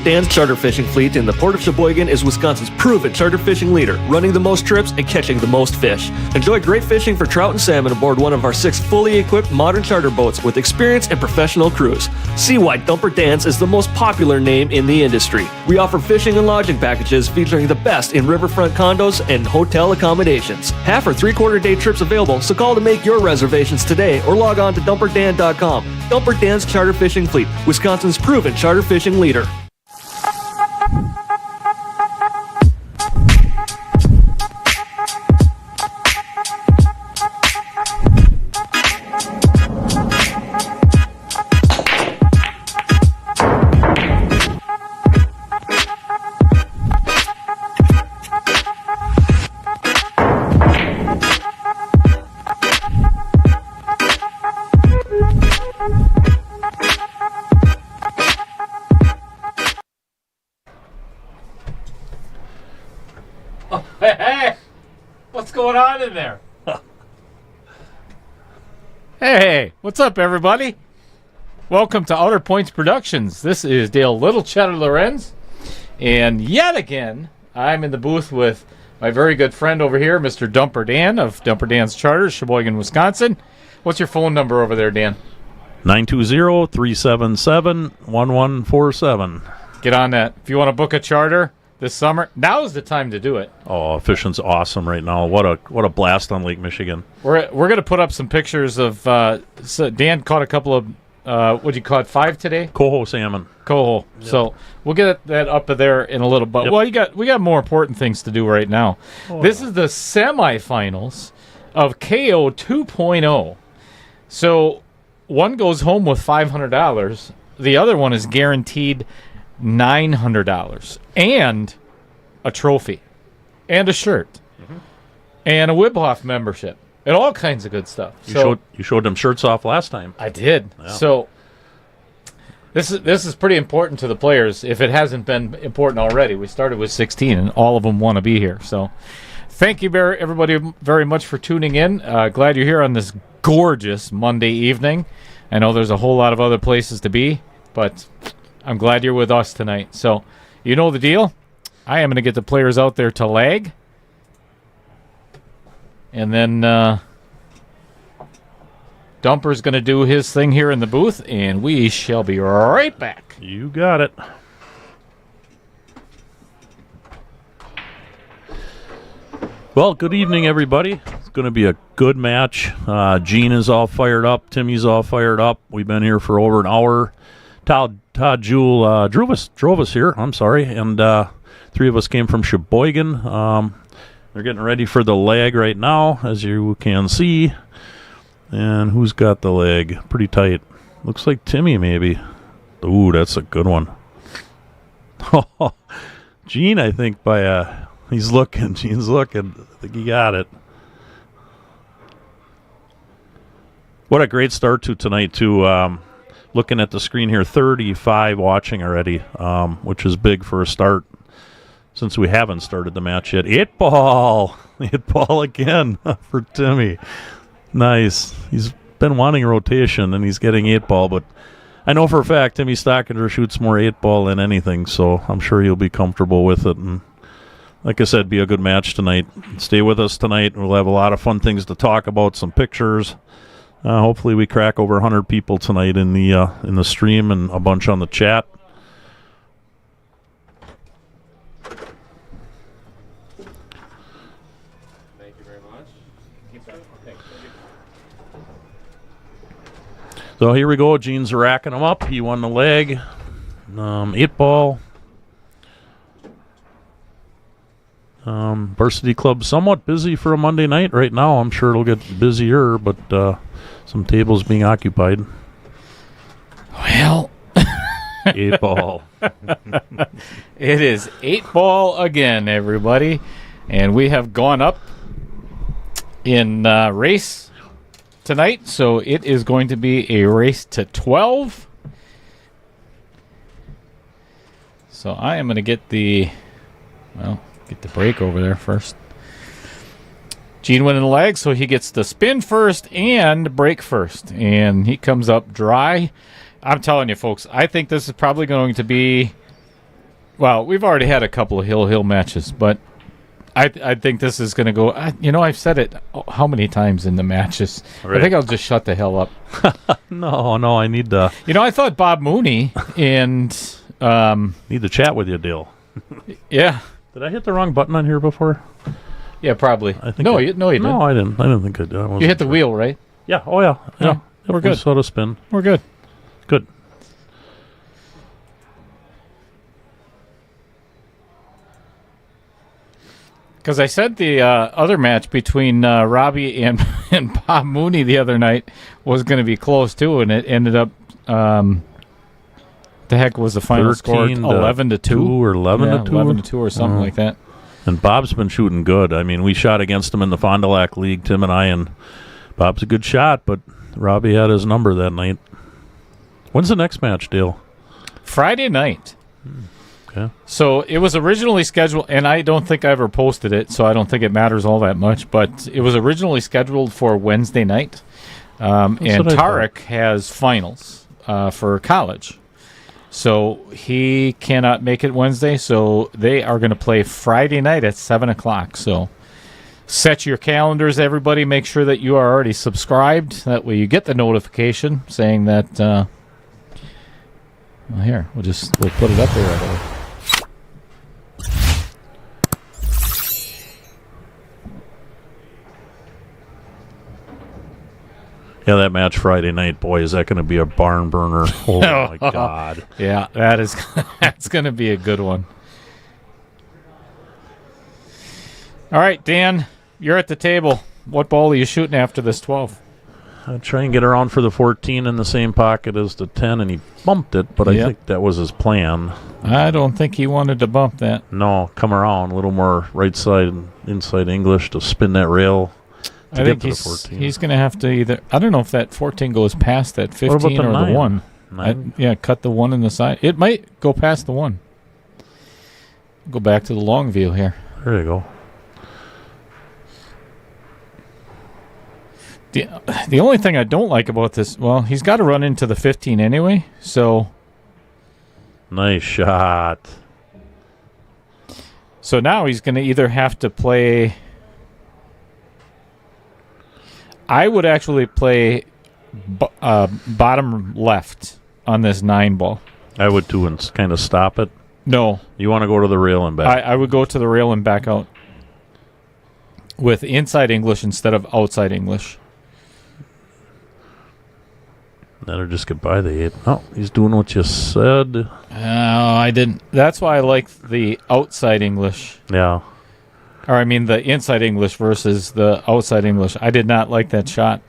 Dumper Dan's charter fishing fleet in the Port of Sheboygan is Wisconsin's proven charter fishing leader, running the most trips and catching the most fish. Enjoy great fishing for trout and salmon aboard one of our 6 fully equipped modern charter boats with experience and professional crews. See why Dumper Dan's is the most popular name in the industry. We offer fishing and lodging packages featuring the best in riverfront condos and hotel accommodations. Half or 3/4 day trips available, so call to make your reservations today or log on to dumperdan.com. Dumper Dan's Charter Fishing Fleet, Wisconsin's proven charter fishing leader. Hey, what's going on in there? Hey, what's up, everybody? Welcome to Outer Points Productions. This is Dale Little, Cheddar Lorenz, and yet again, I'm in the booth with my very good friend over here, Mr. Dumper Dan of Dumper Dan's Charters, Sheboygan, Wisconsin. What's your phone number over there, Dan? 920-377-1147. Get on that. If you want to book a charter this summer, now is the time to do it. Oh, fishing's awesome right now. What a blast on Lake Michigan. We're going to put up some pictures of. So Dan caught a couple of. What'd you caught? 5 today? Coho salmon. Coho. Yep. So we'll get that up there in a little bit. Yep. Well, we got more important things to do right now. Oh. This is the semifinals of KO 2.0. So one goes home with $500. The other one is guaranteed $900 and a trophy and a shirt and a Wibhoff membership and all kinds of good stuff. You showed them shirts off last time. I did. Yeah. So this is pretty important to the players if it hasn't been important already. We started with 16 and all of them want to be here. So thank you everybody very much for tuning in. Glad you're here on this gorgeous Monday evening. I know there's a whole lot of other places to be, but I'm glad you're with us tonight. So, you know the deal. I am going to get the players out there to lag. And then Dumper's going to do his thing here in the booth, and we shall be right back. You got it. Well, good evening, everybody. It's going to be a good match. Gene is all fired up. Timmy's all fired up. We've been here for over an hour. Todd Jewell drove us here. I'm sorry, and 3 of us came from Sheboygan. They're getting ready for the leg right now, as you can see. And who's got the leg? Pretty tight. Looks like Timmy, maybe. Ooh, that's a good one. Gene, I think he's looking. Gene's looking. I think he got it. What a great start to tonight, too. Looking at the screen here, 35 watching already, which is big for a start since we haven't started the match yet. 8-ball. 8-ball again for Timmy. Nice. He's been wanting a rotation, and he's getting 8-ball, but I know for a fact Timmy Stockinger shoots more 8-ball than anything, so I'm sure he'll be comfortable with it. And like I said, be a good match tonight. Stay with us tonight. We'll have a lot of fun things to talk about, some pictures. Hopefully we crack over 100 people tonight in the stream and a bunch on the chat. Thank you very much. So here we go. Gene's racking them up. He won the leg. 8-ball. Varsity Club somewhat busy for a Monday night right now. I'm sure it'll get busier, but some tables being occupied. Well, 8-ball. It is 8-ball again, everybody. And we have gone up in race tonight, so it is going to be a race to 12. So I am going to get the break over there first. Gene winning the leg, so he gets the spin first and break first. And he comes up dry. I'm telling you, folks, I think this is probably going to be Well, we've already had a couple of hill matches, but I think this is going to go. I've said it how many times in the matches. Right. I think I'll just shut the hell up. No, I need to I thought Bob Mooney and need to chat with you, Dale. yeah, Did I hit the wrong button on here before? yeah, probably. I think No, I- you didn't. No, I didn't. I didn't think I did. I wasn't You hit the sure. wheel, right? Yeah. Oh yeah. Yeah. We're good. We saw the spin. We're good. Good. Because I said the other match between Robbie and Bob Mooney the other night was going to be close too, and it ended up. The heck was the final score? 11-2 or 11-2? 11-2 or something like that. And Bob's been shooting good. I mean, we shot against him in the Fond du Lac League, Tim and I, and Bob's a good shot, but Robbie had his number that night. When's the next match, Dale? Friday night. Okay. So it was originally scheduled, and I don't think I ever posted it, so I don't think it matters all that much, but it was originally scheduled for Wednesday night. And what I Tarek has finals for college. So he cannot make it Wednesday, so they are going to play Friday night at 7 o'clock. So set your calendars, everybody. Make sure that you are already subscribed. That way you get the notification saying that... well, here, we'll put it up there right away. Yeah, that match Friday night, boy, is that going to be a barn burner. Oh, my God. Yeah, that's going to be a good one. All right, Dan, you're at the table. What ball are you shooting after this 12? I try and get around for the 14 in the same pocket as the 10, and he bumped it, but I think that was his plan. I don't think he wanted to bump that. No, come around a little more right side and inside English to spin that rail. I think he's going to have to either... I don't know if that 14 goes past that 15 or the 1. Cut the 1 in the side. It might go past the 1. Go back to the long view here. There you go. The only thing I don't like about this... Well, he's got to run into the 15 anyway, so... Nice shot. So now he's going to either have to play... I would actually play bottom left on this 9 ball. I would too, and kind of stop it. No. You want to go to the rail and back. I would go to the rail and back out with inside English instead of outside English. That'll just get by the 8. Oh, he's doing what you said. Oh, I didn't. That's why I like the outside English. Yeah. Or I mean the inside English versus the outside English. I did not like that shot.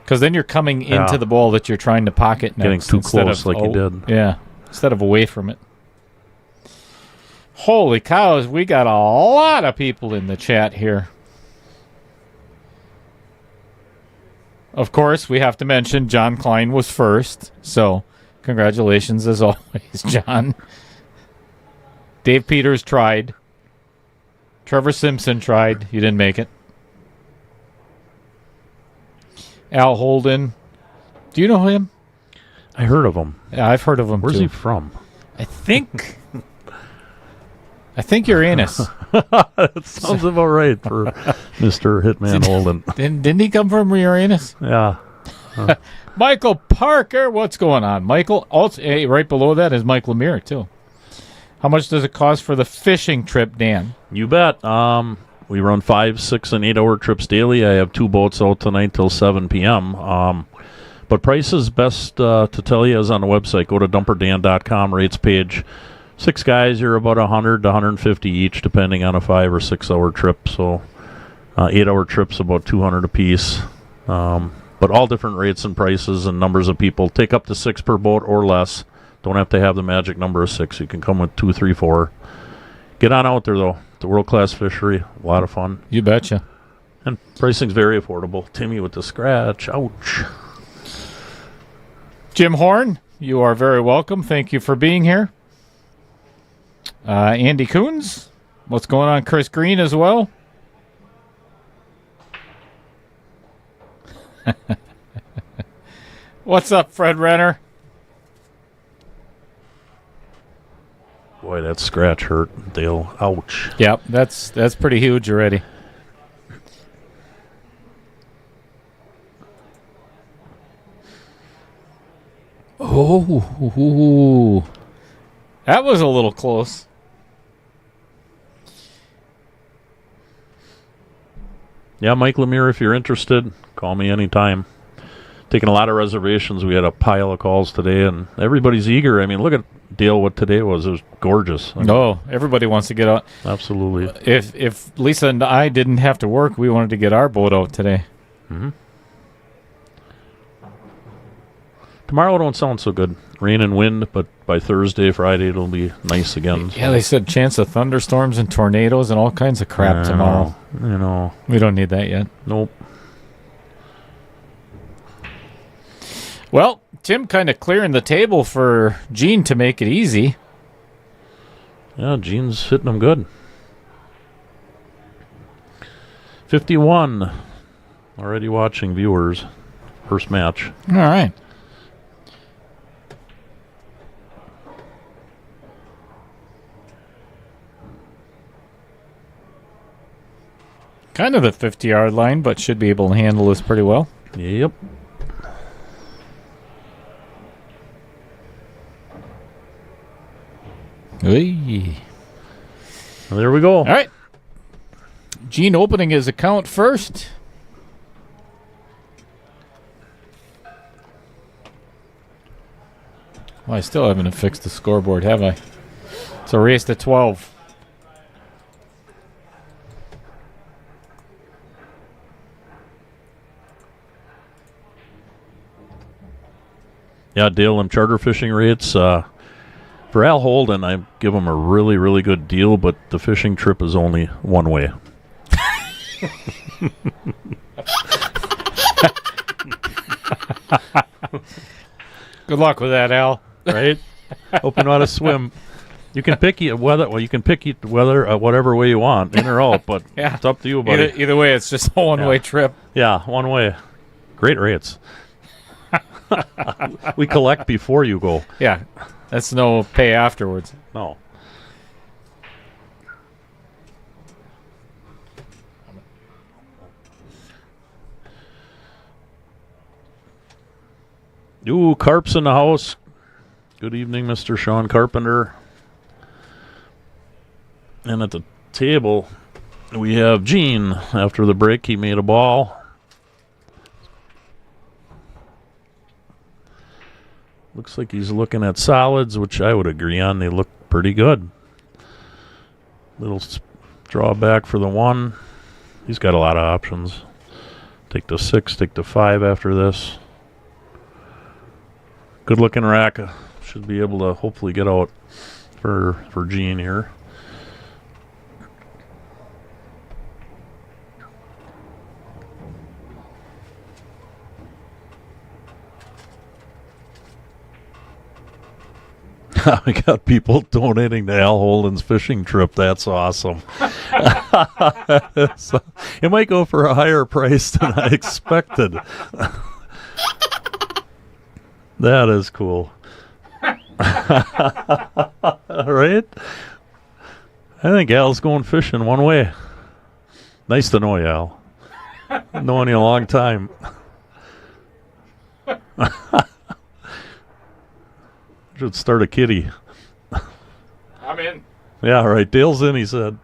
Because then you're coming into the ball that you're trying to pocket next. Getting too close like you did. Yeah, instead of away from it. Holy cows, we got a lot of people in the chat here. Of course, we have to mention John Klein was first. So, congratulations as always, John. Dave Peters tried. Trevor Simpson tried. You didn't make it. Al Holden. Do you know him? I heard of him. Yeah, I've heard of him Where's too. he from? I think Uranus. That sounds about right for Mr. Hitman Holden. Didn't he come from Uranus? Yeah. Michael Parker, what's going on? Michael, also, right below that is Mike Lemire too. How much does it cost for the fishing trip, Dan? You bet. We run 5, 6, and 8 hour trips daily. I have 2 boats out tonight till 7 p.m. But prices best to tell you is on the website. Go to dumperdan.com, rates page. 6 guys, you're about 100 to 150 each, depending on a 5 or 6 hour trip. So 8 hour trips about 200 apiece. But all different rates and prices and numbers of people. Take up to 6 per boat or less. Don't have to have the magic number of 6. You can come with 2, 3, 4. Get on out there, though. It's a world-class fishery. A lot of fun. You betcha. And pricing's very affordable. Timmy with the scratch. Ouch. Jim Horn, you are very welcome. Thank you for being here. Andy Coons, what's going on? Chris Green as well. What's up, Fred Renner? Boy, that scratch hurt, Dale. Ouch. Yep, that's pretty huge already. Oh, that was a little close. Yeah, Mike Lemire, if you're interested, call me anytime. Taking a lot of reservations. We had a pile of calls today, and everybody's eager. I mean, look at Dale, what today was. It was gorgeous. I mean, No, everybody wants to get out. absolutely. If Lisa and I didn't have to work, we wanted to get our boat out today. Mm-hmm. Tomorrow don't sound so good. Rain and wind, but by Thursday, Friday, it'll be nice again. Yeah, they said chance of thunderstorms and tornadoes and all kinds of crap tomorrow. You know. We don't need that yet. Nope. Well, Tim kind of clearing the table for Gene to make it easy. Yeah, Gene's hitting them good. 51. Already watching viewers. First match. All right. Kind of the 50-yard line, but should be able to handle this pretty well. Yep. Hey. Well, there we go. All right. Gene opening his account first. Well, I still haven't fixed the scoreboard, have I? It's a race to 12. Yeah, Dale, them charter fishing rates. For Al Holden, I give him a really, really good deal, but the fishing trip is only one way. Good luck with that, Al. Right? Hope you know how to swim. You can pick whether whatever way you want, in or out, but Yeah. it's up to you, buddy. Either way, it's just a one-way Yeah. trip. Yeah, one way. Great rates. We collect before you go. Yeah. That's no pay afterwards. No. Ooh, Carp's in the house. Good evening, Mr. Sean Carpenter. And at the table, we have Gene. After the break, he made a ball. Looks like he's looking at solids, which I would agree on. They look pretty good. Little drawback for the 1. He's got a lot of options. Take the 6, take the 5 after this. Good looking rack. Should be able to hopefully get out for Gene here. We got people donating to Al Holden's fishing trip. That's awesome. So, it might go for a higher price than I expected. That is cool. Right? I think Al's going fishing one way. Nice to know you, Al. Known you a long time. Should start a kitty. I'm in. Yeah, right. Dale's in, he said.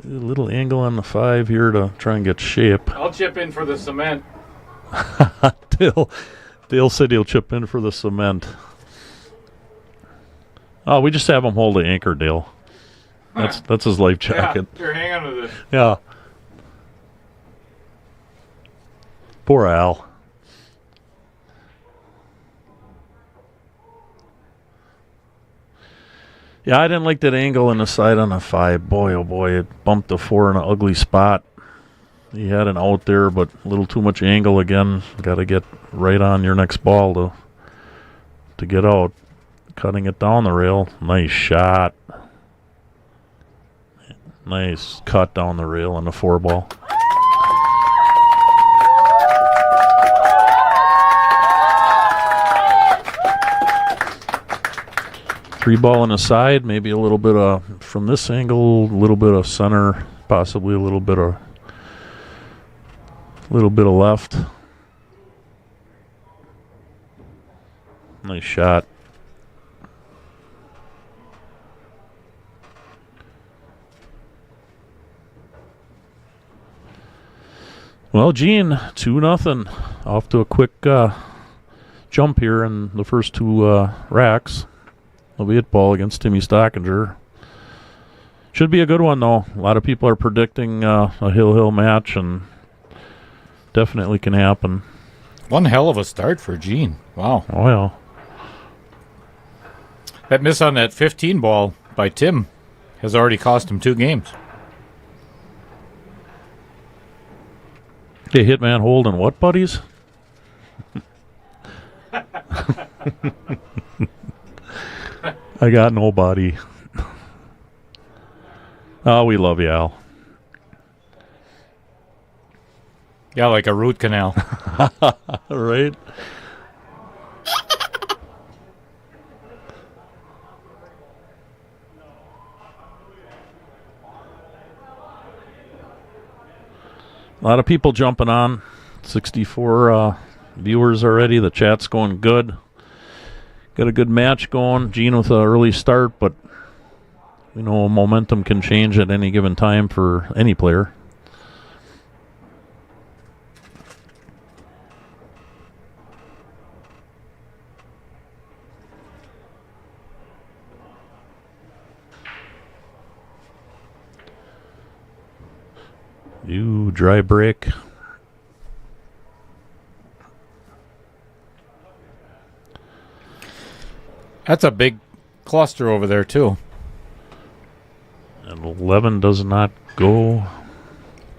A little angle on the 5 here to try and get shape. I'll chip in for the cement. Dale said he'll chip in for the cement. Oh, we just have him hold the anchor, Dale. That's his life jacket. Yeah, you're hanging with it. Yeah. Poor Al. Yeah, I didn't like that angle in the side on the 5. Boy, oh boy, it bumped the 4 in an ugly spot. He had an out there, but a little too much angle again. Got to get right on your next ball to get out. Cutting it down the rail. Nice shot. Nice cut down the rail on the 4 ball. Three ball on the side, maybe a little bit of, from this angle, a little bit of center, possibly a little bit of left. Nice shot. Well, Gene, 2-0. Off to a quick jump here in the first two racks. Albeit ball against Timmy Stockinger. Should be a good one, though. A lot of people are predicting a hill match, and definitely can happen. One hell of a start for Gene. Wow. Oh, yeah. That miss on that 15 ball by Tim has already cost him 2 games. Okay, Hitman holding what, buddies? I got nobody. Oh, we love you, Al. Yeah, like a root canal. Right? A lot of people jumping on. 64 viewers already. The chat's going good. Got a good match going. Gene with an early start, but you know, momentum can change at any given time for any player. You dry break. That's a big cluster over there, too. And 11 does not go.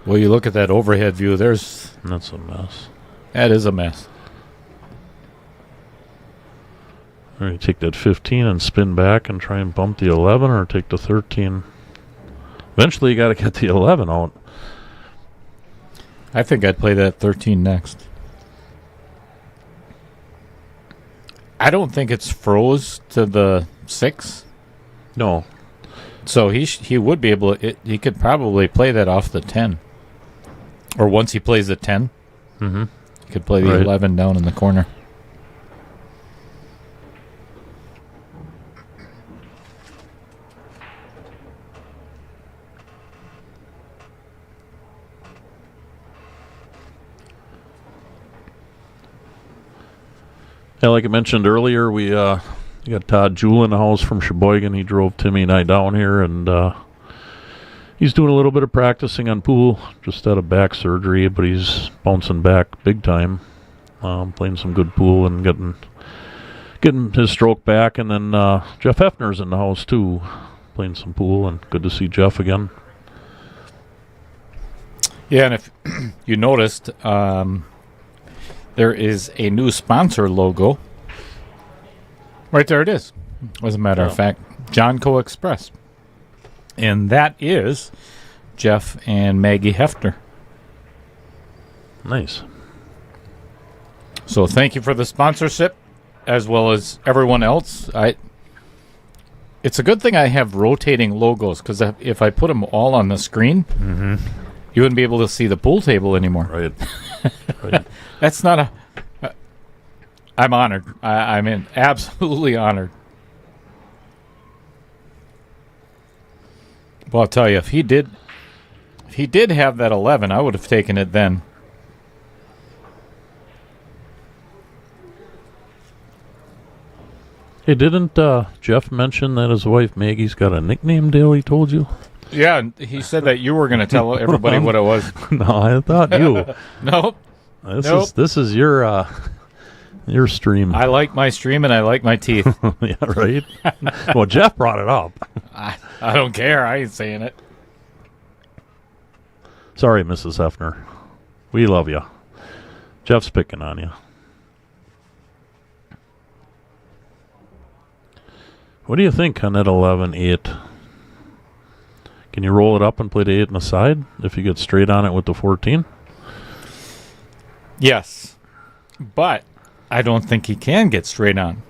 Well, you look at that overhead view, that's a mess. That is a mess. All right, take that 15 and spin back and try and bump the 11, or take the 13. Eventually, you got to get the 11 out. I think I'd play that 13 next. I don't think it's froze to the 6. No. So he would be able to, he could probably play that off the 10. Or once he plays the 10, Mm-hmm. he could play the 11 down in the corner. Yeah, like I mentioned earlier, we got Todd Jewell in the house from Sheboygan. He drove Timmy and I down here, and he's doing a little bit of practicing on pool, just out of back surgery, but he's bouncing back big time, playing some good pool and getting his stroke back. And then Jeff Hefner's in the house too, playing some pool, and good to see Jeff again. Yeah, and if you noticed, there is a new sponsor logo. Right there it is. As a matter of fact, Johnco Express. And that is Jeff and Maggie Hefner. Nice. So thank you for the sponsorship, as well as everyone else. It's a good thing I have rotating logos, because if I put them all on the screen, you wouldn't be able to see the pool table anymore. Right. Right. That's not a... I'm honored. I'm absolutely honored. Well, I'll tell you, if he did have that 11, I would have taken it then. Hey, didn't Jeff mention that his wife Maggie's got a nickname Dale he told you? Yeah, and he said that you were going to tell everybody what it was. No, I thought you. Nope. This is your stream. I like my stream and I like my teeth. Yeah, right? Well, Jeff brought it up. I don't care. I ain't saying it. Sorry, Mrs. Hefner. We love you. Jeff's picking on you. What do you think on that 11-8? Can you roll it up and play the 8 on the side if you get straight on it with the 14? Yes. But I don't think he can get straight on.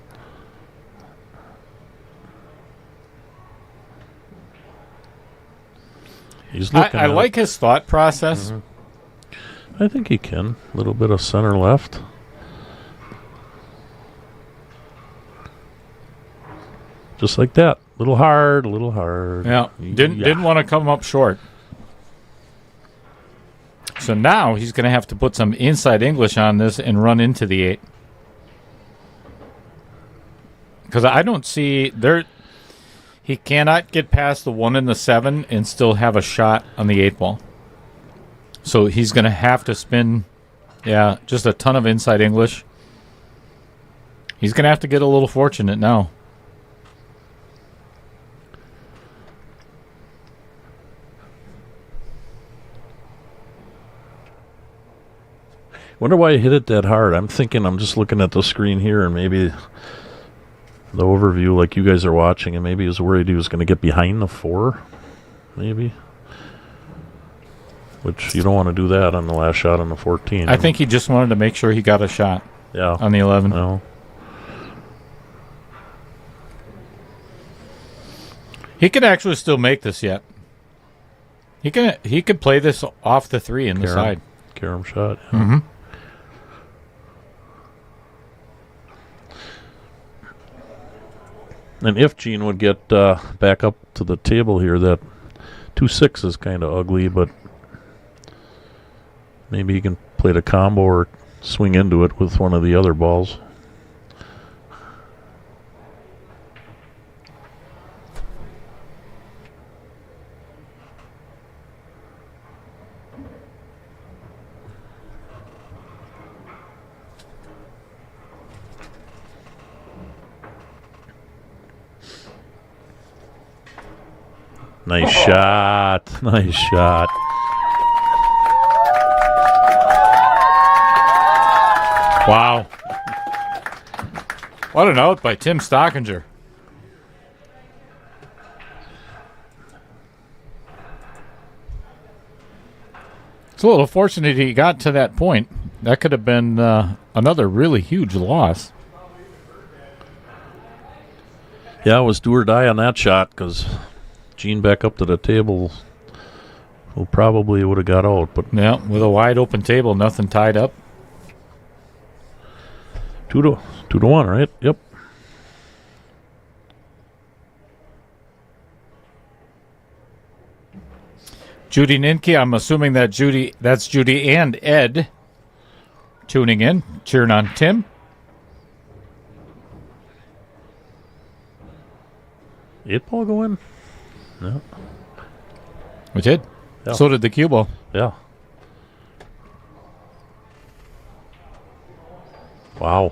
He's looking. I like his thought process. I think he can. A little bit of center left. Just like that. A little hard. Yeah, didn't want to come up short. So now he's going to have to put some inside English on this and run into the 8. Because I don't see there. He cannot get past the 1 and the 7 and still have a shot on the 8 ball. So he's going to have to spin, just a ton of inside English. He's going to have to get a little fortunate now. Wonder why he hit it that hard. I'm just looking at the screen here, and maybe the overview like you guys are watching, and maybe he was worried he was going to get behind the 4, maybe. Which you don't want to do that on the last shot on the 14. I think he just wanted to make sure he got a shot on the 11. No. He could actually still make this yet. He could play this off the 3 in the side. Carom shot. Yeah. Mm-hmm. And if Gene would get back up to the table here, that 2-6 is kind of ugly, but maybe he can play the combo or swing into it with one of the other balls. Nice shot. Nice shot. Wow. What an out by Tim Stockinger. It's a little fortunate he got to that point. That could have been another really huge loss. Yeah, it was do or die on that shot because Gene back up to the table. Well, probably would have got out, but Yeah, with a wide open table, nothing tied up. 2-1, right? Yep. Judy Ninke, I'm assuming that's Judy and Ed tuning in, cheering on Tim. Eight ball go in? No. We did. Yeah. So did the cue ball. Yeah. Wow.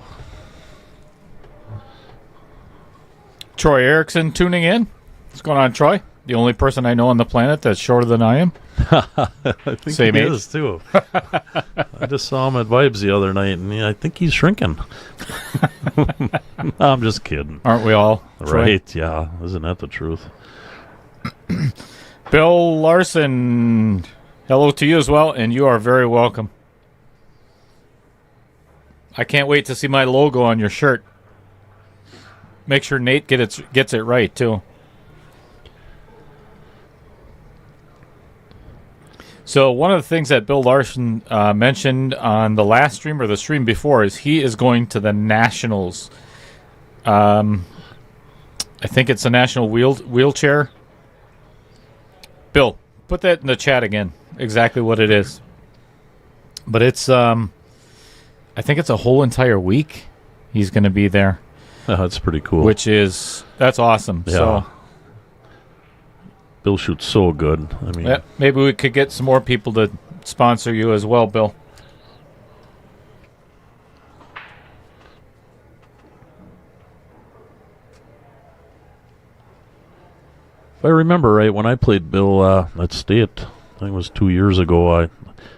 Troy Erickson tuning in. What's going on, Troy? The only person I know on the planet that's shorter than I am. I think Same he age. is, too. I just saw him at Vibes the other night, and I think he's shrinking. I'm just kidding. Aren't we all? Troy? Right, yeah. Isn't that the truth? Bill Larson, hello to you as well, and you are very welcome. I can't wait to see my logo on your shirt. Make sure Nate gets it right, too. So one of the things that Bill Larson mentioned on the last stream or the stream before is he is going to the Nationals. I think it's the National Wheelchair. Bill, put that in the chat again, exactly what it is. But it's, I think it's a whole entire week he's going to be there. Oh, that's pretty cool. That's awesome. Yeah. So Bill shoots so good. I mean, yeah, maybe we could get some more people to sponsor you as well, Bill. if I remember right, when I played Bill at State, I think it was 2 years ago, I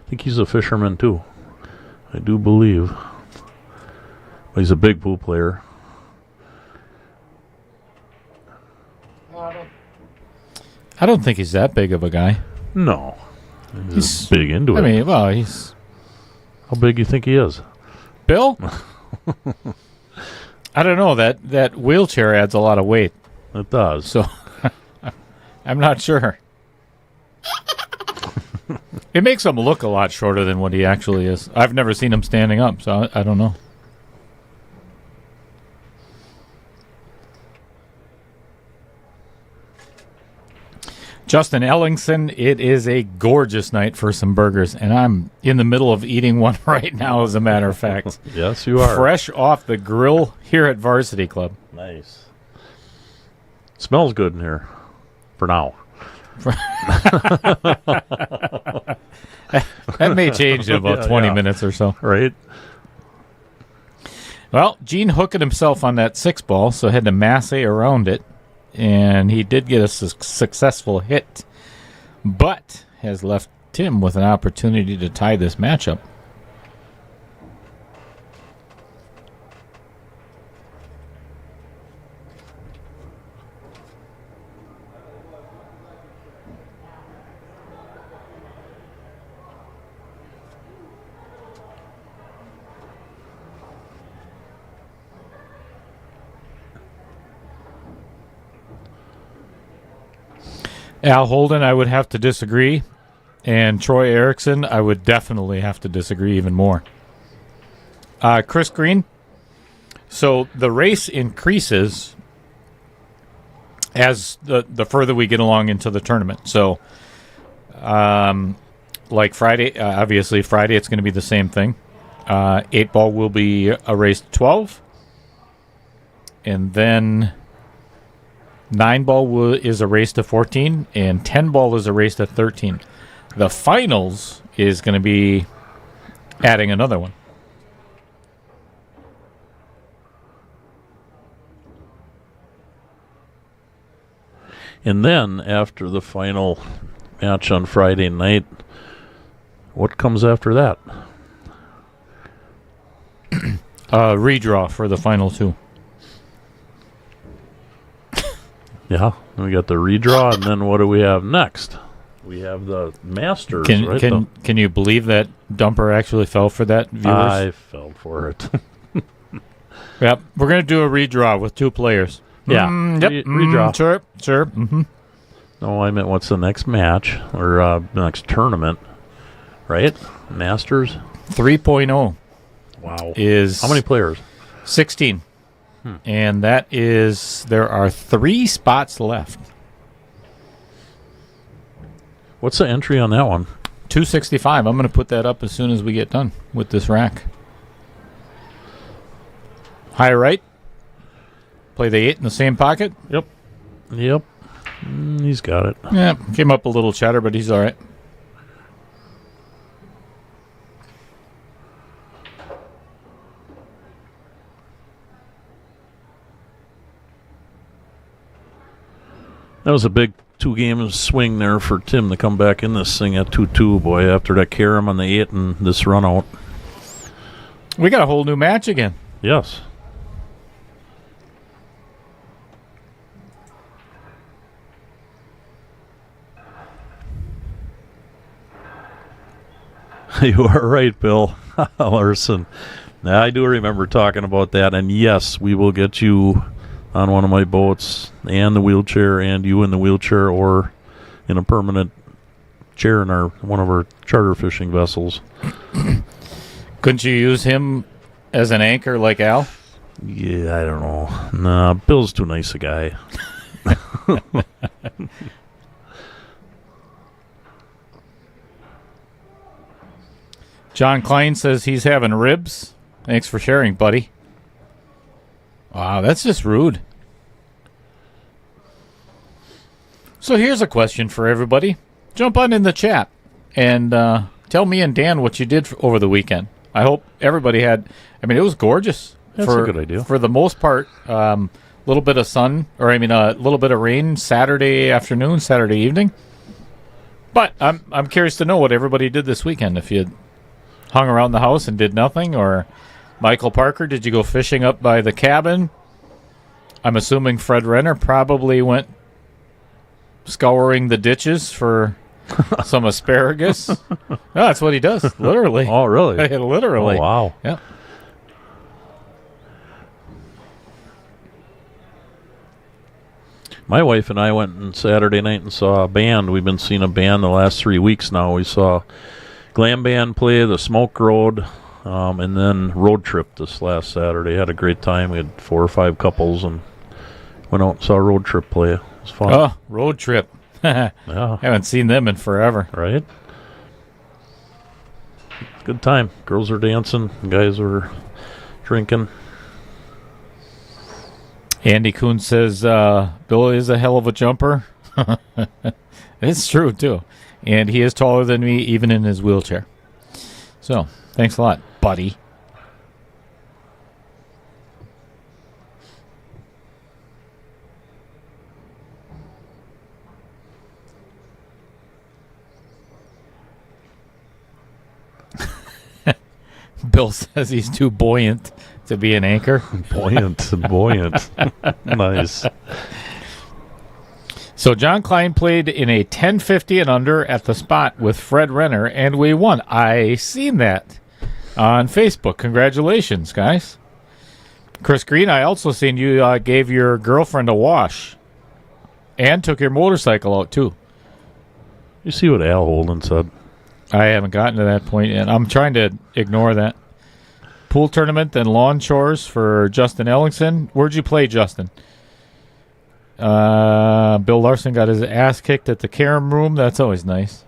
think he's a fisherman too. I do believe. He's a big pool player. I don't think he's that big of a guy. No. He's big into it. I mean, well, he's... How big do you think he is? Bill? I don't know. That wheelchair adds a lot of weight. It does. So, I'm not sure. It makes him look a lot shorter than what he actually is. I've never seen him standing up, so I don't know. Justin Ellingson, it is a gorgeous night for some burgers, and I'm in the middle of eating one right now, as a matter of fact. Yes, you are. Fresh off the grill here at Varsity Club. Nice. Smells good in here. For now. That may change in about 20 minutes or so. Right? Well, Gene hooking himself on that 6-ball, so had to masse around it. And he did get a successful hit, but has left Tim with an opportunity to tie this matchup. Al Holden, I would have to disagree. And Troy Erickson, I would definitely have to disagree even more. Chris Green, so the race increases as the further we get along into the tournament. So, like Friday, obviously Friday it's going to be the same thing. 8-ball will be a race to 12. And then 9-ball is a race to 14, and 10-ball is a race to 13. The finals is going to be adding another one. And then, after the final match on Friday night, what comes after that? Redraw for the final two. Yeah, we got the redraw, and then what do we have next? We have the Masters, right? Can you believe that Dumper actually fell for that, viewers? I fell for it. Yep, we're going to do a redraw with 2 players. Yeah, redraw. Sure. Mm-hmm. No, I meant what's the next match, or next tournament, right? Masters? 3.0 Wow. is... How many players? 16. And that is, there are 3 spots left. What's the entry on that one? 265. I'm going to put that up as soon as we get done with this rack. High right. Play the 8 in the same pocket. Yep. He's got it. Yeah, came up a little chatter, but he's all right. That was a big 2-game swing there for Tim to come back in this thing at 2-2, boy, after that carom on the 8 and this run out. We got a whole new match again. Yes. You are right, Bill Larson. Now, I do remember talking about that, and yes, we will get you on one of my boats and the wheelchair, and you in the wheelchair or in a permanent chair in one of our charter fishing vessels. Couldn't you use him as an anchor like Al? Yeah, I don't know. Nah, Bill's too nice a guy. John Klein says he's having ribs. Thanks for sharing, buddy. Wow, that's just rude. So here's a question for everybody. Jump on in the chat and tell me and Dan what you did over the weekend. I hope everybody had... I mean, it was gorgeous. That's a good idea. For the most part, a little bit of sun, a little bit of rain Saturday afternoon, Saturday evening. But I'm curious to know what everybody did this weekend. If you hung around the house and did nothing, or Michael Parker, did you go fishing up by the cabin? I'm assuming Fred Renner probably went scouring the ditches for some asparagus. No, that's what he does, literally. Oh, really? Literally. Oh, wow. Yeah. My wife and I went on Saturday night and saw a band. We've been seeing a band the last 3 weeks now. We saw Glam Band play, the Smoke Road, and then Road Trip this last Saturday. Had a great time. We had 4 or 5 couples and went out and saw Road Trip play. It was fun. Oh, Road Trip. Yeah. Haven't seen them in forever. Right? Good time. Girls are dancing. Guys are drinking. Andy Kuhn says Bill is a hell of a jumper. It's true, too. And he is taller than me, even in his wheelchair. So, thanks a lot, buddy. Bill says he's too buoyant to be an anchor. Buoyant. Nice. So John Klein played in a 1050 and under at the spot with Fred Renner, and we won. I seen that on Facebook. Congratulations, guys. Chris Green, I also seen you gave your girlfriend a wash and took your motorcycle out, too. You see what Al Holden said? I haven't gotten to that point yet. I'm trying to ignore that. Pool tournament and lawn chores for Justin Ellingson. Where'd you play, Justin? Bill Larson got his ass kicked at the Carom room. That's always nice.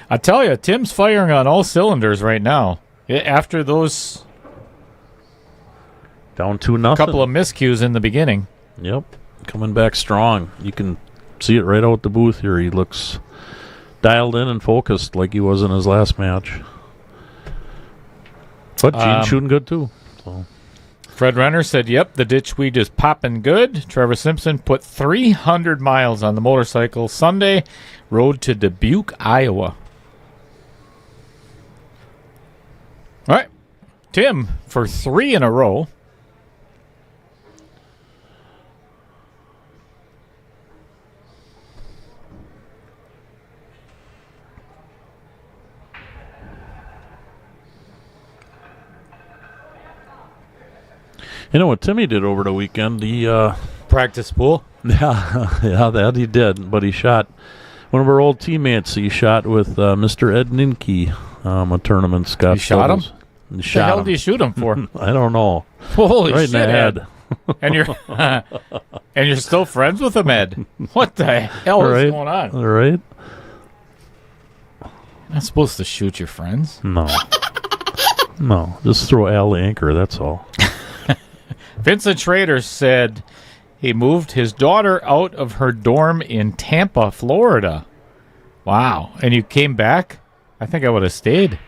I tell you, Tim's firing on all cylinders right now. After those Down 2-0. couple of miscues in the beginning. Yep. Coming back strong. You can see it right out the booth here. He looks dialed in and focused like he was in his last match. But Gene's shooting good, too. So. Fred Renner said, yep, the ditch weed is popping good. Trevor Simpson put 300 miles on the motorcycle Sunday, rode to Dubuque, Iowa. All right. Tim, for 3 in a row. You know what Timmy did over the weekend? He Practice pool. yeah, that he did. But he shot one of our old teammates. He shot with Mr. Ed Ninke, a tournament. Scott. You shot him? He What the shot hell him. did you shoot him for? I don't know. Holy Right in shit, the Ed. head. And you're still friends with him, Ed. What the hell Right. is going on? All right. Not supposed to shoot your friends. No. No. Just throw Al the anchor. That's all. Vincent Schrader said he moved his daughter out of her dorm in Tampa, Florida. Wow. And you came back? I think I would have stayed.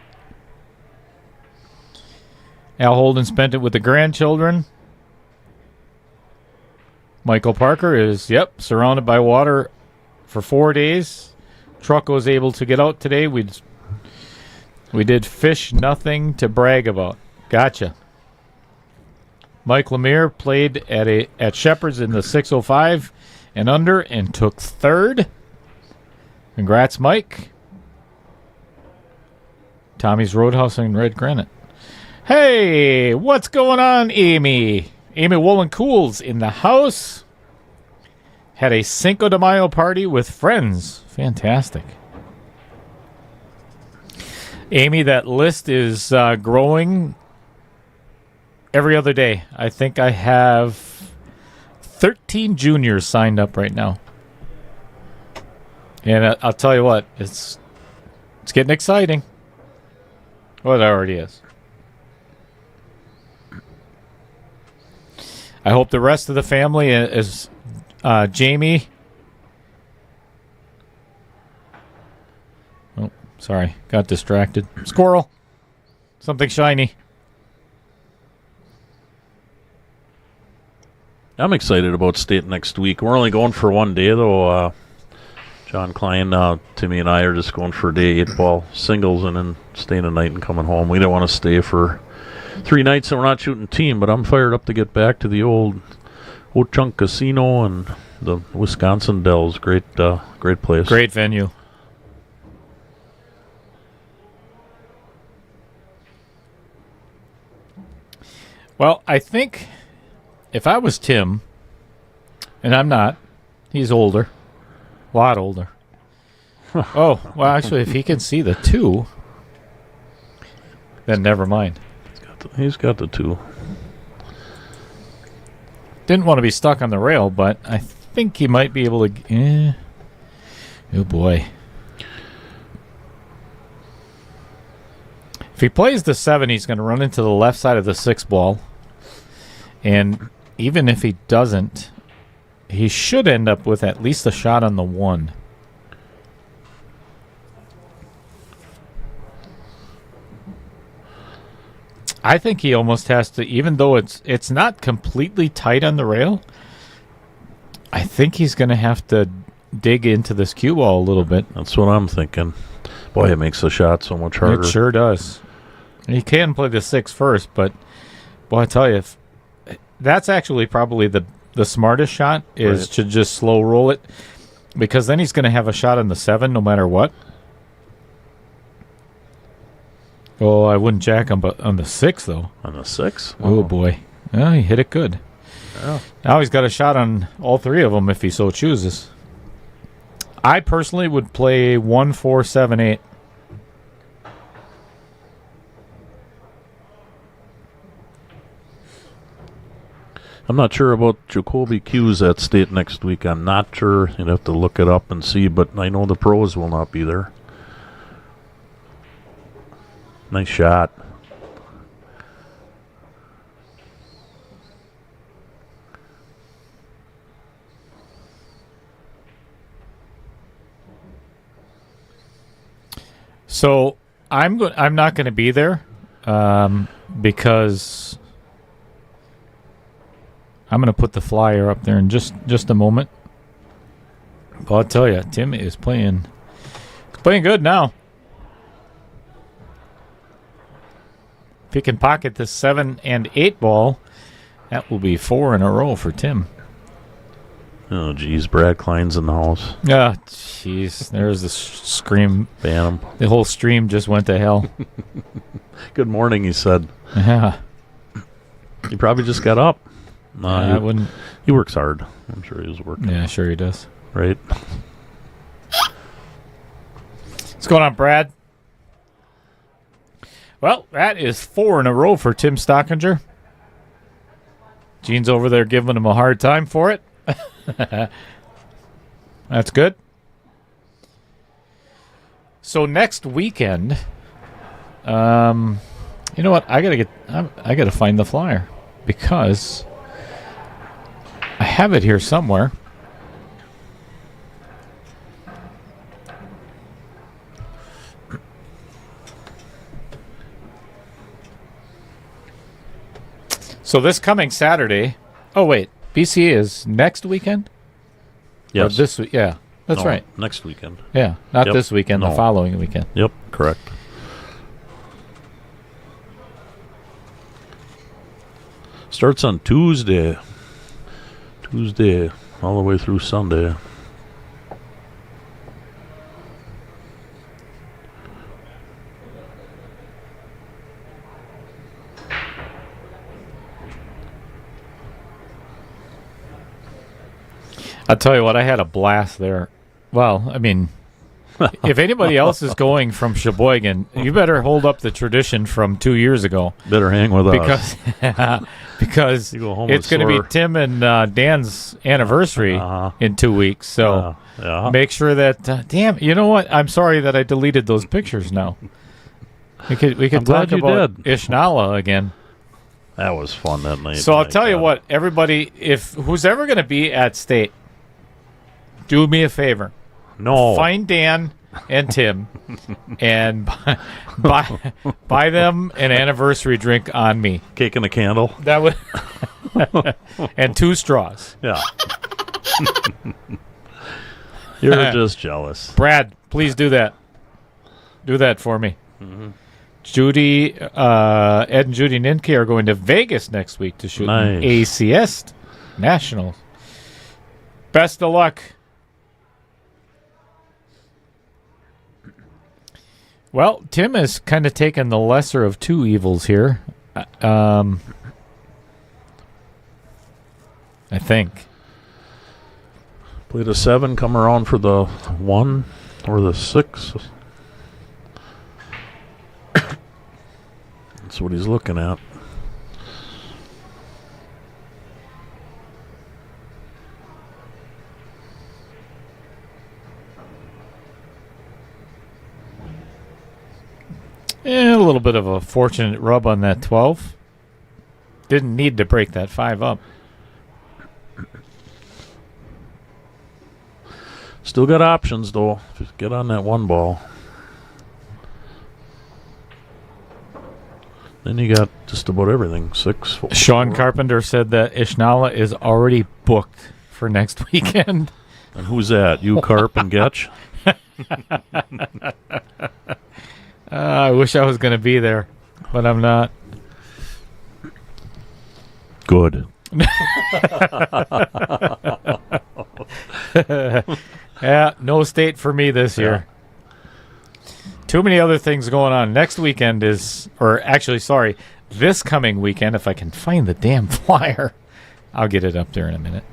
Al Holden spent it with the grandchildren. Michael Parker is, surrounded by water for 4 days. Truck was able to get out today. We did fish, nothing to brag about. Gotcha. Mike Lemire played at Shepherd's in the 605 and under and took 3rd. Congrats, Mike. Tommy's Roadhouse in Red Granite. Hey, what's going on, Amy? Amy Woolen Cools in the house. Had a Cinco de Mayo party with friends. Fantastic. Amy, that list is growing every other day. I think I have 13 juniors signed up right now. And I'll tell you what, it's getting exciting. Well, it already is. I hope the rest of the family is Jamie. Oh, sorry. Got distracted. Squirrel. Something shiny. I'm excited about state next week. We're only going for 1 day, though. John Klein, Timmy, and I are just going for a day 8-ball singles and then staying a night and coming home. We don't want to stay for 3 nights and we're not shooting team, but I'm fired up to get back to the old Ho-Chunk Casino and the Wisconsin Dells. Great place. Great venue. Well, I think if I was Tim, and I'm not, he's older, a lot older. Oh, well, actually, if he can see the 2, then never mind. He's got the 2. Didn't want to be stuck on the rail, but I think he might be able to. Oh, boy. If he plays the 7, he's going to run into the left side of the 6 ball. And even if he doesn't, he should end up with at least a shot on the 1. I think he almost has to, even though it's not completely tight on the rail, I think he's going to have to dig into this cue ball a little bit. That's what I'm thinking. Boy, it makes the shot so much harder. It sure does. He can play the 6 first, but boy, I tell you, that's actually probably the smartest shot is to just slow roll it, because then he's going to have a shot on the 7 no matter what. Oh, I wouldn't jack him, but on the 6 though. On the 6? Oh boy, well, he hit it good. Yeah. Now he's got a shot on all 3 of them if he so chooses. I personally would play 1, 4, 7, 8. I'm not sure about Jacoby Q's at State next week. I'm not sure. You'd have to look it up and see, but I know the pros will not be there. Nice shot. So I'm not going to be there because I'm going to put the flyer up there in just a moment. But I'll tell you, Tim is playing good now. If he can pocket this 7 and 8 ball, that will be 4 in a row for Tim. Oh, geez. Brad Klein's in the house. Ah, jeez. There's the scream. Ban him. The whole stream just went to hell. Good morning, he said. Yeah. He probably just got up. I wouldn't. He works hard. I'm sure he was working. Yeah, sure he does. Right? What's going on, Brad? Well, that is 4 in a row for Tim Stockinger. Gene's over there giving him a hard time for it. That's good. So next weekend, you know what? I gotta find the flyer because I have it here somewhere. So this coming Saturday. Oh wait, BCA is next weekend. Yes. Or this week. Yeah, that's right. Next weekend. Yeah, not Yep. this weekend. No. The following weekend. Yep, correct. Starts on Tuesday. Tuesday all the way through Sunday. I'll tell you what, I had a blast there. Well, I mean, if anybody else is going from Sheboygan, you better hold up the tradition from 2 years ago. Better hang with us. Because You go home it's with going to sore. be Tim and Dan's anniversary in 2 weeks. So Yeah. make sure that, damn, you know what? I'm sorry that I deleted those pictures now. We could I'm glad talk you about did. Ishnala again. That was fun that night. So I'll My tell you God. what, everybody, if who's ever going to be at State, do me a favor. No. Find Dan and Tim and buy them an anniversary drink on me. Cake and a candle. That would and 2 straws. Yeah. You're just jealous. Brad, please do that. Do that for me. Mm-hmm. Judy, Ed and Judy Ninke are going to Vegas next week to shoot an Nice. ACS Nationals. Best of luck. Well, Tim has kind of taken the lesser of 2 evils here. I think. Play the 7, come around for the 1 or the 6. That's what he's looking at. A little bit of a fortunate rub on that 12. Didn't need to break that 5 up. Still got options, though. Just get on that 1 ball. Then you got just about everything. 6, 4. Sean Carpenter said that Ishnala is already booked for next weekend. And who's that? You, Carp, and Getch? I wish I was going to be there, but I'm not. Good. Yeah, no state for me this year. Too many other things going on. Next weekend is, or actually, sorry, this coming weekend, if I can find the damn flyer. I'll get it up there in a minute.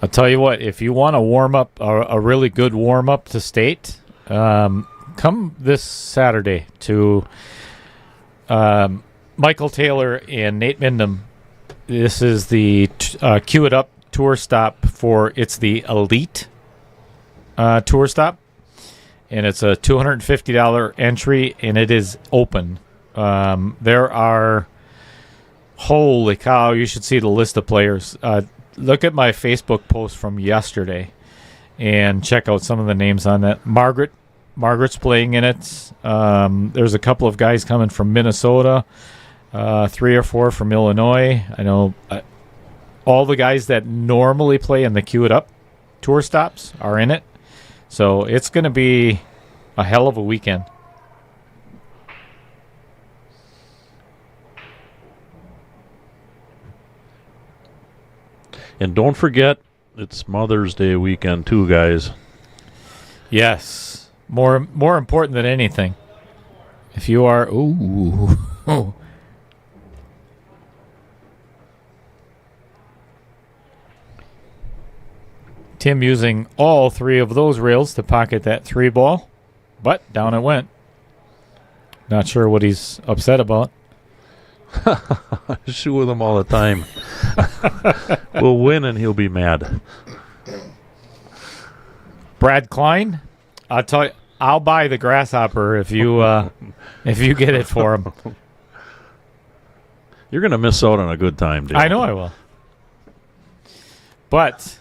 I'll tell you what, if you want to warm up, a really good warm up to state, come this Saturday to Michael Taylor and Nate Mindham. This is the Cue It Up tour stop it's the Elite tour stop, and it's a $250 entry, and it is open. There are, holy cow, you should see the list of players. Look at my Facebook post from yesterday and check out some of the names on that. Margaret's playing in it. There's a couple of guys coming from Minnesota, 3 or 4 from Illinois. I know all the guys that normally play in the Cue It Up tour stops are in it. So it's going to be a hell of a weekend. And don't forget, it's Mother's Day weekend too, guys. Yes. More important than anything. If you are... Ooh. Tim using all 3 of those rails to pocket that 3 ball, but down it went. Not sure what he's upset about. I shoot with him all the time. We'll win and he'll be mad. Brad Klein, I'll tell you, I'll buy the grasshopper if you get it for him. You're gonna miss out on a good time, Dave. I know I will. But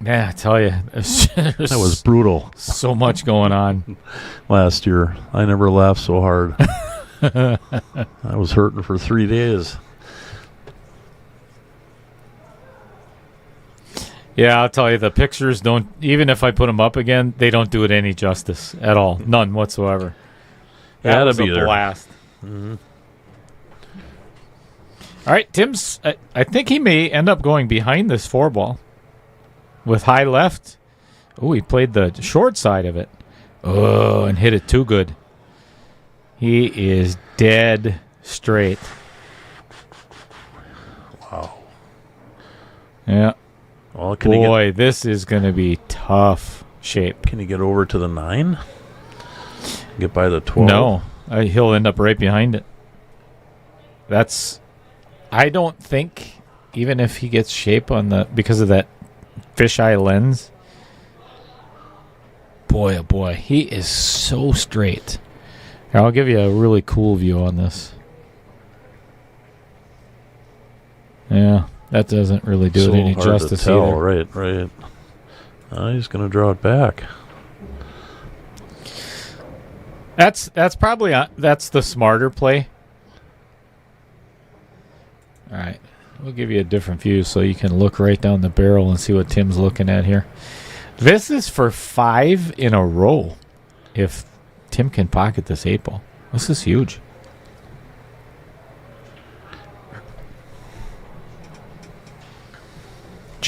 yeah, I tell you, that was brutal. So much going on last year. I never laughed so hard. I was hurting for 3 days. Yeah, I'll tell you, the pictures don't, even if I put them up again, they don't do it any justice at all. None whatsoever. That was a blast. Mm-hmm. All right, Tim's, I think he may end up going behind this 4 ball with high left. Oh, he played the short side of it. Oh, and hit it too good. He is dead straight. Wow. Yeah. Well, boy, this is going to be tough shape. Can he get over to the 9? Get by the 12? No. He'll end up right behind it. I don't think, even if he gets shape because of that fisheye lens, boy, oh boy, he is so straight. Here, I'll give you a really cool view on this. Yeah, that doesn't really do it any justice to tell. either. Right. He's going to draw it back. That's probably that's the smarter play. All right, we'll give you a different view so you can look right down the barrel and see what Tim's looking at here. This is for 5 in a row. If Tim can pocket this 8 ball, this is huge.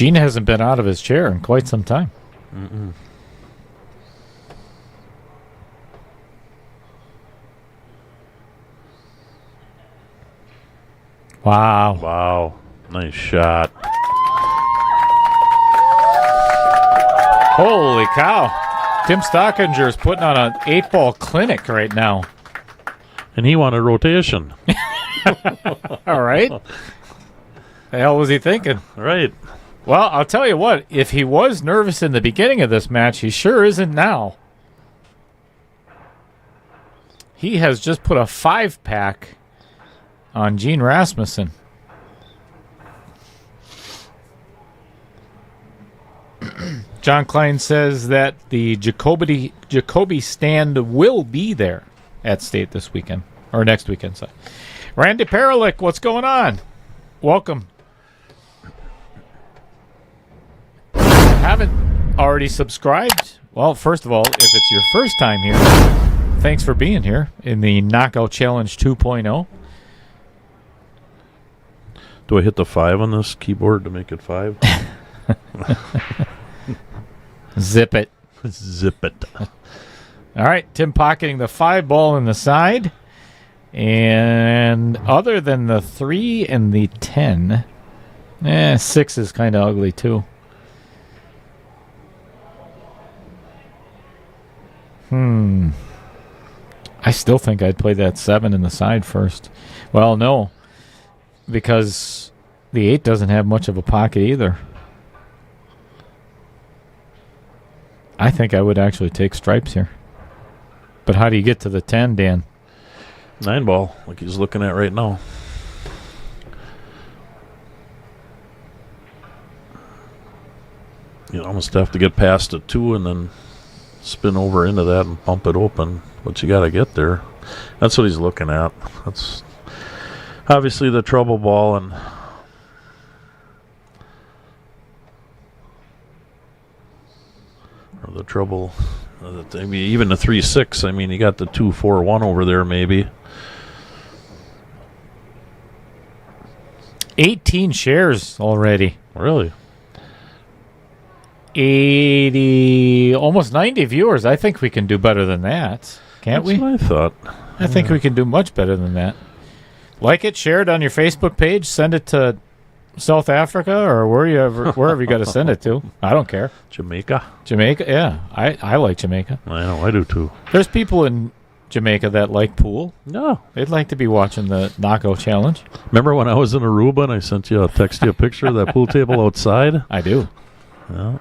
Gene hasn't been out of his chair in quite some time. Mm-mm. Wow. Wow. Nice shot. Holy cow. Tim Stockinger is putting on an 8-ball clinic right now. And he wanted rotation. All right. The hell was he thinking? Right. Well, I'll tell you what. If he was nervous in the beginning of this match, he sure isn't now. He has just put a 5-pack on Gene Rasmussen. John Klein says that the Jacoby stand will be there at State this weekend. Or next weekend, sorry. Randy Paralick, what's going on? Welcome. Haven't already subscribed? Well, first of all, if it's your first time here, thanks for being here in the Knockout Challenge 2.0. Do I hit the 5 on this keyboard to make it 5? Zip it. Zip it. All right, Tim pocketing the 5-ball in the side. And other than the 3 and the 10, 6 is kind of ugly too. I still think I'd play that 7 in the side first. Well, no, because the 8 doesn't have much of a pocket either. I think I would actually take stripes here. But how do you get to the 10, Dan? 9-ball, like he's looking at right now. You almost have to get past it 2 and then spin over into that and pump it open. But you got to get there. That's what he's looking at. That's obviously the trouble ball, and or the trouble. I mean, even the 3-6. I mean, you got the 2-4-1 over there, maybe. 18 shares already. Really? 80, almost 90 viewers. I think we can do better than that. Can't we? That's what I thought. I think we can do much better than that. Like it, share it on your Facebook page, send it to South Africa or wherever you got to send it to. I don't care. Jamaica? Jamaica, yeah. I like Jamaica. I know, I do too. There's people in Jamaica that like pool. No. They'd like to be watching the Knockout Challenge. Remember when I was in Aruba and I sent you a picture of that pool table outside? I do. Yeah.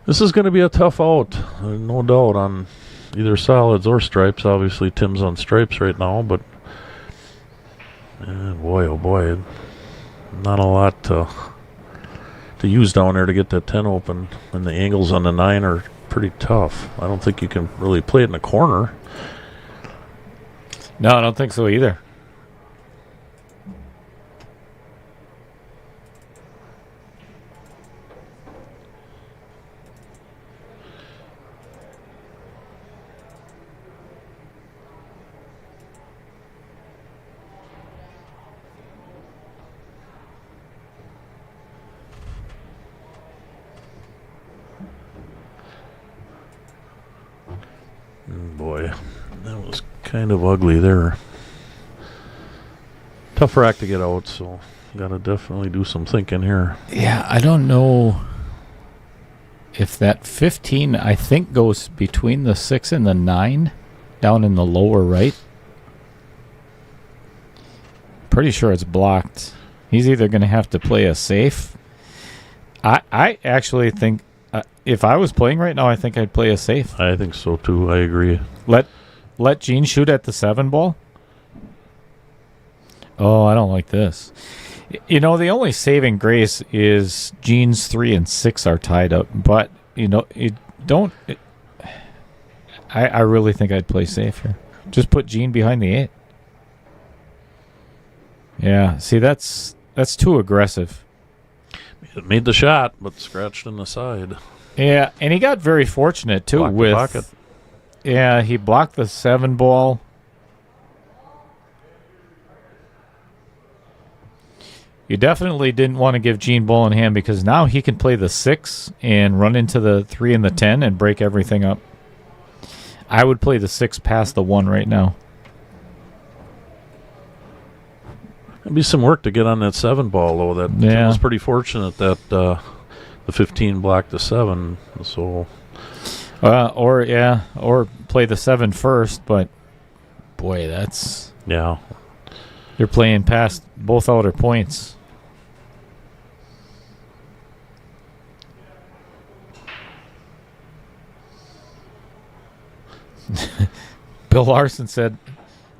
This is going to be a tough out, no doubt, on either solids or stripes. Obviously, Tim's on stripes right now, but boy, oh boy, not a lot to use down there to get that 10 open, and the angles on the 9 are pretty tough. I don't think you can really play it in the corner. No, I don't think so either. Boy, that was kind of ugly there. Tough rack to get out, so got to definitely do some thinking here. Yeah, I don't know if that 15, I think, goes between the 6 and the 9, down in the lower right. Pretty sure it's blocked. He's either going to have to play a safe. I actually think if I was playing right now, I think I'd play a safe. I think so too. I agree. Let Gene shoot at the 7 ball. Oh, I don't like this. You know, the only saving grace is Gene's 3 and 6 are tied up. But, you know, I really think I'd play safe here. Just put Gene behind the 8. Yeah, see, that's too aggressive. It made the shot, but scratched in the side. Yeah, and he got very fortunate, too. Blocked the pocket. Yeah, he blocked the 7 ball. You definitely didn't want to give Gene ball in hand because now he can play the 6 and run into the 3 and the 10 and break everything up. I would play the 6 past the 1 right now. It'd be some work to get on that 7 ball, though. That Tim was pretty fortunate that the 15 blocked the 7. So, or play the 7 first. But boy, that's you're playing past both outer points. Bill Larson said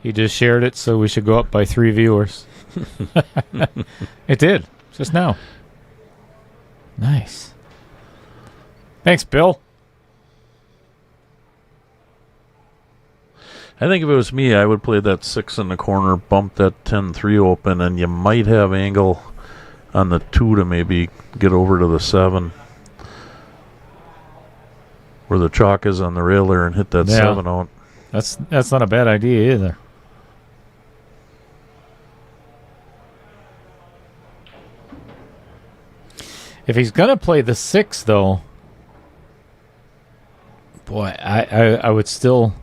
he just shared it, so we should go up by 3 viewers. It did, just now. Nice. Thanks, Bill. I think if it was me, I would play that 6 in the corner, bump that 10-3 open, and you might have angle on the 2 to maybe get over to the 7. Where the chalk is on the rail there and hit that 7 out. That's not a bad idea either. If he's going to play the 6, though, boy, I would still...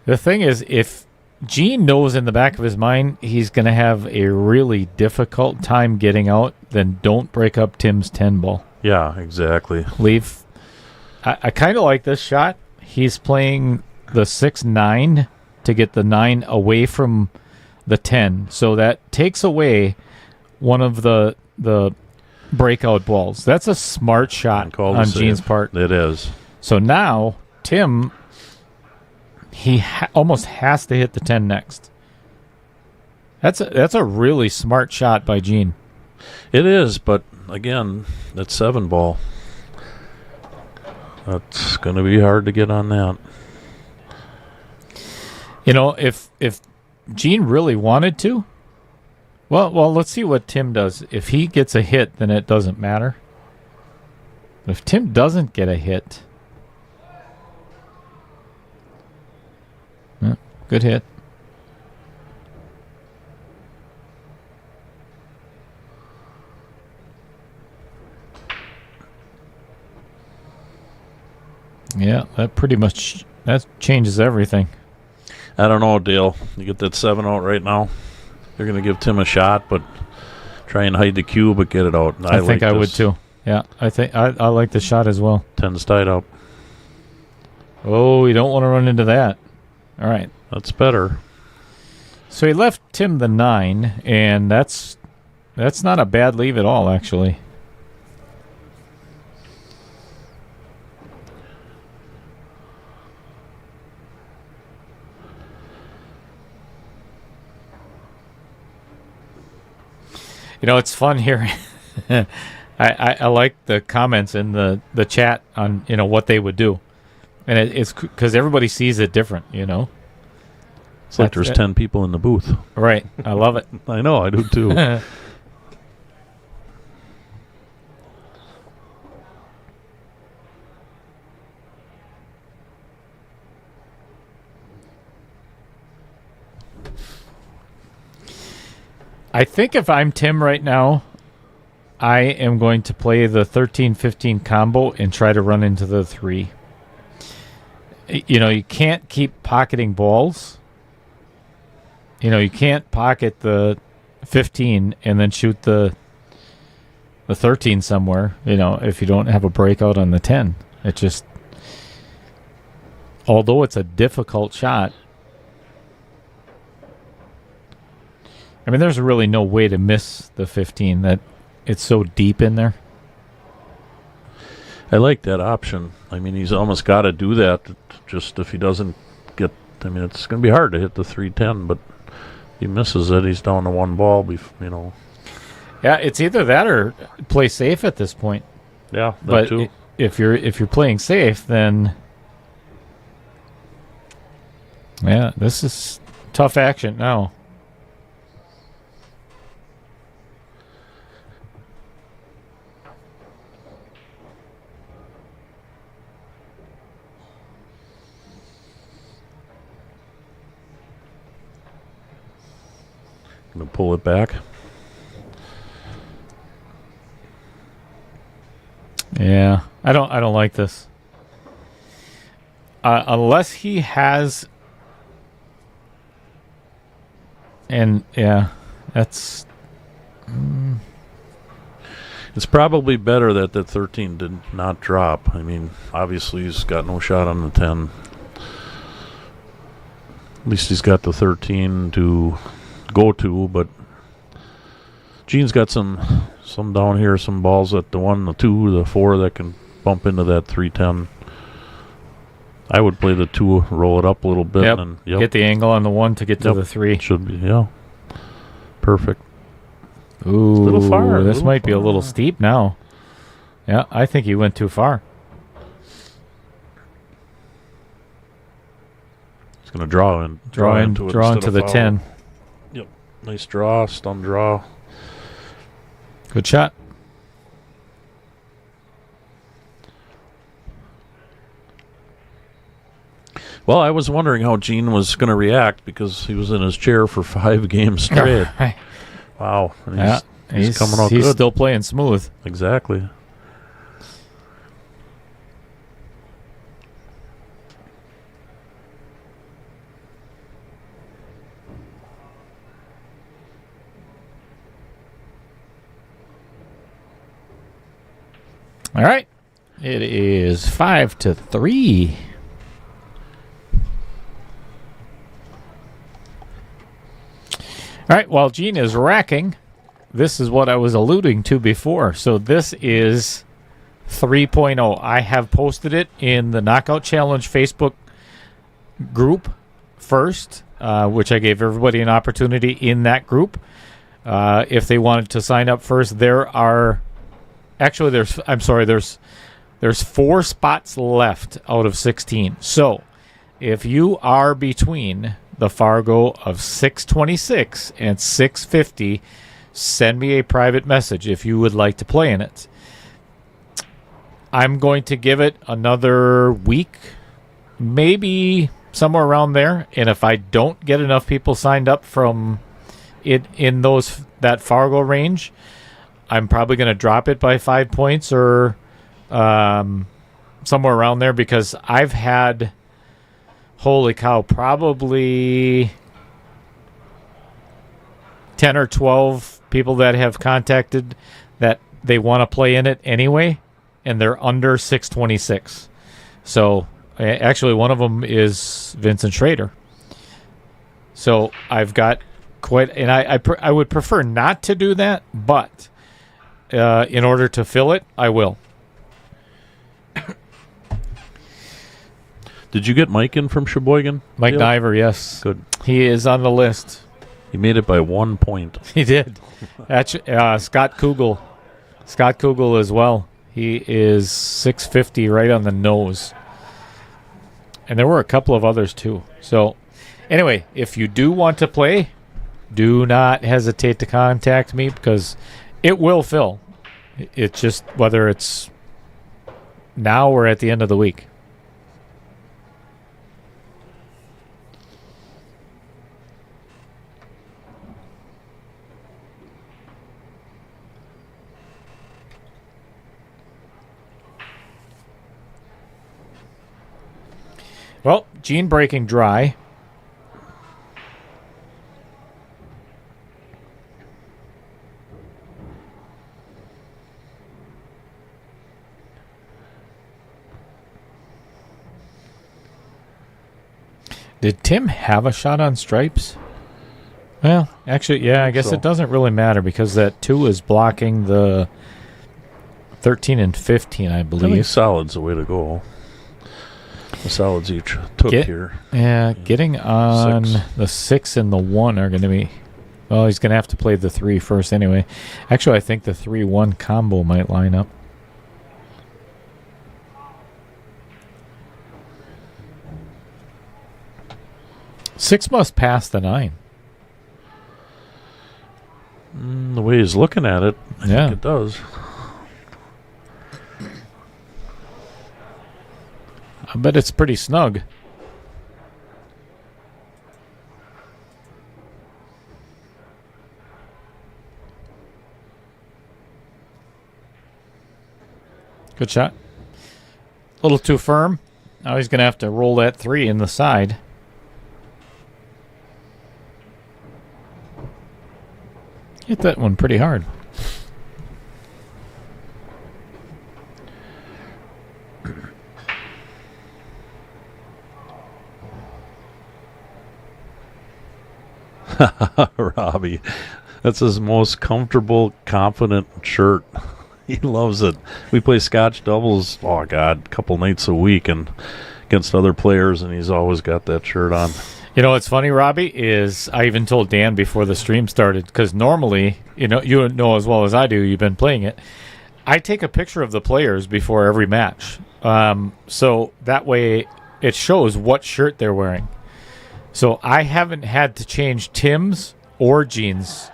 The thing is, if Gene knows in the back of his mind he's going to have a really difficult time getting out, then don't break up Tim's 10 ball. Yeah, exactly. Leave. I kind of like this shot. He's playing the 6-9 to get the 9 away from the 10. So that takes away one of the breakout balls. That's a smart shot on Gene's part. It is. So now, Tim, he almost has to hit the 10 next. That's a really smart shot by Gene. It is, but again, that 7 ball. That's going to be hard to get on that. You know, if Gene really wanted to, well, let's see what Tim does. If he gets a hit, then it doesn't matter. But if Tim doesn't get a hit, good hit. Yeah, that changes everything. I don't know, Dale. You get that 7 out right now. You're going to give Tim a shot, but try and hide the cue, but get it out. I think I would too. Yeah, I think I like the shot as well. 10's tied up. Oh, you don't want to run into that. All right. That's better. So he left Tim the 9, and that's not a bad leave at all, actually. You know, it's fun here. I like the comments in the chat on, you know, what they would do. And it's because everybody sees it different, you know. It's like there's 10 people in the booth. Right. I love it. I know. I do too. I think if I'm Tim right now, I am going to play the 13-15 combo and try to run into the 3. You know, you can't keep pocketing balls. You know, you can't pocket the 15 and then shoot the 13 somewhere, you know, if you don't have a breakout on the 10. It just, although it's a difficult shot, I mean, there's really no way to miss the 15. That it's so deep in there. I like that option. I mean, he's almost got to do that. Just if he doesn't get, I mean, it's going to be hard to hit the 310, but he misses it. He's down to 1 ball. You know. Yeah, it's either that or play safe at this point. Yeah, that but too. If you're playing safe, then yeah, this is tough action now. Gonna pull it back. Yeah, I don't like this. Unless he has, and yeah, that's. It's probably better that the 13 did not drop. I mean, obviously he's got no shot on the 10. At least he's got the 13 to go to, but Gene's got some down here, some balls at the 1, the 2, the 4 that can bump into that 310. I would play the 2, roll it up a little bit, and get the angle on the 1 to get to the 3. Should be, perfect. Ooh, it's a little far. This might be a little steep now. Yeah, I think he went too far. He's going to draw into the 10. Yep, nice draw, stun draw. Good shot. Well, I was wondering how Gene was going to react because he was in his chair for 5 games straight. Wow. And he's coming out good. He's still playing smooth. Exactly. All right. It is 5-3. All right, while Gene is racking, this is what I was alluding to before. So this is 3.0. I have posted it in the Knockout Challenge Facebook group first, which I gave everybody an opportunity in that group. If they wanted to sign up first, there's 4 spots left out of 16. So if you are between the Fargo of 626 and 650, send me a private message if you would like to play in it. I'm going to give it another week, maybe somewhere around there. And if I don't get enough people signed up from it in that Fargo range, I'm probably going to drop it by 5 points or somewhere around there, because I've had, holy cow, probably 10 or 12 people that have contacted that they want to play in it anyway, and they're under 626. So actually one of them is Vincent Schrader. So I've got quite, and I would prefer not to do that, but in order to fill it, I will. Did you get Mike in from Sheboygan? Mike Niver, yes. Good. He is on the list. He made it by 1 point. He did. Scott Kugel. Scott Kugel as well. He is 650 right on the nose. And there were a couple of others too. So anyway, if you do want to play, do not hesitate to contact me, because it will fill. It's just whether it's now or at the end of the week. Well, Gene breaking dry. Did Tim have a shot on stripes? Well, actually, yeah, I guess so. It doesn't really matter, because that 2 is blocking the 13 and 15, I believe. I think solid's the way to go. The solids each took here. Yeah, getting on 6. The 6 and the 1 are going to be... Well, he's going to have to play the 3 first anyway. Actually, I think the 3-1 combo might line up. Six must pass the 9. The way he's looking at it, I think it does. I bet it's pretty snug. Good shot. A little too firm. Now he's going to have to roll that 3 in the side. Hit that one pretty hard. Robbie, that's his most comfortable, confident shirt. He loves it. We play Scotch doubles, oh God, a couple nights a week and against other players, and he's always got that shirt on. You know what's funny, Robbie, is I even told Dan before the stream started, because normally, you know as well as I do, you've been playing it, I take a picture of the players before every match. So that way it shows what shirt they're wearing. So I haven't had to change Tim's or Gene's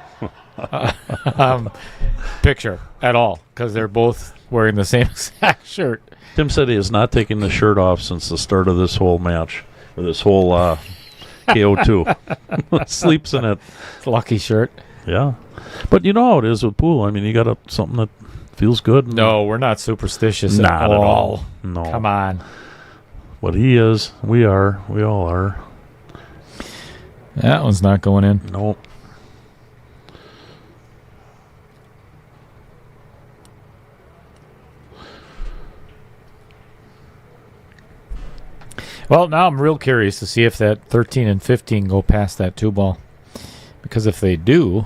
picture at all, because they're both wearing the same exact shirt. Tim said he has not taken the shirt off since the start of this whole match, or this whole KO2. Sleeps in it. It's a lucky shirt. Yeah. But you know how it is with pool. I mean, you got something that feels good. No, we're not superstitious Not at all. No. Come on. What he is, we are. We all are. That one's not going in. Nope. Well, now I'm real curious to see if that 13 and 15 go past that 2-ball. Because if they do,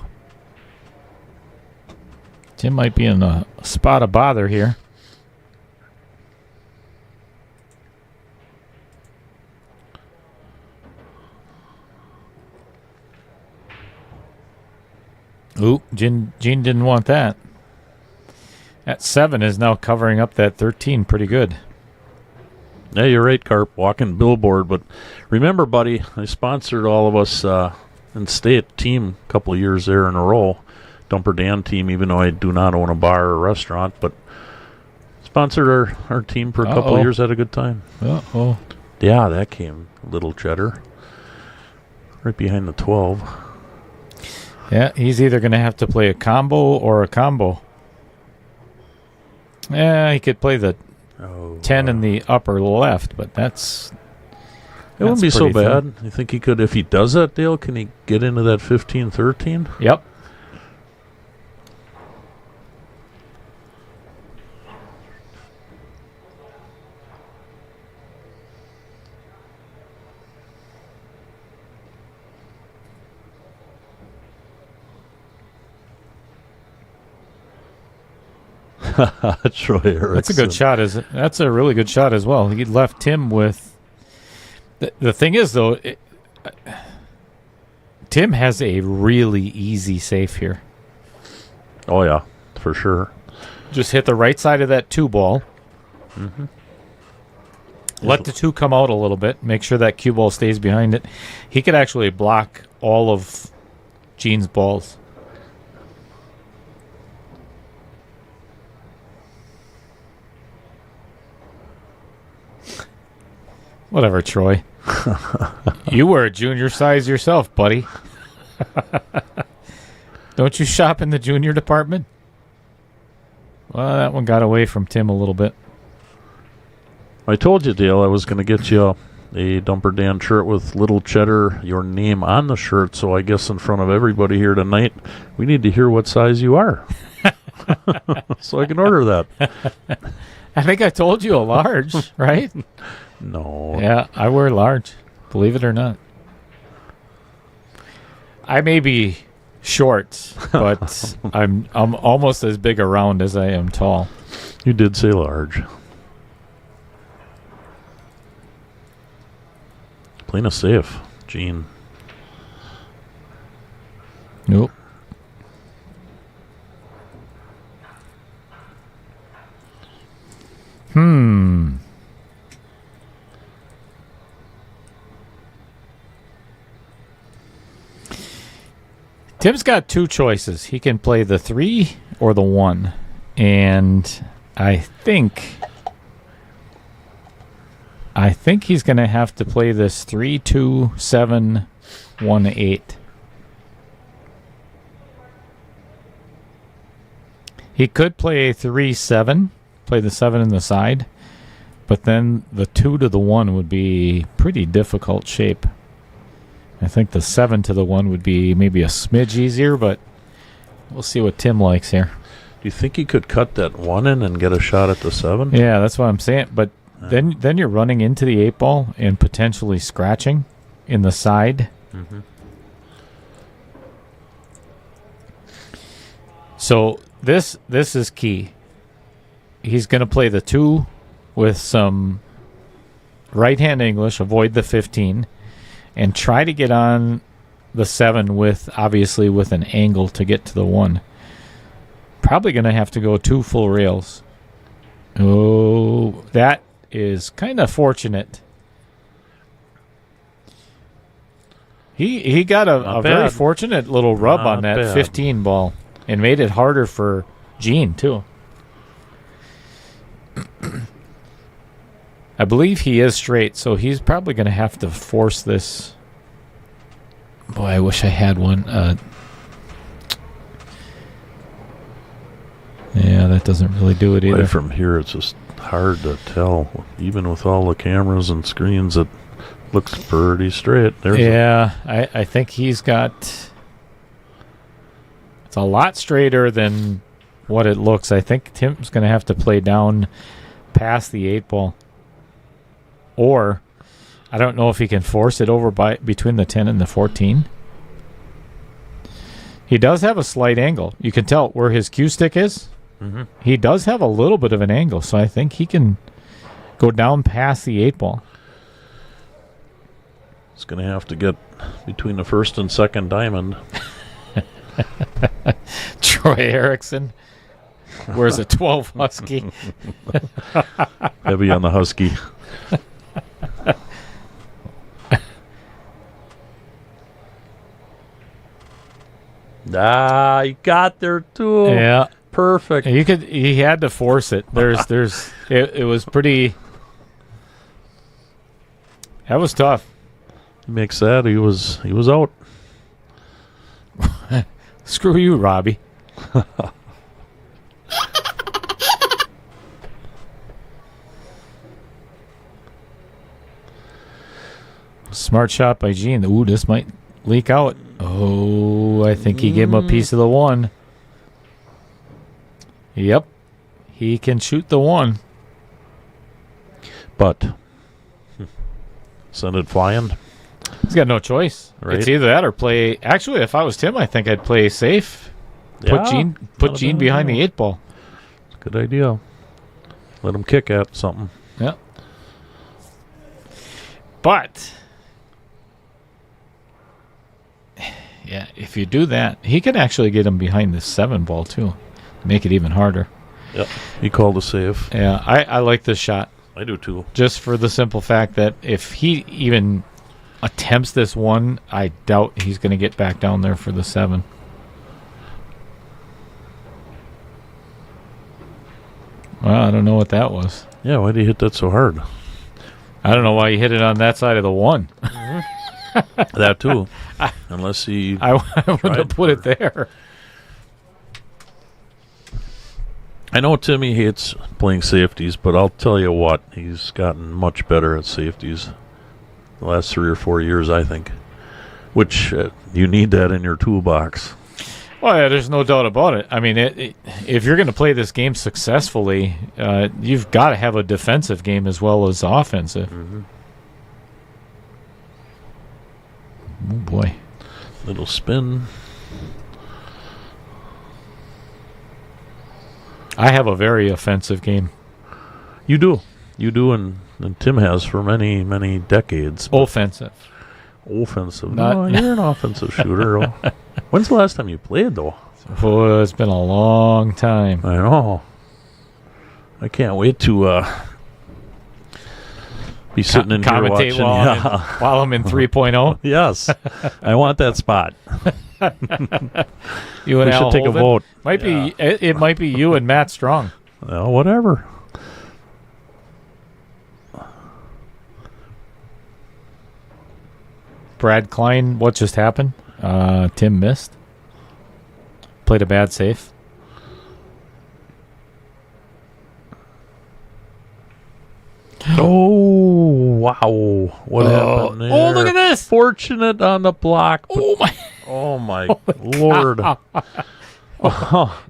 Tim might be in a spot of bother here. Ooh, Gene didn't want that. That 7 is now covering up that 13 pretty good. Yeah, you're right, Carp. Walking billboard. But remember, buddy, I sponsored all of us and stay at team a couple of years there in a row. Dumper Dan team, even though I do not own a bar or restaurant. But sponsored our team for a couple of years. Had a good time. Uh-oh. Yeah, that came little cheddar. Right behind the 12. Yeah, he's either going to have to play a combo or a combo. Yeah, he could play the 10 in the upper left, but it wouldn't be so pretty bad. thin. You think he could, if he does that, Dale, can he get into that 15-13? Yep. Troy Erickson. That's a good shot. That's a really good shot as well. He left Tim with. The thing is, though, Tim has a really easy safe here. Oh, yeah, for sure. Just hit the right side of that 2-ball. Mm-hmm. Let the 2 come out a little bit. Make sure that cue ball stays behind it. He could actually block all of Gene's balls. Whatever, Troy. You wear a junior size yourself, buddy. Don't you shop in the junior department? Well, that one got away from Tim a little bit. I told you, Dale, I was going to get you a Dumper Dan shirt with little cheddar, your name on the shirt, so I guess in front of everybody here tonight, we need to hear what size you are. So I can order that. I think I told you a large, right? No. Yeah, I wear large, believe it or not. I may be short, but I'm almost as big around as I am tall. You did say large. Playing a safe, Gene. Nope. Tim's got 2 choices. He can play the 3 or the 1. And I think he's going to have to play this 3-2-7-1-8. He could play a 3-7, play the 7 in the side. But then the 2 to the 1 would be pretty difficult shape. I think the 7 to the 1 would be maybe a smidge easier, but we'll see what Tim likes here. Do you think he could cut that 1 in and get a shot at the 7? Yeah, that's what I'm saying. But then you're running into the 8 ball and potentially scratching in the side. Mm-hmm. So this is key. He's going to play the 2 with some right-hand English, avoid the 15, and try to get on the 7 with an angle to get to the 1. Probably going to have to go 2 full rails. Oh, that is kind of fortunate. He got a very fortunate little rub on that 15 ball and made it harder for Gene, too. I believe he is straight, so he's probably going to have to force this. Boy, I wish I had one. Yeah, that doesn't really do it either. Right from here, it's just hard to tell. Even with all the cameras and screens, it looks pretty straight. I think he's got... It's a lot straighter than what it looks. I think Tim's going to have to play down past the 8 ball. Or, I don't know if he can force it over between the 10 and the 14. He does have a slight angle. You can tell where his cue stick is. Mm-hmm. He does have a little bit of an angle, so I think he can go down past the 8 ball. He's going to have to get between the first and second diamond. Troy Erickson wears a 12 Husky. Heavy on the Husky. He got there too. Yeah, perfect. He had to force it. It was pretty. That was tough. Makes that he was out. Screw you, Robbie. Smart shot by Gene. Ooh, this might leak out. Oh, I think he gave him a piece of the 1. Yep. He can shoot the 1. But send it flying. He's got no choice. Right. It's either that or play. Actually, if I was Tim, I think I'd play safe. Put Gene behind the 8 ball. Good idea. Let him kick at something. Yeah. But yeah, if you do that, he can actually get him behind the 7 ball too. Make it even harder. Yep. He called a save. Yeah, I like this shot. I do too. Just for the simple fact that if he even attempts this 1, I doubt he's going to get back down there for the 7. Well, I don't know what that was. Yeah, why did he hit that so hard? I don't know why he hit it on that side of the 1. That too. Unless he... I would have put it there. I know Timmy hates playing safeties, but I'll tell you what, he's gotten much better at safeties the last 3 or 4 years, I think. Which, you need that in your toolbox. Well, yeah, there's no doubt about it. I mean, if you're going to play this game successfully, you've got to have a defensive game as well as offensive. Mm-hmm. Oh, boy. Little spin. I have a very offensive game. You do. You do, and Tim has for many, many decades. Offensive. Offensive. No, you're an offensive shooter. When's the last time you played, though? Oh, it's been a long time. I know. I can't wait to be sitting in here watching. While I'm in 3.0. Yes. I want that spot. You and we Al should take Holden? a vote. It might be you and Matt Strong. Well, whatever. Brad Klein, what just happened? Tim missed. Played a bad save. Wow. What happened there? Oh, look at this. Fortunate on the block. Oh, my. Oh, my Lord. Oh,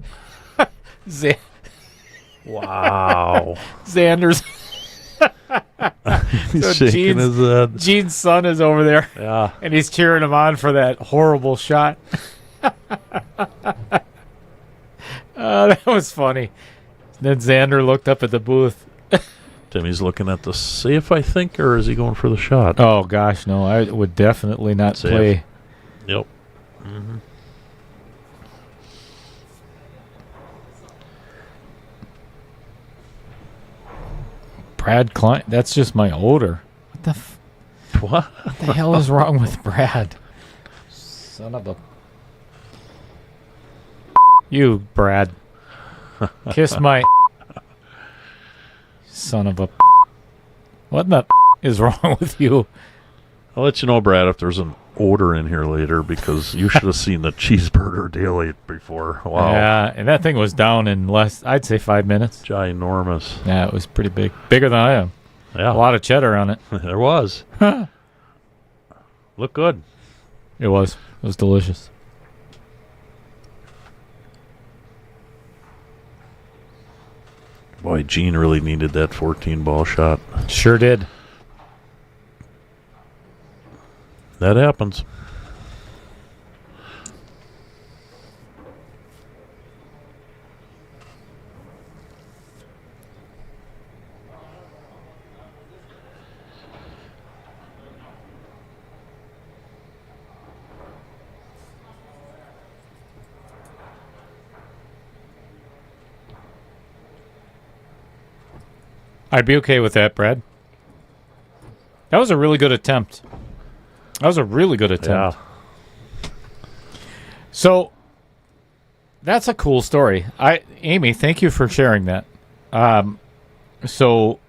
wow. Xander's. He's So shaking his head. Gene's son is over there. Yeah. And he's cheering him on for that horrible shot. That was funny. Then Xander looked up at the booth. Timmy's looking at the safe, I think, or is he going for the shot? Oh, gosh, no. I would definitely not Safe. play. Yep. Mm-hmm. Brad Klein. That's just my odor. What? What the hell is wrong with Brad? Son of a... You, Brad. Kiss my... Son of a... What in the is wrong with you? I'll let you know, Brad, if there's an odor in here later, because you should have seen the cheeseburger daily before. Wow. Yeah, and that thing was down in I'd say 5 minutes. Ginormous. Yeah, it was pretty big. Bigger than I am. Yeah. A lot of cheddar on it. There was. Look good. It was. It was delicious. Boy, Gene really needed that 14 ball shot. Sure did. That happens. I'd be okay with that, Brad. That was a really good attempt. Yeah. So that's a cool story. Amy, thank you for sharing that. So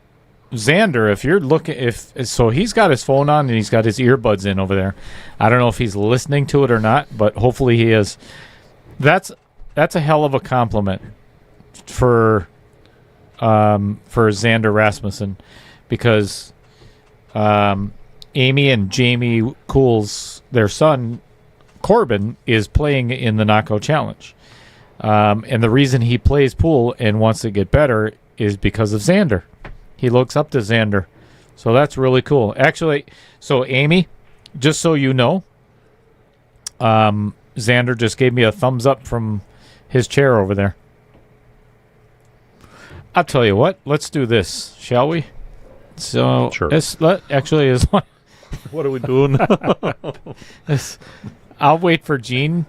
Xander, if you're looking, so he's got his phone on and he's got his earbuds in over there. I don't know if he's listening to it or not, but hopefully he is. That's a hell of a compliment for Xander Rasmussen, because Amy and Jamie Cools, their son Corbin, is playing in the Knockout Challenge, and the reason he plays pool and wants to get better is because of Xander. He looks up to Xander, so that's really cool. Actually, so Amy, just so you know, Xander just gave me a thumbs up from his chair over there. I'll tell you what. Let's do this, shall we? So, Sure. What are we doing? I'll wait for Gene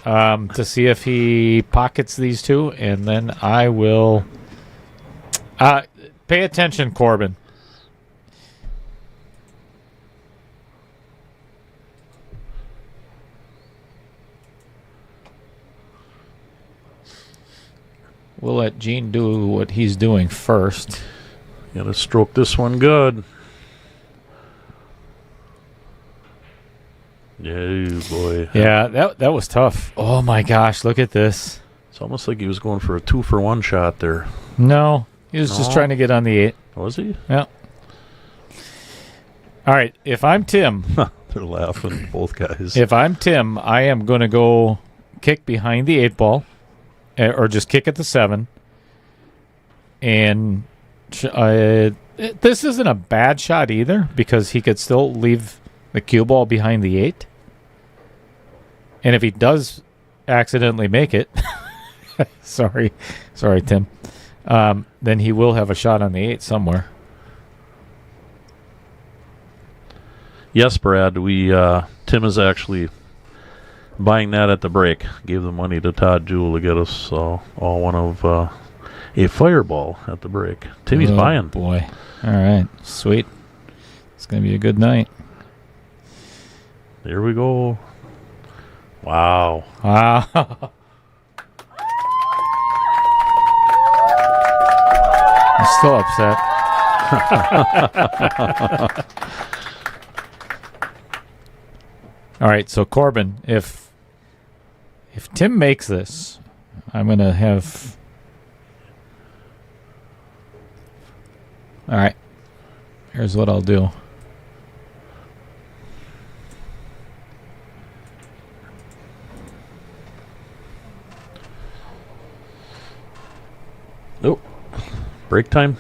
to see if he pockets these two, and then I will pay attention, Corbin. We'll let Gene do what he's doing first. Gotta stroke this one good. Yeah, boy. Yeah, that was tough. Oh my gosh, look at this. It's almost like he was going for a 2-for-1 shot there. No, he was just trying to get on the 8. Was he? Yeah. All right, if I'm Tim, They're laughing, both guys. if I'm Tim, I am going to go kick behind the 8 ball, or just kick at the 7. And this isn't a bad shot either, because he could still leave the cue ball behind the 8. And if he does accidentally make it, sorry, Tim, then he will have a shot on the 8 somewhere. Yes, Brad. Tim is actually buying that at the break. Gave the money to Todd Jewell to get us all one of a fireball at the break. Timmy's buying. Boy. All right. Sweet. It's going to be a good night. Here we go. Wow. Wow. I'm still upset. All right, so Corbin, if Tim makes this, I'm going to have... All right. Here's what I'll do. Nope. Break time.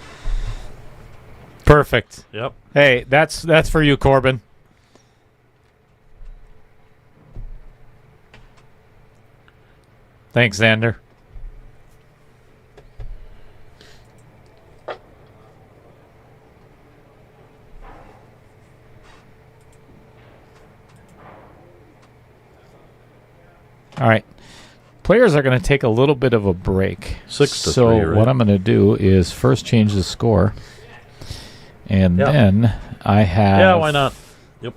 Perfect. Yep. Hey, that's for you, Corbin. Thanks, Xander. All right. Players are going to take a little bit of a break. 6-3, So right? what I'm going to do is first change the score. And Yep. then I have... Yeah, why not? Yep.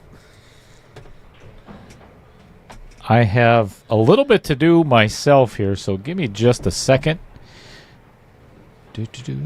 I have a little bit to do myself here, so give me just a second. Do-do-do.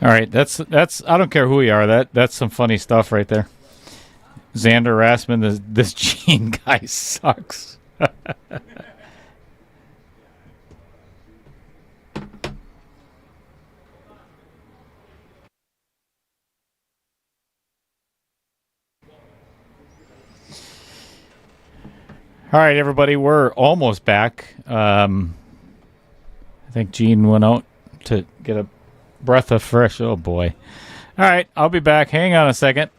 All right, that's. I don't care who we are. That's some funny stuff right there. Xander Rasmussen, this Gene guy sucks. All right, everybody, we're almost back. I think Gene went out to get a breath of fresh. Oh boy! All right, I'll be back. Hang on a second.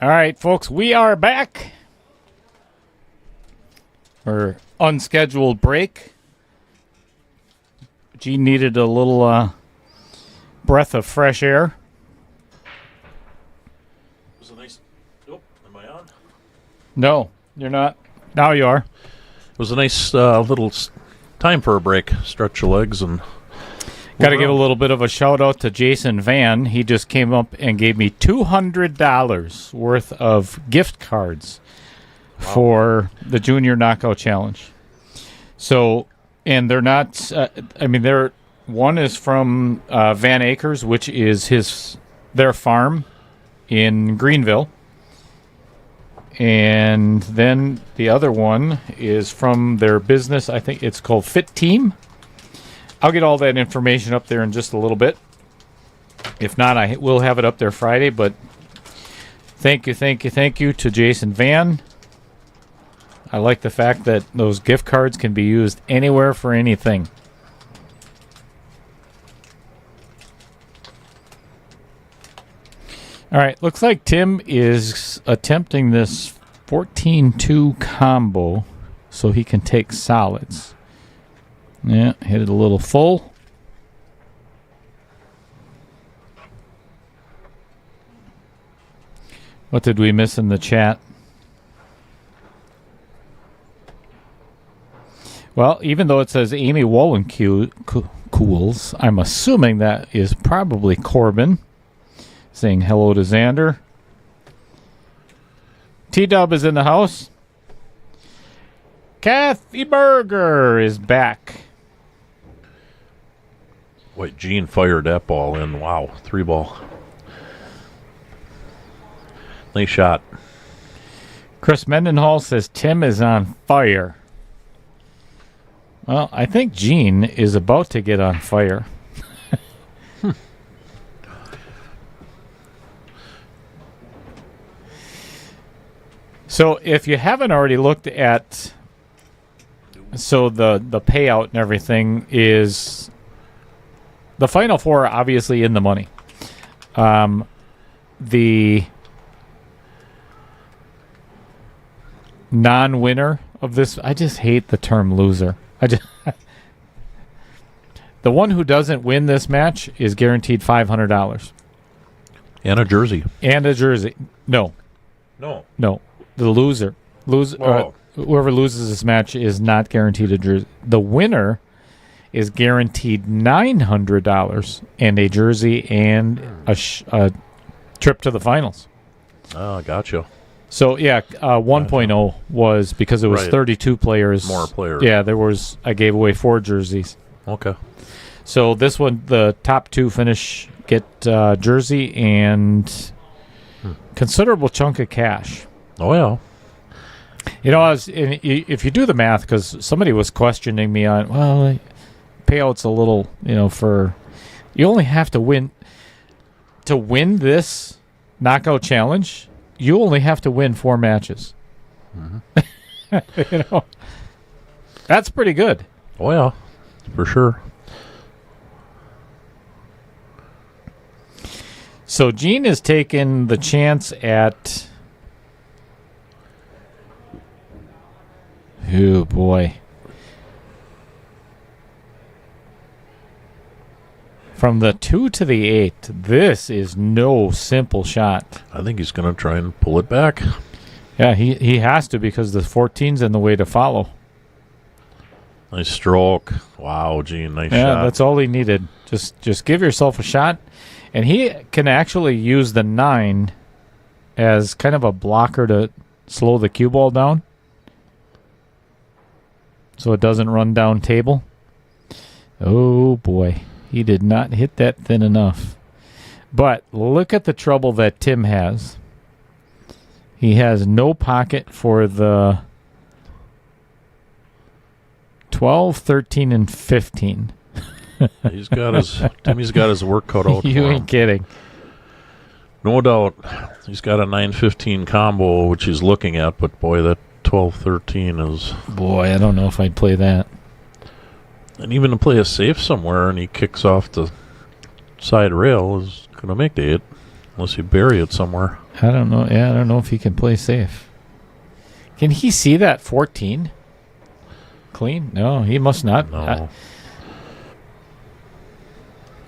All right, folks, we are back. Our unscheduled break. Gene needed a little breath of fresh air. Was a nice. Oh, am I on? No, you're not. Now you are. It was a nice little time for a break. Stretch your legs and. Got to give a little bit of a shout out to Jason Van. He just came up and gave me $200 worth of gift cards for the Junior Knockout Challenge. So, and they're not. They're one is from Van Acres, which is their farm in Greenville, and then the other one is from their business. I think it's called Fit Team. I'll get all that information up there in just a little bit. If not, I will have it up there Friday. But thank you to Jason Van. I like the fact that those gift cards can be used anywhere for anything. All right, looks like Tim is attempting this 14-2 combo so he can take solids. Yeah, hit it a little full. What did we miss in the chat? Well, even though it says Amy Wallencools, I'm assuming that is probably Corbin saying hello to Xander. T-Dub is in the house. Kathy Berger is back. Wait, Gene fired that ball in. Wow, 3-ball. Nice shot. Chris Mendenhall says Tim is on fire. Well, I think Gene is about to get on fire. So if you haven't already looked at... So the payout and everything is... The Final Four are obviously in the money. The non-winner of this... I just hate the term loser. The one who doesn't win this match is guaranteed $500. And a jersey. No. The loser. Whoever loses this match is not guaranteed a jersey. The winner is guaranteed $900 and a jersey and a trip to the finals. Oh, gotcha. So, yeah, 1.0 was because it was 32 players. More players. Yeah, I gave away 4 jerseys. Okay. So this one, the top 2 get jersey and considerable chunk of cash. Oh, yeah. You know, if you do the math, because somebody was questioning me on, well, payout's a little, for, you only have to win to win this knockout challenge, you only have to win 4 matches. You know, that's pretty good. Oh, yeah, for sure. So Gene is taking the chance at... Oh, boy. From the 2 to the 8, this is no simple shot. I think he's going to try and pull it back. Yeah, he has to because the 14's in the way to follow. Nice stroke. Wow, Gene, nice shot. Yeah, that's all he needed. Just give yourself a shot. And he can actually use the 9 as kind of a blocker to slow the cue ball down so it doesn't run down table. Oh, boy. He did not hit that thin enough. But look at the trouble that Tim has. He has no pocket for the 12, 13, and 15. Timmy's got his work cut out. You for ain't him. kidding. No doubt. He's got a 9-15 combo, which he's looking at, but boy, that 12-13 is... Boy, I don't know if I'd play that. And even to play a safe somewhere and he kicks off the side rail is going to make the 8, unless you bury it somewhere. I don't know. Yeah, I don't know if he can play safe. Can he see that 14? Clean? No, he must not. No.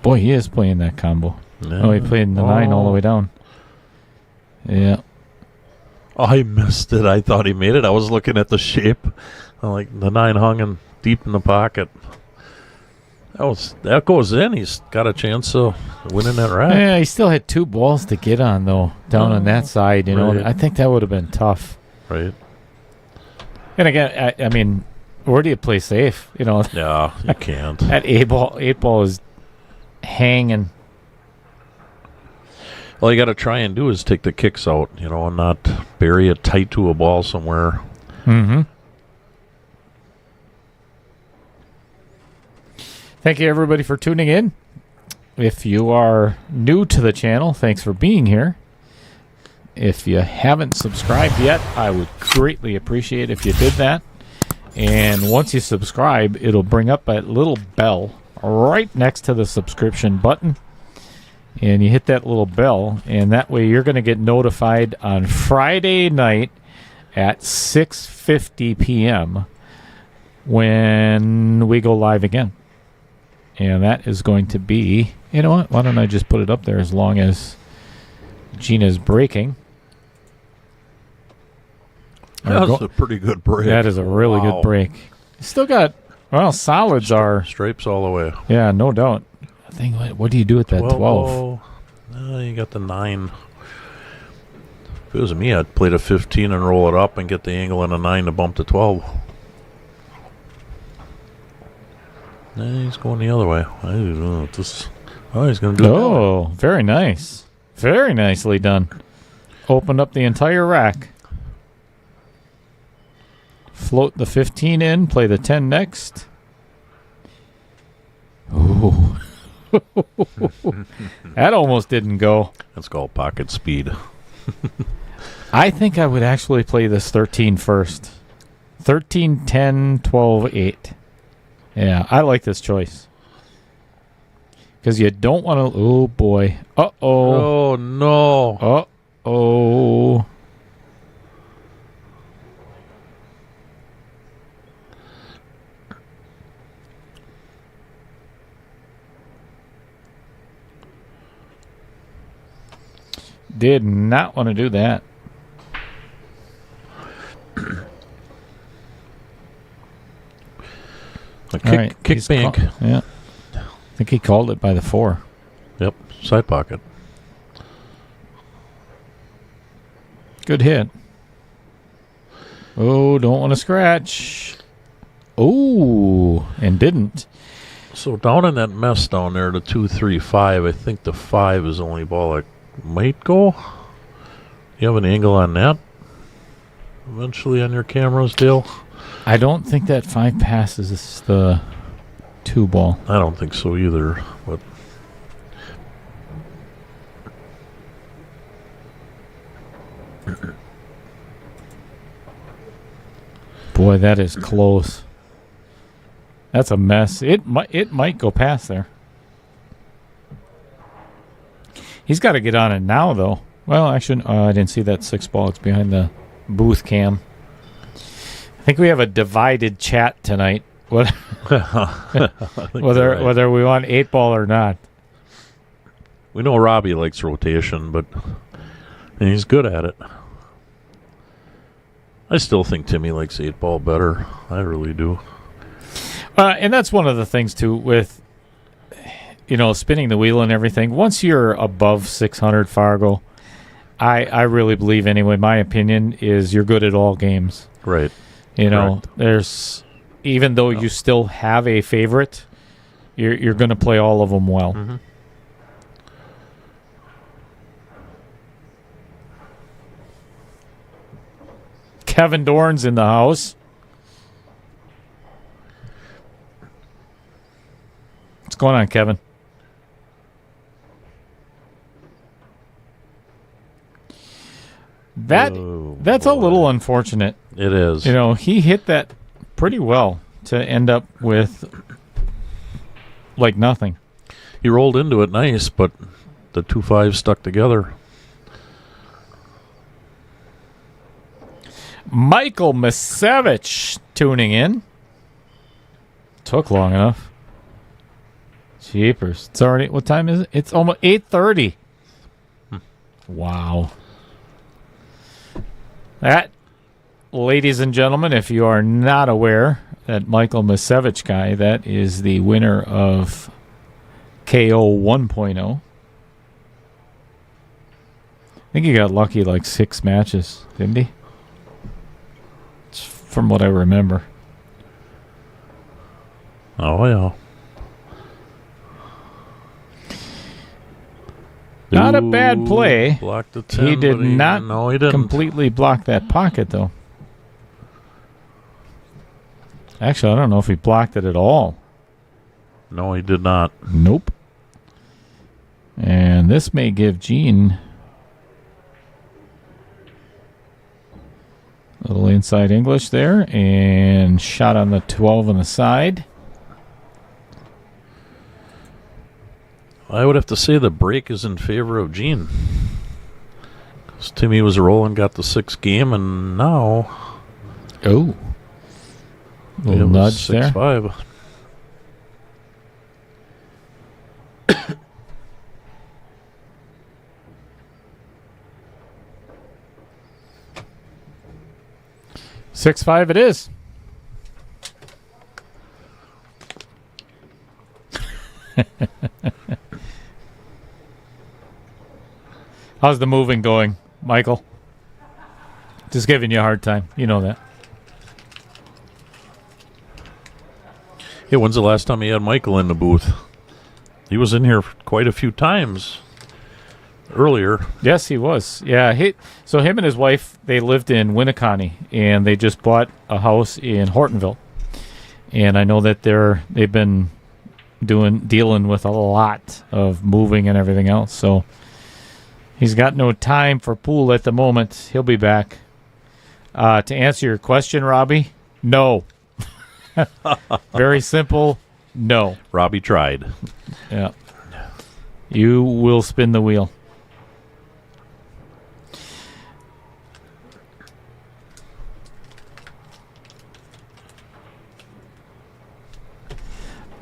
Boy, he is playing that combo. Yeah. Oh, he played the 9 all the way down. Yeah. Oh, I missed it. I thought he made it. I was looking at the shape. I'm like, the 9 hung in deep in the pocket. That goes in. He's got a chance of winning that rack. Yeah, he still had 2 balls to get on, though, down on that side. You know, right. I think that would have been tough. Right. And again, I mean, where do you play safe? You know, Yeah, you can't. that 8 ball is hanging. All you got to try and do is take the kicks out, you know, and not bury it tight to a ball somewhere. Mm-hmm. Thank you, everybody, for tuning in. If you are new to the channel, thanks for being here. If you haven't subscribed yet, I would greatly appreciate if you did that. And once you subscribe, it'll bring up that little bell right next to the subscription button. And you hit that little bell, and that way you're going to get notified on Friday night at 6:50 p.m. when we go live again. And that is going to be, you know what? Why don't I just put it up there as long as Gina's breaking. That's a pretty good break. That is a really good break. Still got, well, solids are. Stripes all the way. Yeah, no doubt. I think, what do you do with that 12? You got the 9. If it was me, I'd play the 15 and roll it up and get the angle on a 9 to bump to 12. He's going the other way. I don't know what this. Oh, he's going to do it. Oh, very nice. Very nicely done. Opened up the entire rack. Float the 15 in, play the 10 next. Ooh. That almost didn't go. That's called pocket speed. I think I would actually play this 13 first. 13, 10, 12, 8. Yeah, I like this choice. Because you don't want to... Oh, boy. Uh-oh. Oh, no. Uh-oh. Did not want to do that. Kick bank. Yeah. I think he called it by the 4. Yep, side pocket. Good hit. Oh, don't want to scratch. Oh, and didn't. So down in that mess down there, the 2, 3, 5, I think the 5 is the only ball that might go. You have an angle on that eventually on your cameras, Dale? I don't think that 5 passes the 2 ball. I don't think so either. But Boy, that is close. That's a mess. It might go past there. He's got to get on it now, though. Well, actually, I didn't see that 6 ball. It's behind the booth cam. I think we have a divided chat tonight. Whether we want 8 ball or not. We know Robbie likes rotation, but he's good at it. I still think Timmy likes 8 ball better. I really do. And that's one of the things, too, with, spinning the wheel and everything. Once you're above 600 Fargo, I really believe, anyway, my opinion is you're good at all games. Right. There's, even though you still have a favorite, you're going to play all of them well. Mm-hmm. Kevin Dorn's in the house. What's going on, Kevin? That's a little unfortunate. It is. He hit that pretty well to end up with like nothing. He rolled into it nice, but the 2-5 stuck together. Michael Misevich tuning in. Took long enough. Jeepers. It's already, what time is it? It's almost 8:30. Wow. That, ladies and gentlemen, if you are not aware, that Michael Misevich guy, that is the winner of KO 1.0. I think he got lucky like 6 matches, didn't he? From what I remember. Oh, yeah. Not a bad play. Blocked the 10, he did not he didn't. completely block that pocket, though. Actually, I don't know if he blocked it at all. No, he did not. Nope. And this may give Gene a little inside English there. And shot on the 12 on the side. I would have to say the break is in favor of Gene. Because Timmy was rolling, got the 6th game, and now... Oh. Little nudge there. 6-5. Six-5 it is. How's the moving going, Michael? Just giving you a hard time. You know that. Yeah, when's the last time he had Michael in the booth? He was in here quite a few times earlier. Yes, he was. Yeah, so him and his wife, they lived in Winneconne, and they just bought a house in Hortonville. And I know that they've been dealing with a lot of moving and everything else. So he's got no time for pool at the moment. He'll be back. To answer your question, Robbie, no. Very simple, no. Robbie tried. Yeah. You will spin the wheel.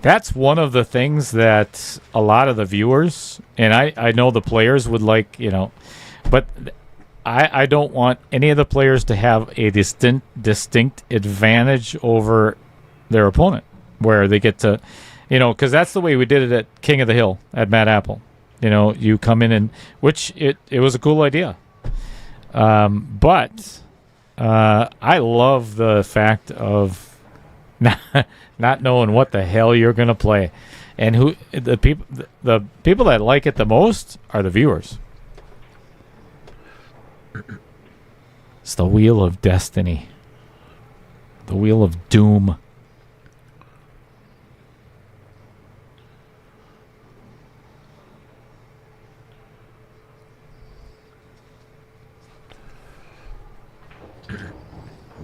That's one of the things that a lot of the viewers, and I know the players would like, but I don't want any of the players to have a distinct advantage over their opponent, where they get to, because that's the way we did it at King of the Hill at Mad Apple. You come in and, which it was a cool idea. But I love the fact of not knowing what the hell you're going to play. And the people that like it the most are the viewers. It's the wheel of destiny. The wheel of doom.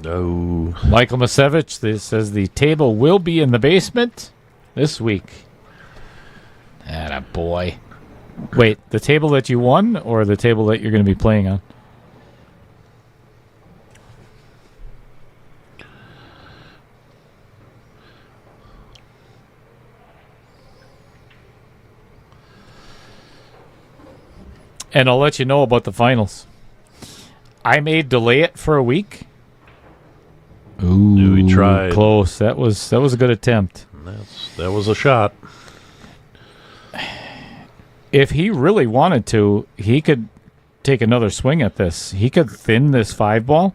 No. Michael Masevich, this says the table will be in the basement this week. Atta boy. Wait, the table that you won or the table that you're going to be playing on? And I'll let you know about the finals. I may delay it for a week. Ooh, we tried. Close. That was a good attempt. That was a shot. If he really wanted to, he could take another swing at this. He could thin this 5-ball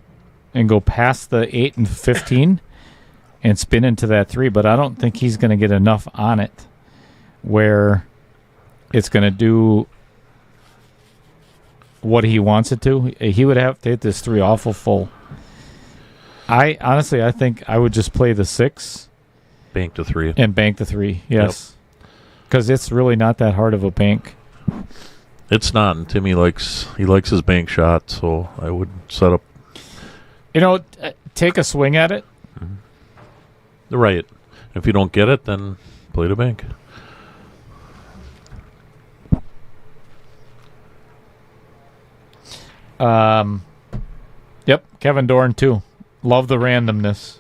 and go past the 8 and 15 and spin into that 3, but I don't think he's going to get enough on it where it's going to do what he wants it to. He would have to hit this 3 awful full. I think I would just play the 6. Bank to 3. And bank the 3, yes. Because it's really not that hard of a bank. It's not, and Timmy likes his bank shot, so I would set up. Take a swing at it. Right. If you don't get it, then play the bank. Yep, Kevin Dorn too. Love the randomness.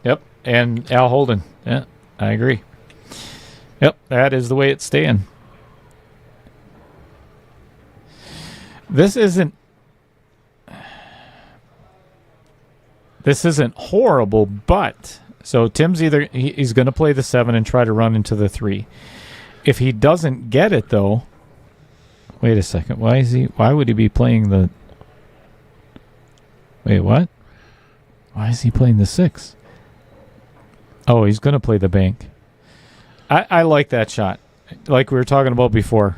Yep, and Al Holden. Yeah, I agree. Yep, that is the way it's staying. This isn't horrible, but so Tim's either he's going to play the 7 and try to run into the 3. If he doesn't get it though, wait a second. Why would he be playing the... Wait, what? Why is he playing the 6? Oh, he's going to play the bank. I like that shot. Like we were talking about before.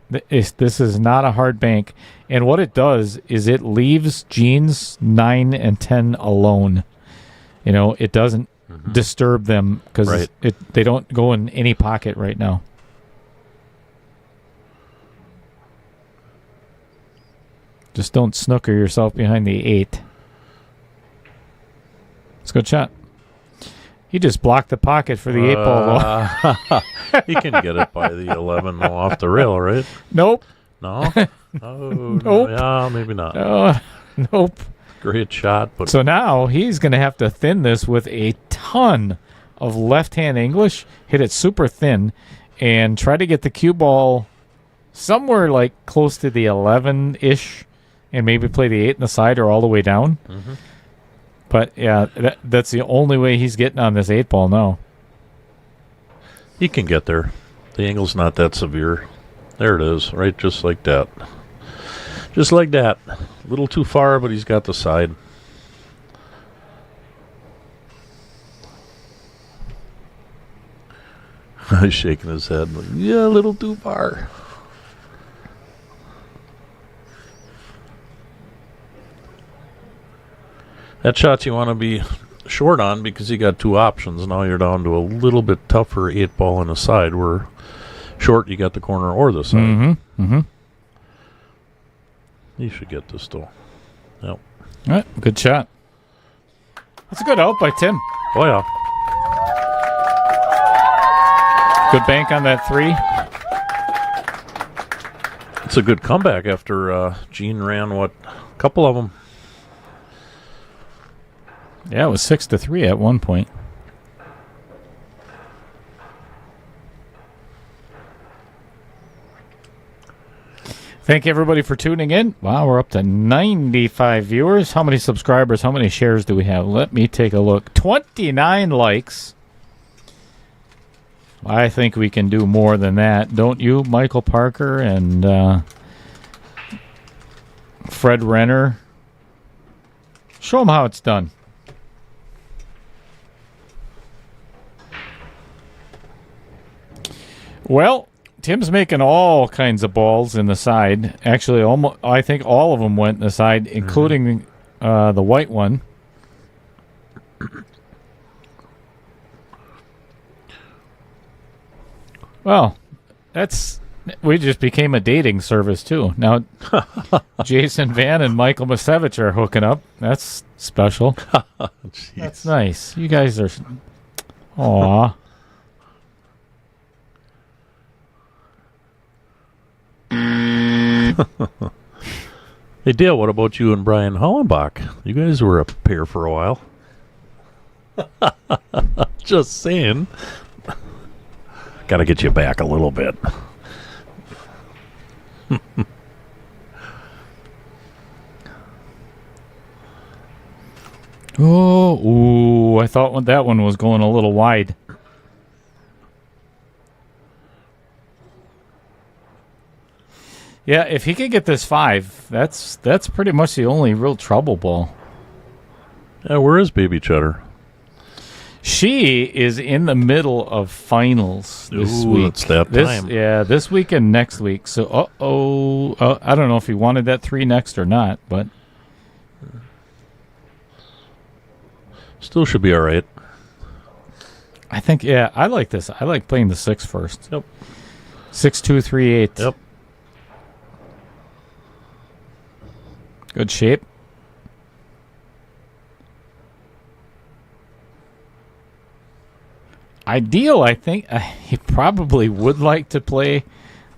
This is not a hard bank. And what it does is it leaves Gene's 9 and 10 alone. It doesn't disturb them because they don't go in any pocket right now. Just don't snooker yourself behind the 8. It's a good shot. He just blocked the pocket for the 8-ball, though. He can get it by the 11 though, off the rail, right? Nope. No? Oh, Nope. Yeah, maybe not. Nope. Great shot. But So now he's going to have to thin this with a ton of left-hand English, hit it super thin, and try to get the cue ball somewhere like close to the 11-ish, and maybe play the 8 in the side or all the way down. Mm-hmm. But, yeah, that's the only way he's getting on this 8-ball now. he can get there. The angle's not that severe. There it is, right? Just like that. Just like that. A little too far, but he's got the side. He's shaking his head. Like, yeah, a little too far. That shot you want to be short on because you got two options. Now you're down to a little bit tougher 8-ball on the side, where short you got the corner or the side. Mm-hmm. Mm-hmm. You should get this though. Yep. All right, good shot. That's a good out by Tim. Oh yeah. Good bank on that 3. It's a good comeback after Gene ran a couple of them. Yeah, it was 6-3 at one point. Thank you, everybody, for tuning in. Wow, we're up to 95 viewers. How many subscribers, how many shares do we have? Let me take a look. 29 likes. I think we can do more than that. Don't you, Michael Parker and Fred Renner? Show them how it's done. Well, Tim's making all kinds of balls in the side. Actually, I think all of them went in the side, including the white one. Well, that's We just became a dating service, too. Now, Jason Van and Michael Masevich are hooking up. That's special. That's nice. You guys are... Aw. Hey, Dale, what about you and Brian Hollenbach? You guys were a pair for a while. Just saying. Got to get you back a little bit. Ooh, I thought that one was going a little wide. Yeah, if he could get this 5, that's pretty much the only real trouble ball. Yeah, where is Baby Cheddar? She is in the middle of finals this week. It's that time. Yeah, this week and next week. So, I don't know if he wanted that 3 next or not, but still should be all right. I think, yeah, I like this. I like playing the 6 first. Yep. 6, 2, 3, 8. Yep. Good shape. Ideal, I think. He probably would like to play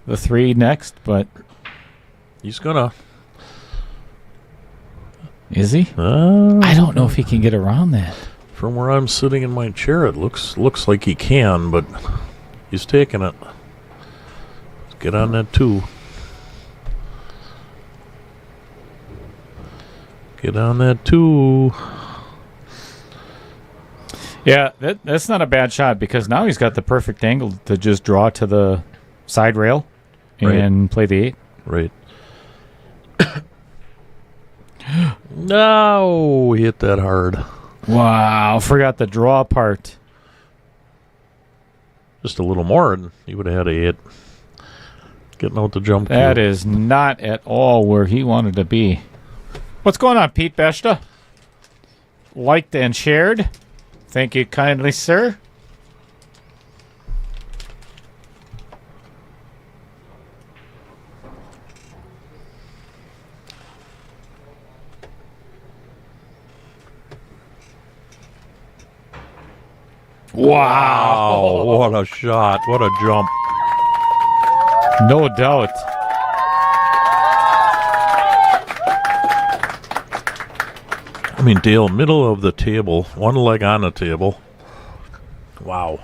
the 3 next, but... He's gonna. Is he? I don't know if he can get around that. From where I'm sitting in my chair, it looks like he can, but he's taking it. Let's get on that 2. Get on that 2. Yeah, that's not a bad shot because now he's got the perfect angle to just draw to the side rail and play the 8. Right. No, he hit that hard. Wow, forgot the draw part. Just a little more, and he would have had a hit. Getting out the jump cue. That is not at all where he wanted to be. What's going on, Pete Beshta? Liked and shared. Thank you kindly, sir. Wow, what a shot. What a jump. No doubt. I mean, Dale, middle of the table, one leg on the table. Wow.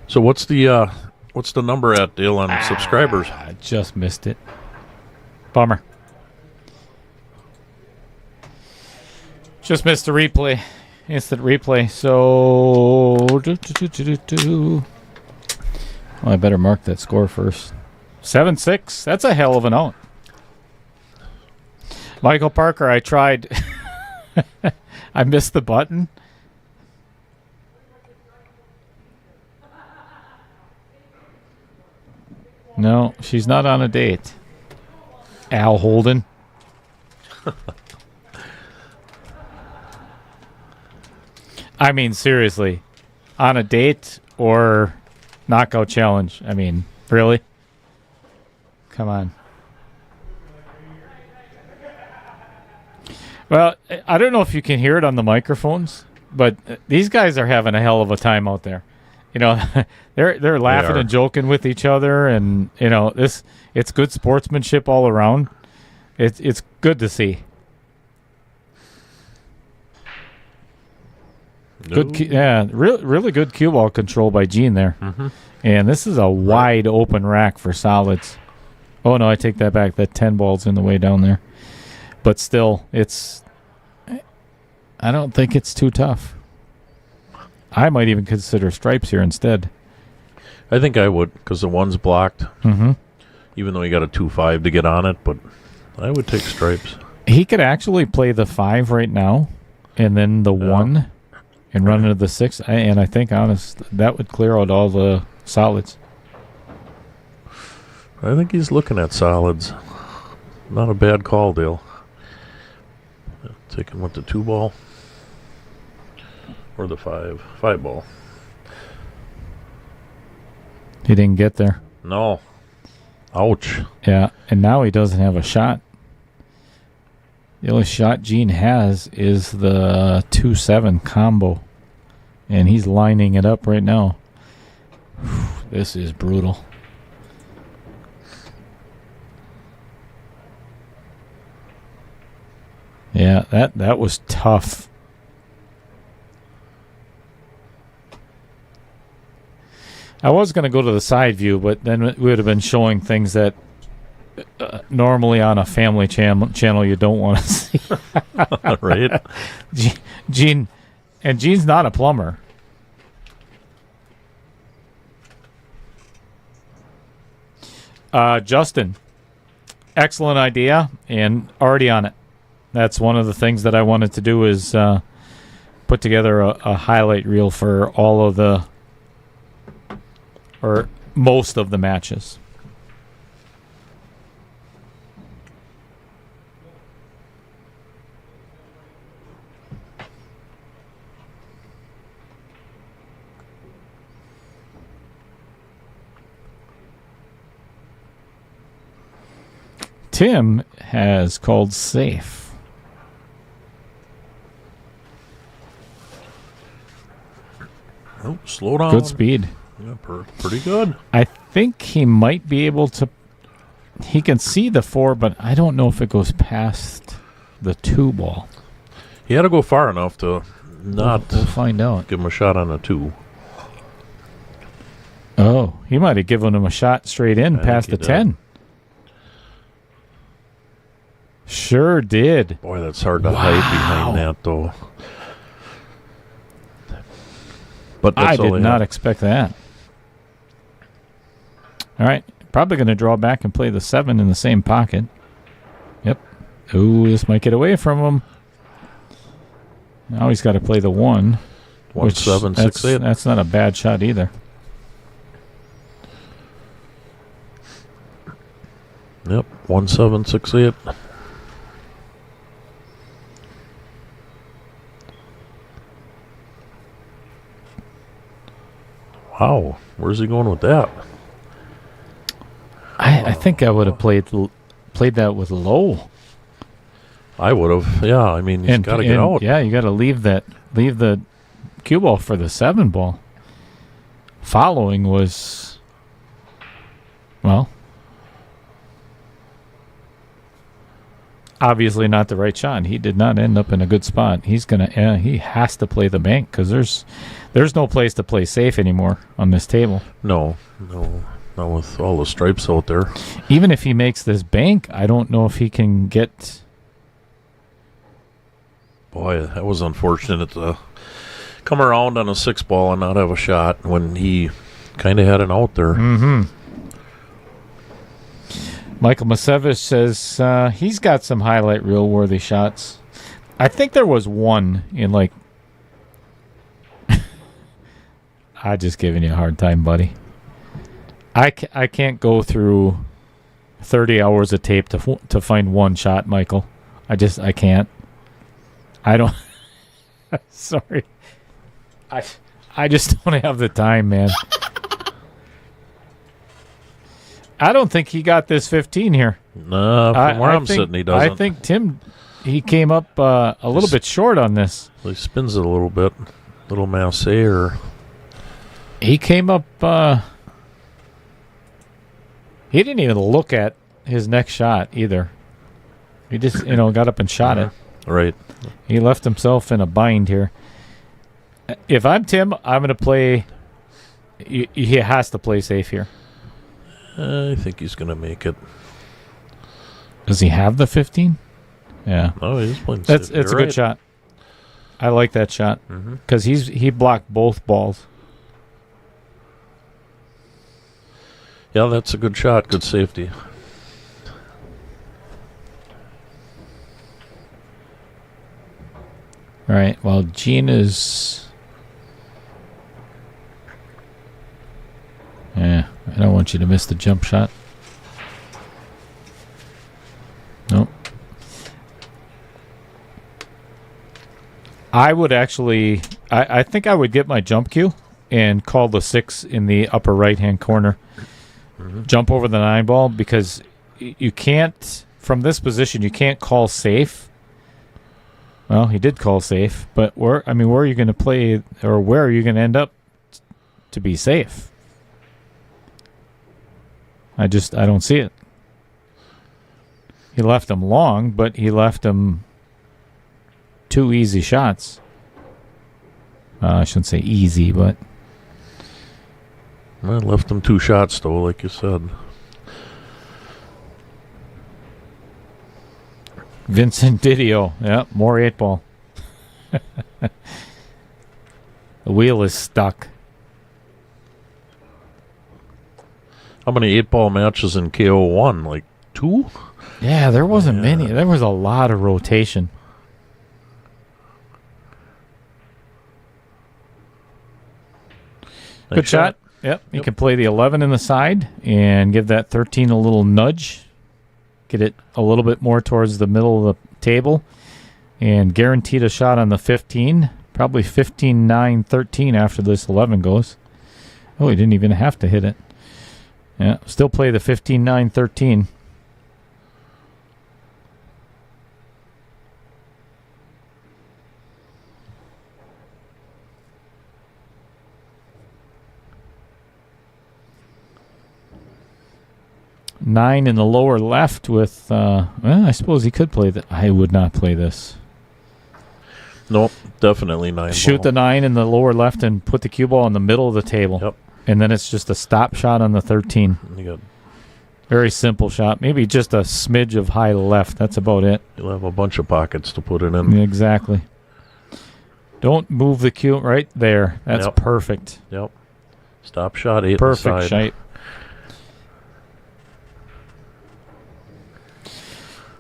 So what's the number at, Dale, on subscribers? I just missed it. Bummer. Just missed the replay. Instant replay. So, well, I better mark that score first. 7-6. That's a hell of an out. Michael Parker, I tried. I missed the button. No, she's not on a date. Al Holden. I mean, seriously. On a date or knockout challenge? I mean, really? Come on. Well, I don't know if you can hear it on the microphones, but these guys are having a hell of a time out there. You know, they're laughing and joking with each other, and you know, it's good sportsmanship all around. It's good to see. No. Good, really good cue ball control by Gene there. Mm-hmm. And this is a wide open rack for solids. Oh no, I take that back. That 10 ball's in the way down there, but still, I don't think it's too tough. I might even consider stripes here instead. I think I would, because the one's blocked. Mm-hmm. Even though you got a 2-5 to get on it, but I would take stripes. He could actually play the 5 right now, and then the 1, and run into the 6. And I think, honest, that would clear out all the solids. I think he's looking at solids. Not a bad call, Dale. Taking with the 2 ball. Or the 5 ball. He didn't get there. No. Ouch. Yeah, and now he doesn't have a shot. The only shot Gene has is the 2-7 combo. And he's lining it up right now. This is brutal. Yeah, that was tough. I was going to go to the side view, but then we would have been showing things that normally on a family channel you don't want to see. Right? Gene's not a plumber. Justin, excellent idea and already on it. That's one of the things that I wanted to do is put together a highlight reel for all of the, or most of the matches. Tim has called safe. Oh, slow down. Good speed. Yeah, pretty good. I think he might be able to. He can see the 4, but I don't know if it goes past the 2 ball. He had to go far enough to not We'll find out. give him a shot on a 2. Oh, he might have given him a shot straight in I past the think he did. 10. Sure did. Boy, that's hard to hide behind that, though. But I that's all did they not had. expect that. All right. Probably going to draw back and play the 7 in the same pocket. Yep. Ooh, this might get away from him. Now he's got to play the 1. 1, 7, 6, 8. That's not a bad shot either. Yep, 1, 7, 6, 8. Wow, where's he going with that? I think I would have played that with low. I would have. Yeah, I mean, he's got to get out. Yeah, you got to leave the cue ball for the 7 ball. Following was, well, obviously not the right shot. He did not end up in a good spot. He has to play the bank because there's no place to play safe anymore on this table. No, not with all the stripes out there. Even if he makes this bank, I don't know if he can get. Boy, that was unfortunate to come around on a 6 ball and not have a shot when he kind of had an out there. Mm-hmm. Michael Masevich says he's got some highlight reel worthy shots. I think there was one in like. I'm just giving you a hard time, buddy. I can't go through 30 hours of tape to find one shot, Michael. I can't. I don't. Sorry. I just don't have the time, man. I don't think he got this 15 here. No, from where I'm sitting, he doesn't. I think Tim, he came up a little bit short on this. He spins it a little bit. Little masse or... He came up... he didn't even look at his next shot either. He just, got up and shot it. Right. He left himself in a bind here. If I'm Tim, I'm going to play... He has to play safe here. I think he's going to make it. Does he have the 15? Yeah. Oh, he's playing It's safe. a You're good right. shot. I like that shot because he blocked both balls. Yeah, that's a good shot. Good safety. All right. Well, Gene is. Yeah, I don't want you to miss the jump shot. I would actually, I think I would get my jump cue and call the 6 in the upper right-hand corner. Jump over the 9 ball, because you can't, from this position, you can't call safe. Well, he did call safe, but where are you going to play, or where are you going to end up to be safe? I don't see it. He left him long, but he left him 2 easy shots. I shouldn't say easy, but... I left him 2 shots, though, like you said. Vincent Didio. Yeah, more 8 ball. The wheel is stuck. How many 8-ball matches in KO1? Like 2? Yeah, there wasn't many. There was a lot of rotation. Good shot. Yep. You can play the 11 in the side and give that 13 a little nudge. Get it a little bit more towards the middle of the table. And guaranteed a shot on the 15. Probably 15, 9, 13 after this 11 goes. Oh, he didn't even have to hit it. Yeah, still play the 15, 9, 13. Nine in the lower left with, well, I suppose he could play that. I would not play this. Nope, definitely 9 Shoot ball. the 9 in the lower left and put the cue ball in the middle of the table. Yep. And then it's just a stop shot on the 13. You got, Very simple shot. Maybe just a smidge of high left. That's about it. you'll have a bunch of pockets to put it in. Exactly. Don't move the cue right there. That's Yep. perfect. Yep. Stop shot 8 Perfect side. shot.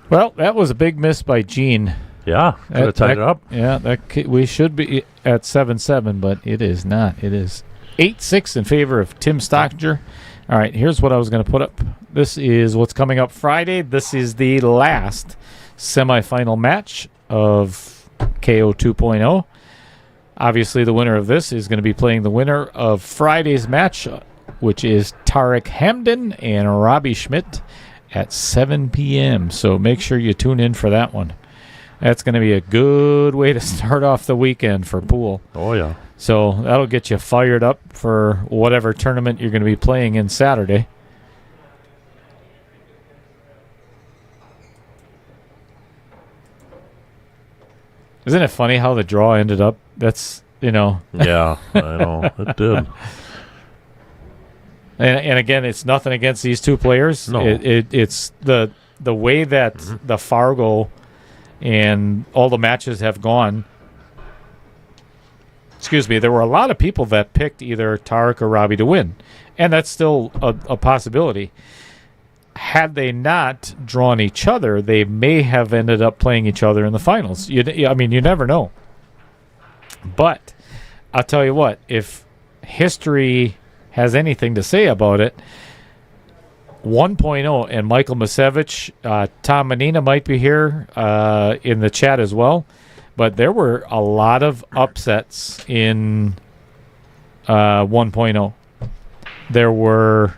Well, that was a big miss by Gene. Yeah, could have tied it up. Yeah, we should be at 7-7, but it is not. It is 8-6 in favor of Tim Stockinger. All right, here's what I was going to put up. This is what's coming up Friday. This is the last semifinal match of KO 2.0. Obviously, the winner of this is going to be playing the winner of Friday's match, which is Tarek Hamden and Robbie Schmidt at 7 p.m. So make sure you tune in for that one. That's going to be a good way to start off the weekend for pool. Oh, yeah. So that'll get you fired up for whatever tournament you're going to be playing in Saturday. Isn't it funny how the draw ended up? That's, Yeah, I know. It did. And again, it's nothing against these two players. No. It's the way that the Fargo and all the matches have gone. Excuse me, there were a lot of people that picked either Tarek or Robbie to win, and that's still a possibility. Had they not drawn each other, they may have ended up playing each other in the finals. You never know. But I'll tell you what, if history has anything to say about it, 1.0 and Michael Masevich, Tom Menina might be here in the chat as well, but there were a lot of upsets in 1.0. There were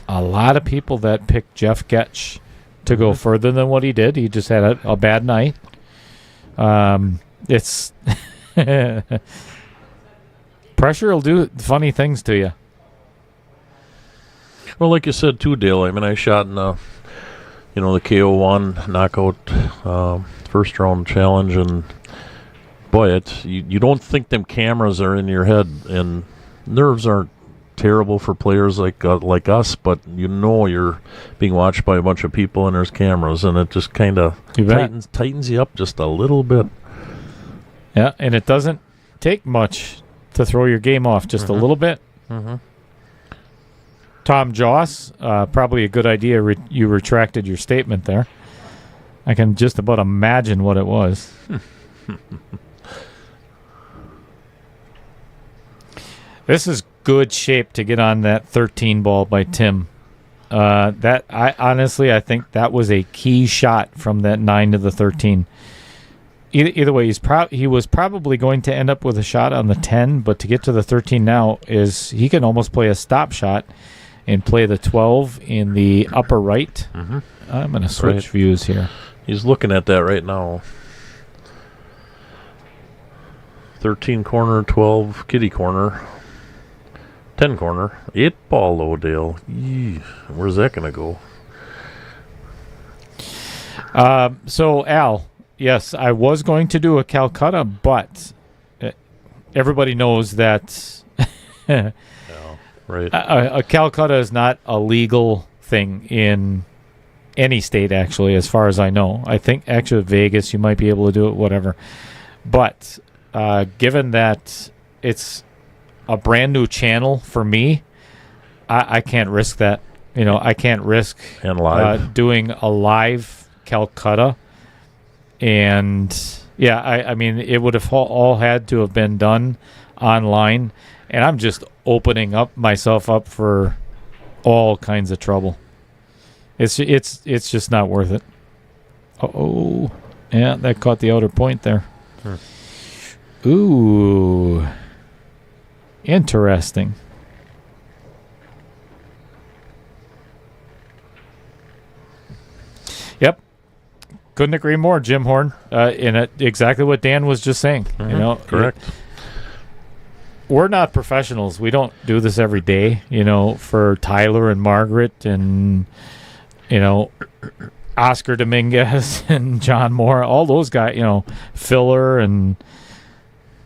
a lot of people that picked Jeff Getch to go further than what he did. He just had a bad night. It's pressure will do funny things to you. Well, like you said, too, Dale, I shot in the KO1 knockout first round challenge, and boy, you don't think them cameras are in your head, and nerves aren't terrible for players like us, but you're being watched by a bunch of people and there's cameras, and it just kind of tightens you up just a little bit. Yeah, and it doesn't take much to throw your game off, just a little bit. Mm-hmm. Tom Joss, probably a good idea you retracted your statement there. I can just about imagine what it was. This is good shape to get on that 13 ball by Tim. I think that was a key shot from that 9 to the 13. either way, he was probably going to end up with a shot on the 10, but to get to the 13 now is he can almost play a stop shot and play the 12 in the upper right. Mm-hmm. I'm going to switch views here. He's looking at that right now. 13 corner, 12 kitty corner, 10 corner, 8 ball Lowdale. Yee, where's that going to go? So, Al, yes, I was going to do a Calcutta, but everybody knows that Right. a Calcutta is not a legal thing in any state, actually, as far as I know. I think, actually, Vegas, you might be able to do it, whatever. But given that it's a brand new channel for me, I can't risk that. I can't risk And live. doing a live Calcutta. And, yeah, I mean, it would have all had to have been done online. And I'm just opening myself up for all kinds of trouble. It's just not worth it. Oh, yeah, that caught the outer point there. Ooh, interesting. Yep, couldn't agree more, Jim Horn. Exactly what Dan was just saying. Correct. We're not professionals. We don't do this every day. For Tyler and Margaret and Oscar Dominguez and John Moore, all those guys, Filler, and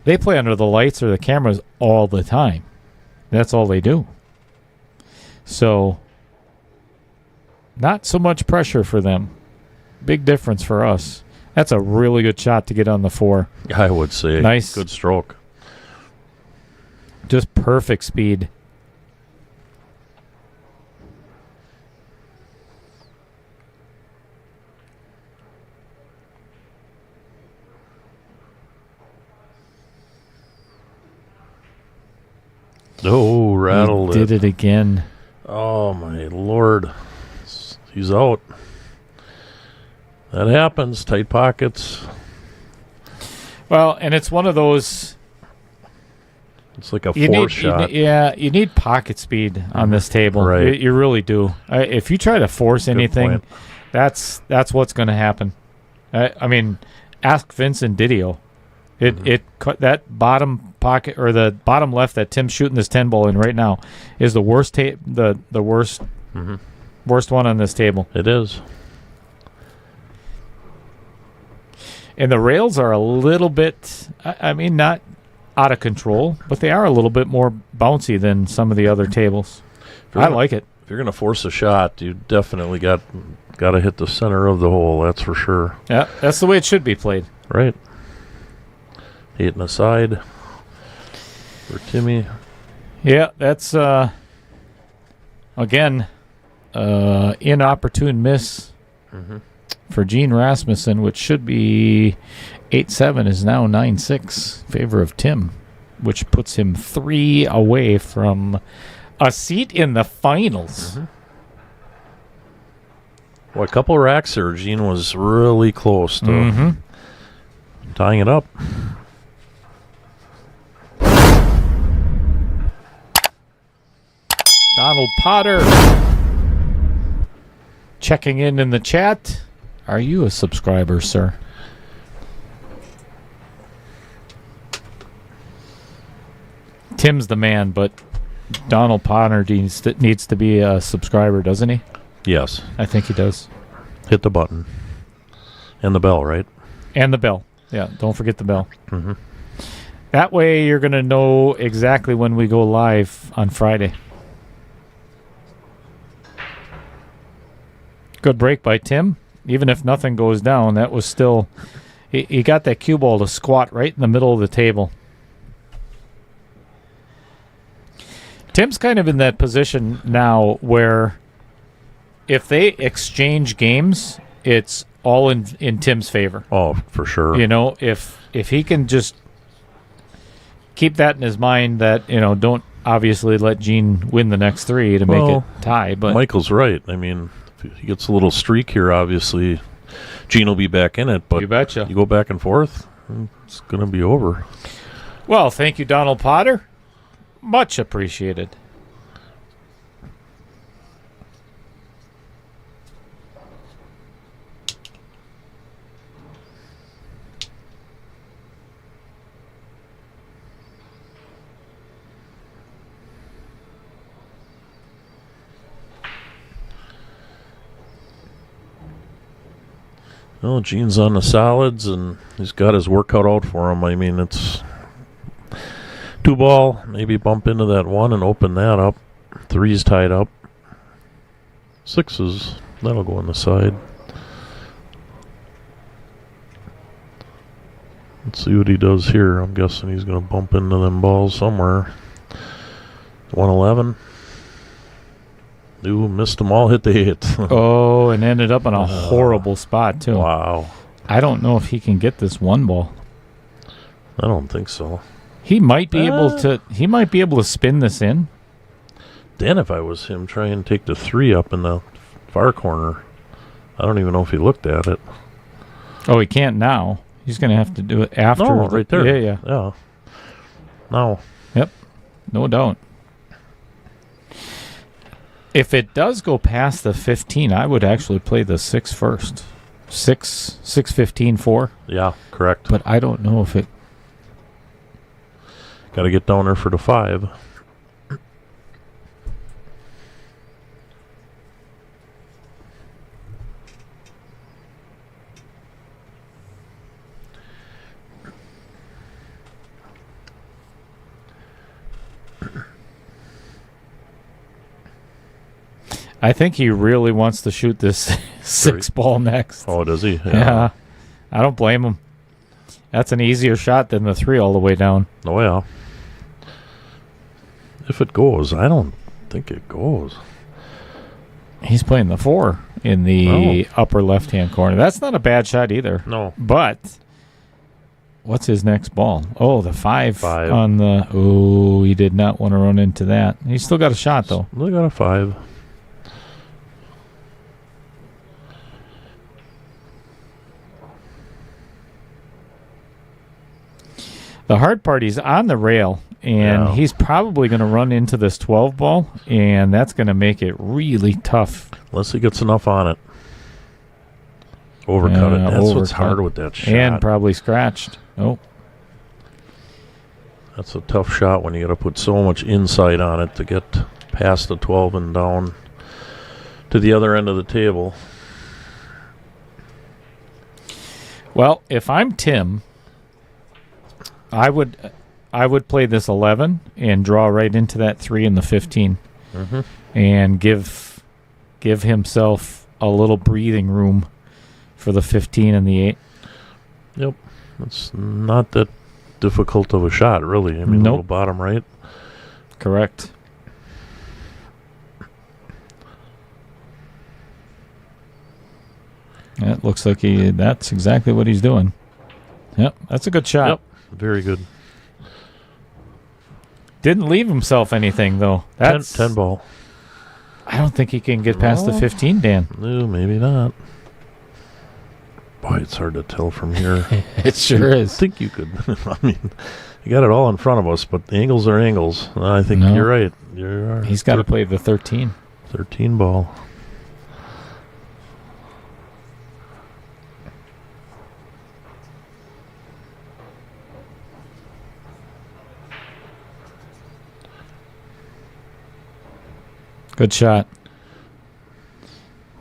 they play under the lights or the cameras all the time. That's all they do. So, not so much pressure for them. Big difference for us. That's a really good shot to get on the 4. I would say. Nice. Good stroke. Just perfect speed. Oh, rattled He did it again. Oh, my Lord. He's out. That happens. Tight pockets. Well, and it's one of those... It's like a 4-shot. You need pocket speed on this table. Right. You really do. If you try to force anything, point. that's what's going to happen. I mean, ask Vincent Didio. It that bottom pocket or the bottom left that Tim's shooting this 10 ball in right now is the worst the worst worst one on this table. It is. And the rails are a little bit, I mean, not out of control, but they are a little bit more bouncy than some of the other tables. I like it. If you're going to force a shot, you definitely got to hit the center of the hole. That's for sure. Yeah, that's the way it should be played. Right. Hitting aside for Timmy. Yeah, that's again inopportune miss for Gene Rasmussen, which should be 8-7 is now 9-6 in favor of Tim, which puts him 3 away from a seat in the finals. Well, a couple racks there. Gene was really close to tying it up. Donald Potter checking in the chat. Are you a subscriber, sir? Tim's the man, but Donald Potter needs to be a subscriber, doesn't he? Yes. I think he does. Hit the button. And the bell, right? And the bell. Yeah, don't forget the bell. That way you're going to know exactly when we go live on Friday. Good break by Tim. Even if nothing goes down, that was still... He got that cue ball to squat right in the middle of the table. Tim's kind of in that position now where if they exchange games, it's all in Tim's favor. Oh, for sure. If he can just keep that in his mind that, don't obviously let Gene win the next 3 to make it tie. But Michael's right. I mean, if he gets a little streak here, obviously, Gene will be back in it, but You betcha. you go back and forth, it's going to be over. Well, thank you, Donald Potter. Much appreciated. Well, Gene's on the solids, and he's got his workout out for him. I mean, it's 2 ball, maybe bump into that 1 and open that up. 3's tied up. 6s, that'll go on the side. Let's see what he does here. I'm guessing he's going to bump into them balls somewhere. 111. Ooh, missed them all, hit the 8. Oh, and ended up in a horrible spot, too. Wow. I don't know if he can get this 1 ball. I don't think so. He might be able to. He might be able to spin this in. Dan, if I was him, try and take the 3 up in the far corner. I don't even know if he looked at it. Oh, he can't now. He's going to have to do it after. No, right there. Yeah. No. Yep. No doubt. If it does go past the 15, I would actually play the 6 first. 6, 15, 4. Yeah, correct. But I don't know if it. Got to get down there for the 5. I think he really wants to shoot this 6 ball next. Oh, does he? Yeah. I don't blame him. That's an easier shot than the 3 all the way down. Oh, yeah. If it goes, I don't think it goes. He's playing the 4 in the upper left-hand corner. That's not a bad shot either. No. But what's his next ball? Oh, the 5 5. on the... Oh, he did not want to run into that. He's still got a shot, though. They got a 5. The hard part, he's on the rail, and he's probably going to run into this 12 ball, and that's going to make it really tough. Unless he gets enough on it. Overcut it. That's what's hard with that shot. And probably scratched. Oh. That's a tough shot when you got to put so much inside on it to get past the 12 and down to the other end of the table. Well, if I'm Tim, I would play this 11 and draw right into that 3 and the 15, and give himself a little breathing room for the 15 and the 8. Yep, it's not that difficult of a shot, really. I mean, Nope. little bottom right. Correct. It looks like that's exactly what he's doing. Yep, that's a good shot. Yep, very good. Didn't leave himself anything, though. That's 10 ball. I don't think he can get past the 15, Dan. No, maybe not. Boy, it's hard to tell from here. It sure I is. think you could. I mean, you got it all in front of us, but the angles are angles. I think No. you're right. He's got to play the 13. 13 ball. Good shot.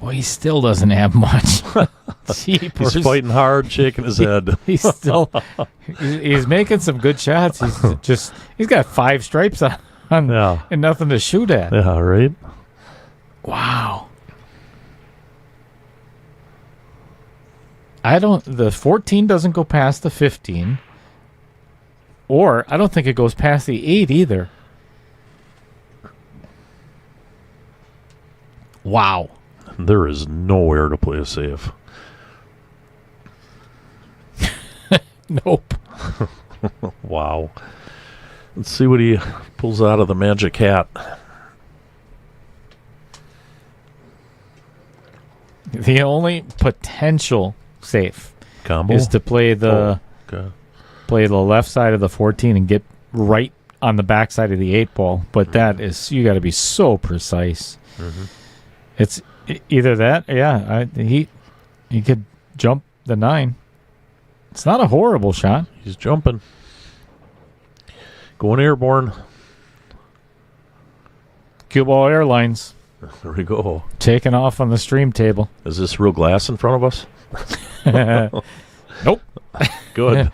Well, he still doesn't have much. Jeepers. He's fighting hard, shaking his head. He's still he's making some good shots. He's got 5 stripes on Yeah. and nothing to shoot at. Yeah, right? Wow. The 14 doesn't go past the 15. Or I don't think it goes past the 8 either. Wow. There is nowhere to play a safe. Nope. Wow. Let's see what he pulls out of the magic hat. The only potential safe Combo? is to play the left side of the 14 and get right on the back side of the 8 ball. But that is, you got to be so precise. It's either that, he could jump the 9. It's not a horrible shot. He's jumping. Going airborne. Cue Ball Airlines. There we go. Taking off on the stream table. Is this real glass in front of us? Nope. Good.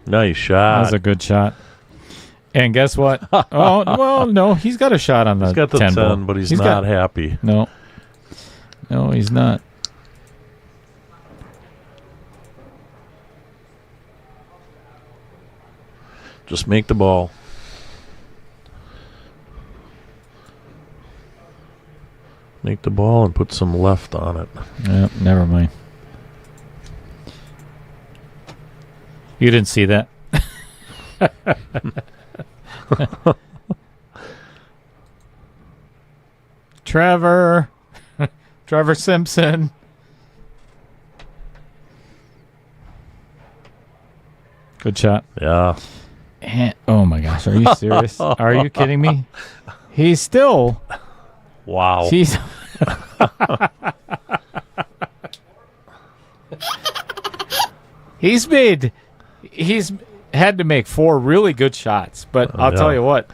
Nice shot. That was a good shot. And guess what? Oh, well, no, he's got a shot on the 10 He's got the 10, ball. but he's not happy. No, he's not. Just make the ball. Make the ball and put some left on it. Yep, never mind. You didn't see that. Trevor Simpson. Good shot. Yeah. And, oh my gosh, are you serious? Are you kidding me? He's still. Wow. He's he's had to make 4 really good shots, but I'll tell you what,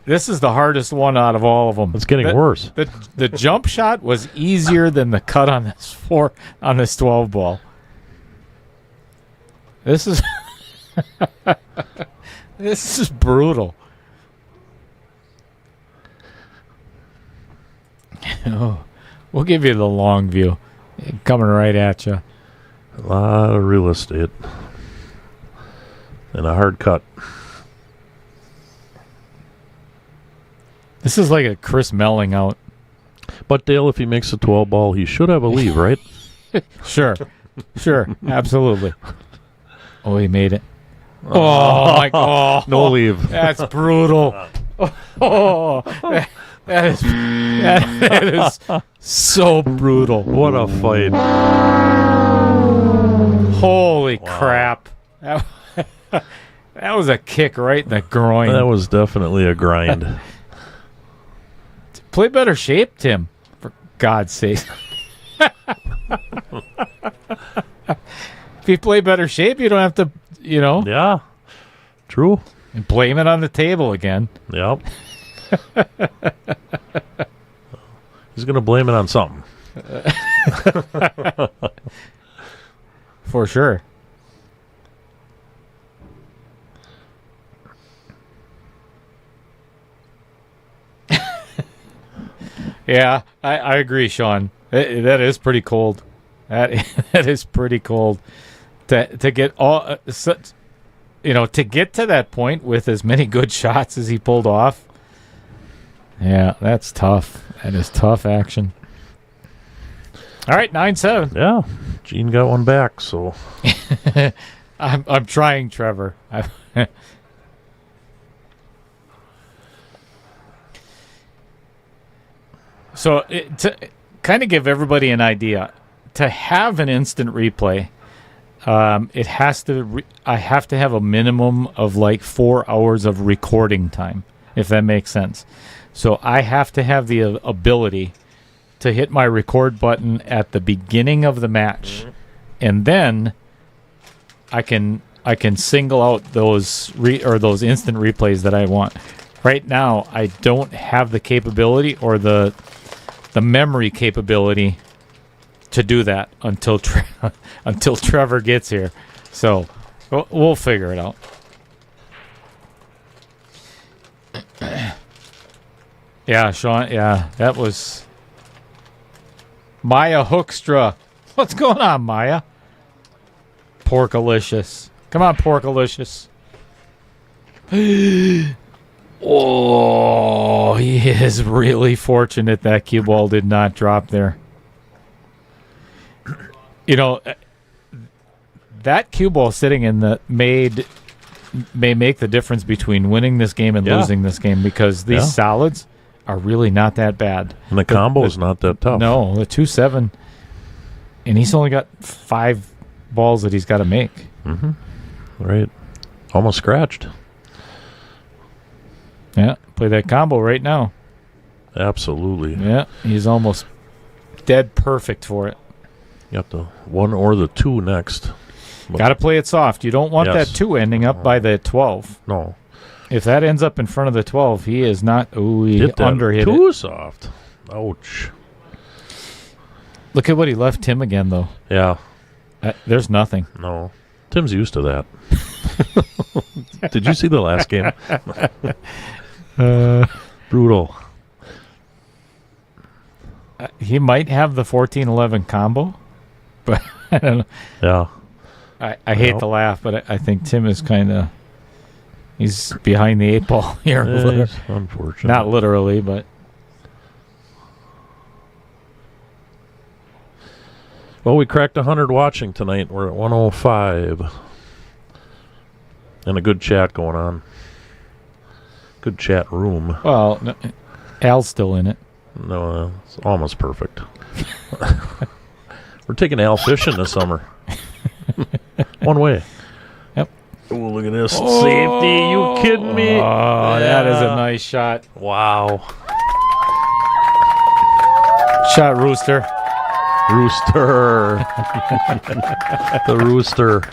this is the hardest one out of all of them. It's getting worse. The jump shot was easier than the cut on this 12 ball. This is this is brutal. Oh, we'll give you the long view. Coming right at you. A lot of real estate. And a hard cut. This is like a Chris Melling out. But Dale, if he makes a 12 ball, he should have a leave, right? Sure, absolutely. Oh, he made it. Oh my God! No leave. That's brutal. Oh, that is so brutal. What a fight! Holy crap! That was a kick right in the groin. That was definitely a grind. Play better shape, Tim. For God's sake. If you play better shape, you don't have to, Yeah. True. and blame it on the table again. Yep. He's going to blame it on something. For sure. Yeah, I agree, Sean. That is pretty cold. That is pretty cold to get all such, to get to that point with as many good shots as he pulled off. Yeah, that's tough. That is tough action. All right, 9-7. Yeah. Gene got one back, so. I'm trying, Trevor. So to kind of give everybody an idea, to have an instant replay, it has to. I have to have a minimum of like 4 hours of recording time, if that makes sense. So I have to have the ability to hit my record button at the beginning of the match, and then I can single out those those instant replays that I want. Right now, I don't have the capability or the memory capability to do that until until Trevor gets here. So we'll figure it out. Yeah, Sean. Yeah, that was Maya Hookstra. What's going on, Maya? Porkalicious. Come on, Porkalicious. Oh, he is really fortunate that cue ball did not drop there. That cue ball sitting in the made may make the difference between winning this game and losing this game, because these solids are really not that bad. And the combo is not that tough. No, the 2-7, and he's only got 5 balls that he's got to make. Mm-hmm. Right. Almost scratched. Yeah, play that combo right now. Absolutely. Yeah, he's almost dead perfect for it. You got the 1 or the 2 next. Got to play it soft. You don't want that 2 ending up by the 12. No. If that ends up in front of the 12, he is not. Ooh, he underhit too it. soft. Ouch. Look at what he left Tim again, though. Yeah. There's nothing. No. Tim's used to that. Did you see the last game? Brutal. He might have the 14-11 combo, but I don't know. Yeah. I hate to laugh, but I think Tim is kind of, he's behind the 8 ball here. It's unfortunate. Not literally, but. Well, we cracked 100 watching tonight. We're at 105. And a good chat going on. Good chat room. Well, Al's still in it. No, it's almost perfect. We're taking Al fishing this summer. One way. Yep. Oh, look at this. Safety. You kidding me? Oh, that is a nice shot. Wow. Shot, Rooster. Rooster. The Rooster.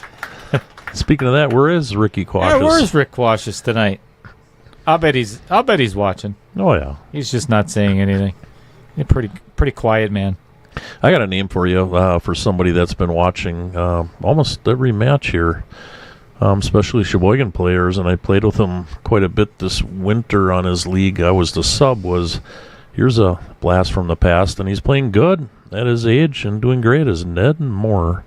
Speaking of that, where is Ricky Quashes? Yeah, where's Rick Quashes tonight? I'll bet he's watching. Oh, yeah. He's just not saying anything. He's a pretty quiet man. I got a name for you for somebody that's been watching almost every match here, especially Sheboygan players, and I played with him quite a bit this winter on his league. I was the sub. Here's a blast from the past, and he's playing good at his age and doing great as Ned Moore.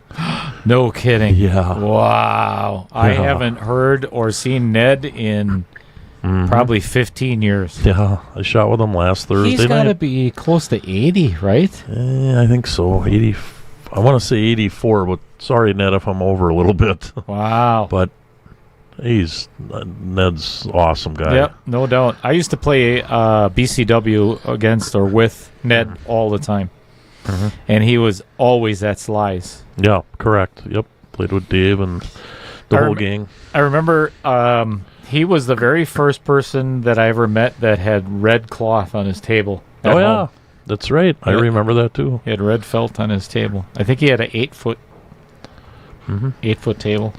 No kidding. Yeah. Wow. Yeah. I haven't heard or seen Ned in probably 15 years. Yeah, I shot with him last Thursday night. He's got to be close to 80, right? I think so. 80. I want to say 84, but sorry, Ned, if I'm over a little bit. Wow. But Ned's awesome guy. Yep, no doubt. I used to play BCW against or with Ned all the time. And he was always at Sly's. Yeah, correct. Yep, played with Dave and the whole gang. I remember he was the very first person that I ever met that had red cloth on his table. Oh, yeah. That's right. I remember that, too. He had red felt on his table. I think he had an 8-foot 8-foot table.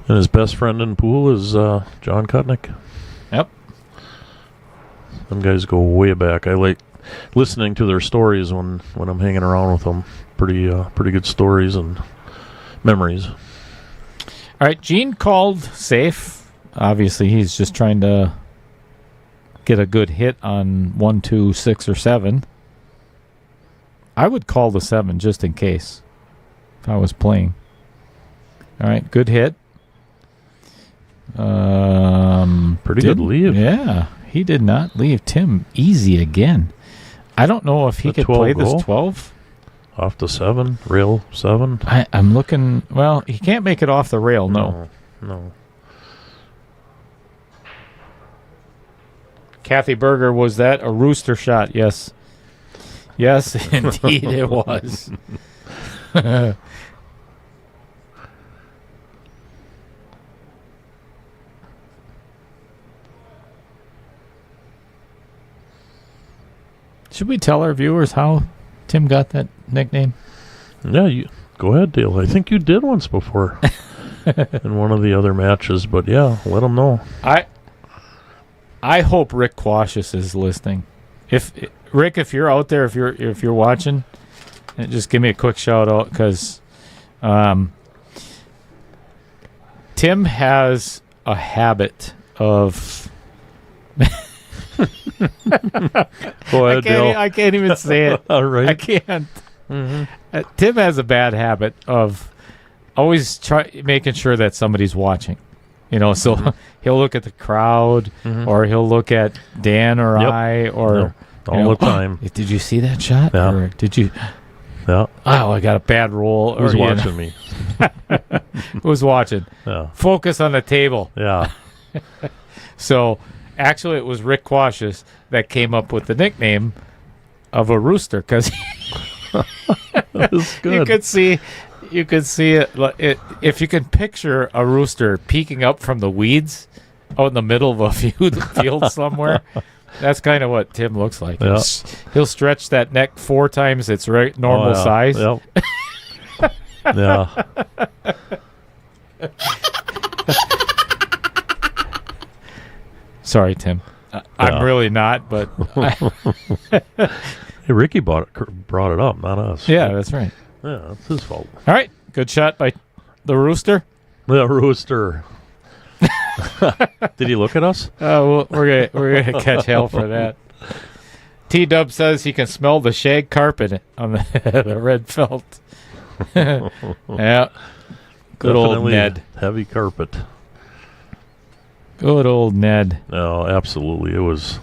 And his best friend in pool is John Kutnick. Yep. Them guys go way back. I like listening to their stories when I'm hanging around with them. Pretty good stories and memories. All right, Gene called safe. Obviously, he's just trying to get a good hit on 1, 2, 6, or 7. I would call the 7 just in case if I was playing. All right, good hit. Pretty good leave. Yeah, he did not leave Tim easy again. I don't know if he could play this 12. Off the 7, rail 7. I'm looking. Well, he can't make it off the rail, no. Kathy Berger, was that a rooster shot? Yes. Yes, indeed it was. Should we tell our viewers how Tim got that nickname? Yeah, you go ahead, Dale. I think you did once before in one of the other matches, but yeah, let them know. I hope Rick Quashes is listening. If Rick, if you're out there, if you're watching, just give me a quick shout out, because Tim has a habit of. Go ahead, Dale. I can't even say it. All right. I can't. Tim has a bad habit of always making sure that somebody's watching. You know, so he'll look at the crowd, or he'll look at Dan or I, or all the time. Did you see that shot? Yeah. Or did you? Yeah. Oh, I got a bad roll. Who's watching me? Who's watching? Yeah. Focus on the table. Yeah. So, actually, it was Rick Quashis that came up with the nickname of a rooster because That was good. you could see it. If you can picture a rooster peeking up from the weeds out in the middle of a field somewhere, that's kind of what Tim looks like. Yeah. He'll stretch that neck 4 times its normal size. Yep. Yeah. Sorry, Tim. I'm really not, but Hey, Ricky brought it up, not us. yeah, that's right. Yeah, that's his fault. All right, good shot by the rooster. The rooster. Did he look at us? Oh, we're gonna catch hell for that. T-Dub says he can smell the shag carpet on the red felt. Yeah, good old Definitely Ned. Heavy carpet. Good old Ned. No, absolutely. It was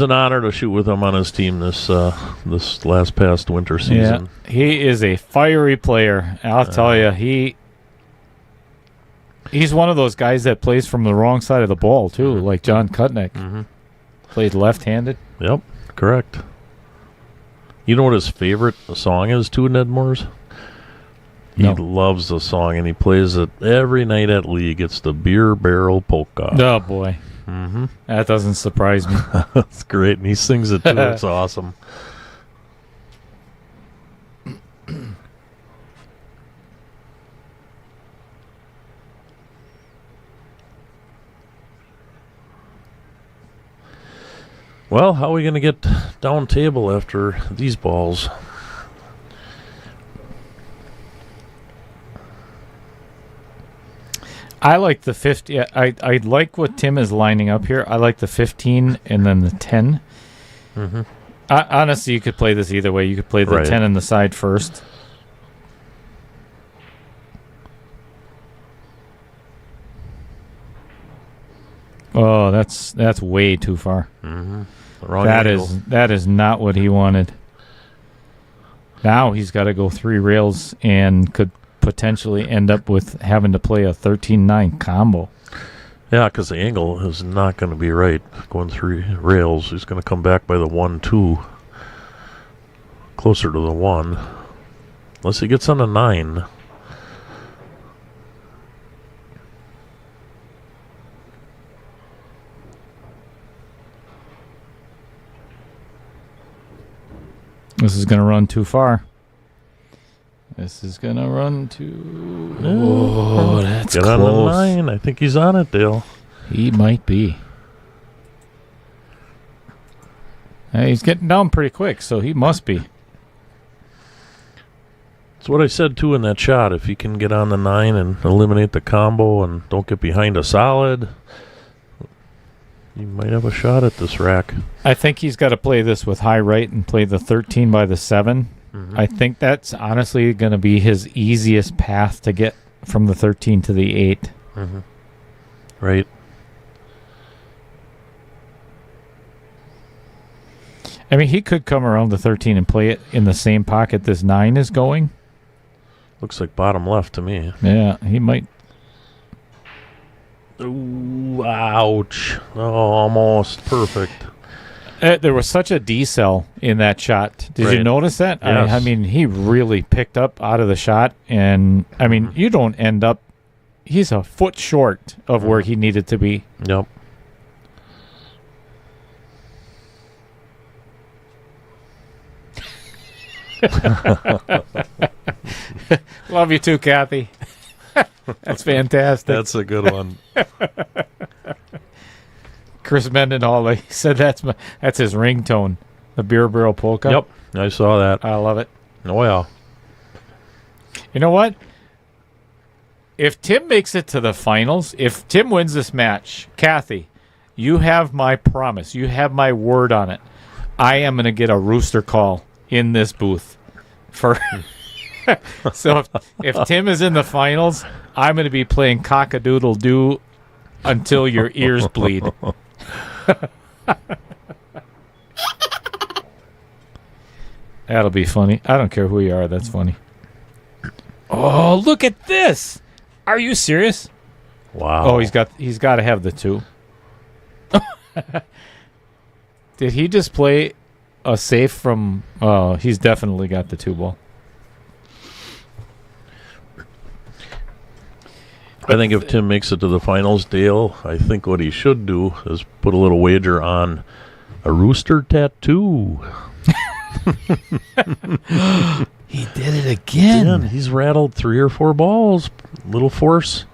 an honor to shoot with him on his team this last past winter season. Yeah, he is a fiery player. I'll tell you, he's one of those guys that plays from the wrong side of the ball too, like John Kutnick. Mm-hmm. Played left-handed. Yep, correct. You know what his favorite song is too, Ned Moore's? No. He loves the song, and he plays it every night at league. It's the Beer Barrel Polka. Oh boy, Mm-hmm. that doesn't surprise me. That's great, and he sings it too. It's awesome. Well, how are we going to get down table after these balls? I like the 50. I like what Tim is lining up here. I like the 15 and then the 10. Mm-hmm. Honestly, you could play this either way. You could play the Right. 10 in the side first. Oh, that's way too far. Mm-hmm. The wrong That angle. is not what he wanted. Now he's got to go 3 rails and could potentially end up with having to play a 13-9 combo. Yeah, because the angle is not going to be right. Going 3 rails, he's going to come back by the 1-2. Closer to the 1. Unless he gets on the 9. This is going to run too far. This is going to run too... Oh, that's Get close. on the 9. I think he's on it, Dale. He might be. He's getting down pretty quick, so he must be. That's what I said, too, in that shot. If he can get on the 9 and eliminate the combo and don't get behind a solid, he might have a shot at this rack. I think he's got to play this with high right and play the 13 by the 7. Mm-hmm. I think that's honestly going to be his easiest path to get from the 13 to the 8. Mm-hmm. Right. I mean, he could come around the 13 and play it in the same pocket this 9 is going. Looks like bottom left to me. Yeah, he might. Ooh, ouch. Oh, almost perfect. There was such a decel in that shot. Did you Right. notice that? Yes. I mean, he really picked up out of the shot. And, I mean, you don't end up... He's a foot short of where he needed to be. Yep. Love you too, Kathy. That's fantastic. That's a good one. Chris Mendenhall, he said that's his ringtone, the Beer Barrel Polka. Yep, I saw that. I love it. Oh, yeah. You know what? If Tim makes it to the finals, if Tim wins this match, Kathy, you have my promise. You have my word on it. I am going to get a rooster call in this booth. So if Tim is in the finals, I'm going to be playing cock-a-doodle-doo until your ears bleed. That'll be funny. I don't care who you are. That's funny. Oh, Oh, look at this! Are you serious? Wow. Oh, he's got to have the 2. Did he just play a safe from? Oh, he's definitely got the 2 ball. I think if Tim makes it to the finals, Dale, I think what he should do is put a little wager on a rooster tattoo. He did it again. He's rattled 3 or 4 balls. Little force.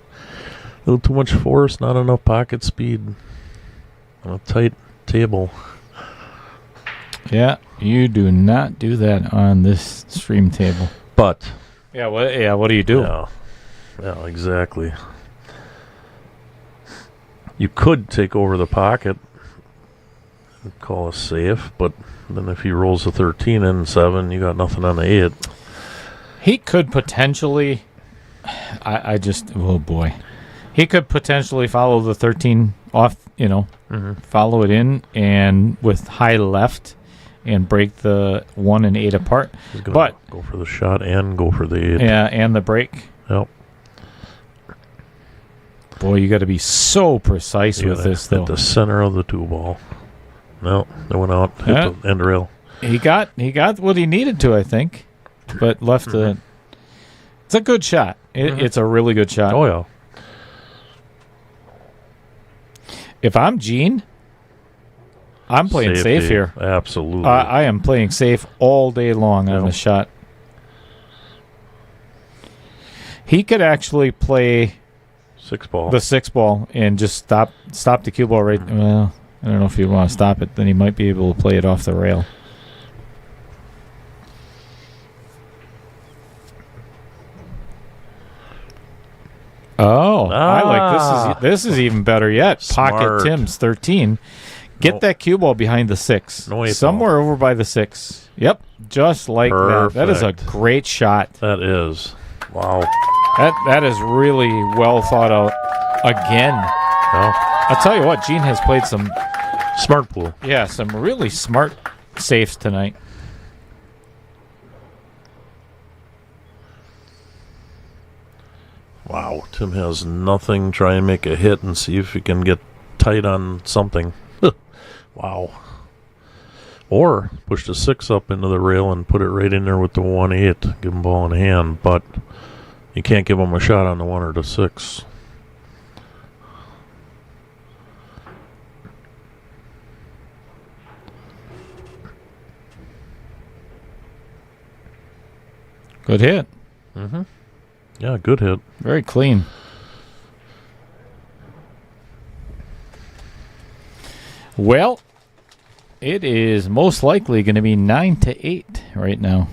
A little too much force, not enough pocket speed. On a tight table. Yeah, you do not do that on this stream table. But. Yeah, what do you do? Yeah, exactly. You could take over the pocket and call a safe, but then if he rolls a 13 and 7, you got nothing on the 8. He could potentially... oh boy. He could potentially follow the 13 off, follow it in and with high left and break the 1 and 8 apart. But go for the shot and go for the 8. Yeah, and the break. Yep. Boy, you got to be so precise with this, though. At the center of the 2 ball. No, they went out. Hit the end rail. He got what he needed to, I think, but left the. It's a good shot. It's a really good shot. Oh yeah. If I'm Gene, I'm playing safe here. Absolutely. I am playing safe all day long on the shot. He could actually play 6 ball. The 6 ball and just stop the cue ball right. Well, I don't know if you want to stop it. Then he might be able to play it off the rail. Oh, I like this. This is even better yet. Smart. Pocket Tim's 13. Get that cue ball behind the 6. Somewhere over by the 6. Yep, just like Perfect. that. That is a great shot. That is. Wow. That is really well thought out. Again. No. I'll tell you what, Gene has played some smart pool. Yeah, some really smart safes tonight. Wow, Tim has nothing. Try and make a hit and see if he can get tight on something. Wow. Or push the 6 up into the rail and put it right in there with the 1-8. Give him ball in hand, but you can't give him a shot on the 1 or the 6. Good hit. Mm-hmm. Yeah, good hit. Very clean. Well, it is most likely going to be 9-8 right now.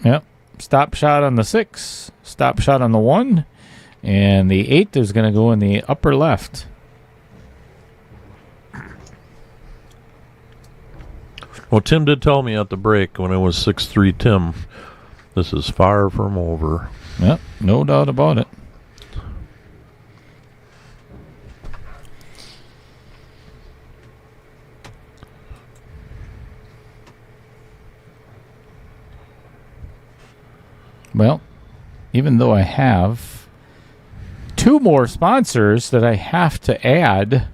Yep. Stop shot on the 6. Stop shot on the 1. And the 8 is going to go in the upper left. Well, Tim did tell me at the break when it was 6-3 Tim, this is far from over. Yep, no doubt about it. Well, even though I have 2 more sponsors that I have to add,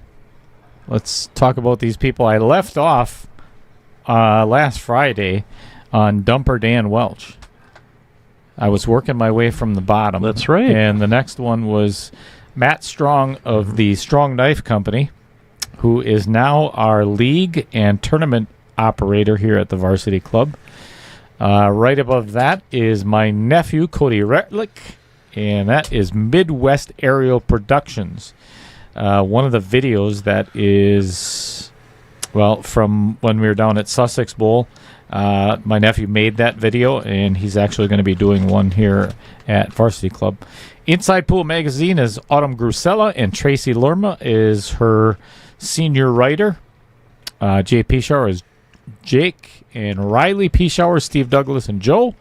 let's talk about these people. I left off last Friday on Dumper Dan Welch. I was working my way from the bottom. That's right. And the next one was Matt Strong of the Strong Knife Company, who is now our league and tournament operator here at the Varsity Club. Right above that is my nephew, Cody Retlick, and that is Midwest Aerial Productions. One of the videos that is, well, from when we were down at Sussex Bowl, my nephew made that video, and he's actually going to be doing one here at Varsity Club. Inside Pool Magazine is Autumn Grusella, and Tracy Lerma is her senior writer. Jay Pischauer is Jake, and Riley Pischauer, Steve Douglas, and Joe.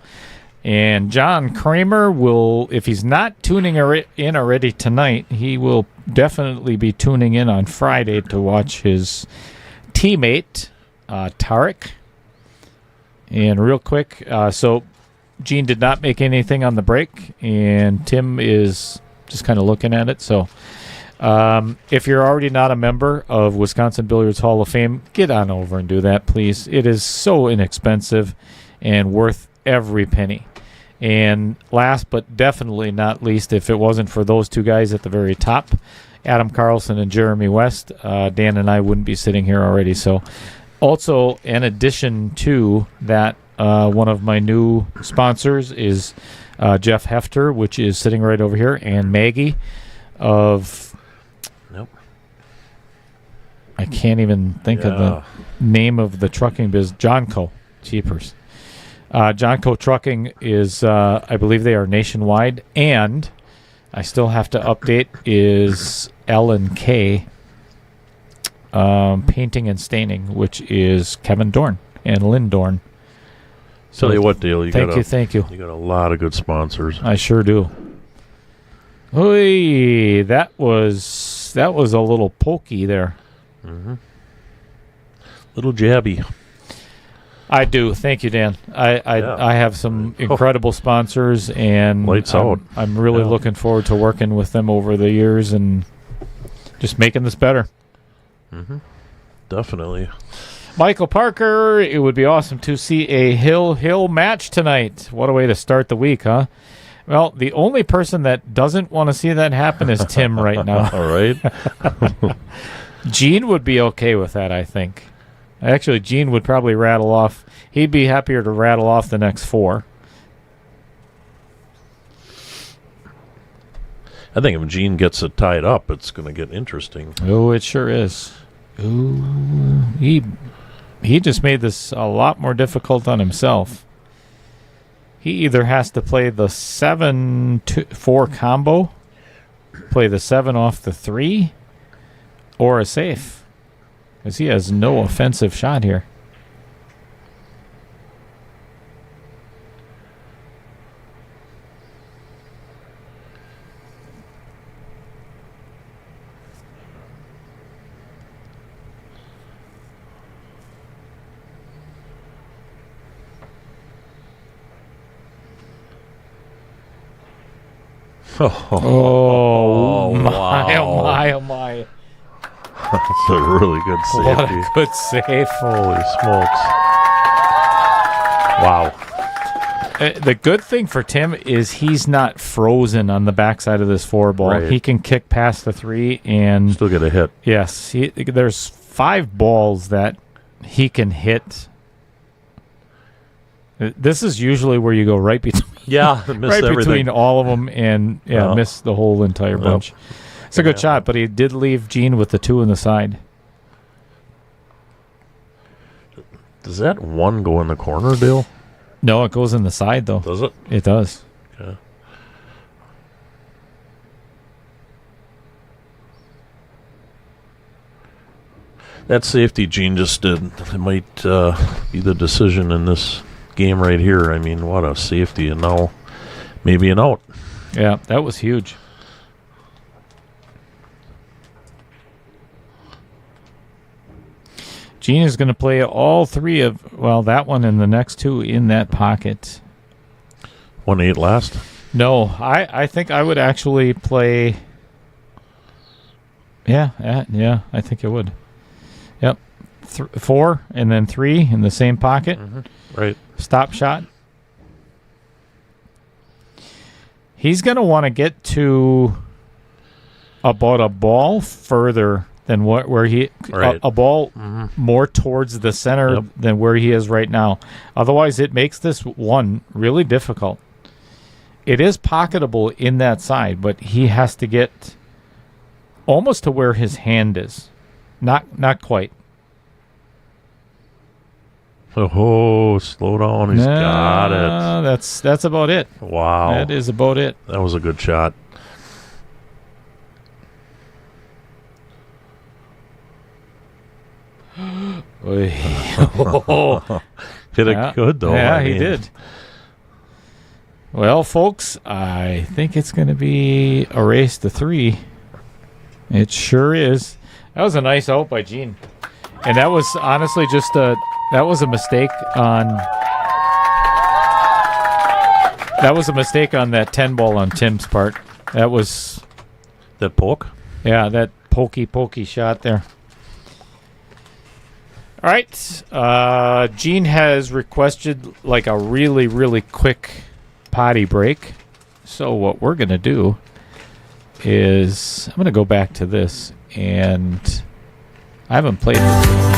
And John Kramer will, if he's not tuning in already tonight, he will definitely be tuning in on Friday to watch his teammate, Tarek. And real quick, so Gene did not make anything on the break, and Tim is just kind of looking at it. So if you're already not a member of Wisconsin Billiards Hall of Fame, get on over and do that, please. It is so inexpensive and worth every penny. And last but definitely not least, if it wasn't for those two guys at the very top, Adam Carlson and Jeremy West, Dan and I wouldn't be sitting here already. So also, in addition to that, one of my new sponsors is Jeff Hefter, which is sitting right over here, and Maggie of... Nope. I can't even think of the name of the trucking business. Johnco. Cheapers. Johnco Trucking is, I believe they are nationwide, and I still have to update, is L&K Painting and Staining, which is Kevin Dorn and Lynn Dorn. Tell you what, Dale, Thank you. You got a lot of good sponsors. I sure do. Oy, that was a little pokey there. Mm-hmm. Little jabby. I do. Thank you, Dan. I have some incredible sponsors, and Lights out. I'm really looking forward to working with them over the years and just making this better. Mm-hmm. Definitely. Michael Parker, it would be awesome to see a Hill match tonight. What a way to start the week, huh? Well, the only person that doesn't want to see that happen is Tim right now. All right. Gene would be okay with that, I think. Actually, Gene would probably rattle off. He'd be happier to rattle off the next 4. I think if Gene gets it tied up, it's going to get interesting. Oh, it sure is. Ooh, he just made this a lot more difficult on himself. He either has to play the 7-4 combo, play the 7 off the 3, or a safe. Because he has no offensive shot here. Oh, my, wow. oh, my, oh, my. That's a really good safety. What a good save. Holy smokes. Wow. The good thing for Tim is he's not frozen on the backside of this 4 ball. Right. He can kick past the 3 and... Still get a hit. Yes. There's 5 balls that he can hit. This is usually where you go right between... Yeah, miss everything. Between all of them and miss the whole entire bunch. It's a good shot, but he did leave Gene with the 2 in the side. Does that 1 go in the corner, Dale? No, it goes in the side, though. Does it? It does. Okay. That safety Gene just did, it might be the decision in this game right here. I mean, what a safety, and now maybe an out. Yeah, that was huge. Gene is going to play all 3 of, well, that one and the next 2 in that pocket. 1-8 last? No, I think I would actually play. Yeah, I think it would. Yep. 4 and then 3 in the same pocket. Mm-hmm. Right. Stop shot. He's going to want to get to about a ball further than where he right. a ball more towards the center than where he is right now. Otherwise, it makes this one really difficult. It is pocketable in that side, but he has to get almost to where his hand is. Not quite. Oh, slow down. He's got it. That's about it. Wow. That is about it. That was a good shot. Hit it good, though. Yeah, he did. Well, folks, I think it's going to be a race to 3. It sure is. That was a nice out by Gene. And that was honestly just that was a mistake on That was a mistake on that 10 ball on Tim's part. That was... That poke? Yeah, that pokey shot there. All right. Gene has requested like a really, really quick potty break. So what we're going to do is I'm going to go back to this, and I haven't played this.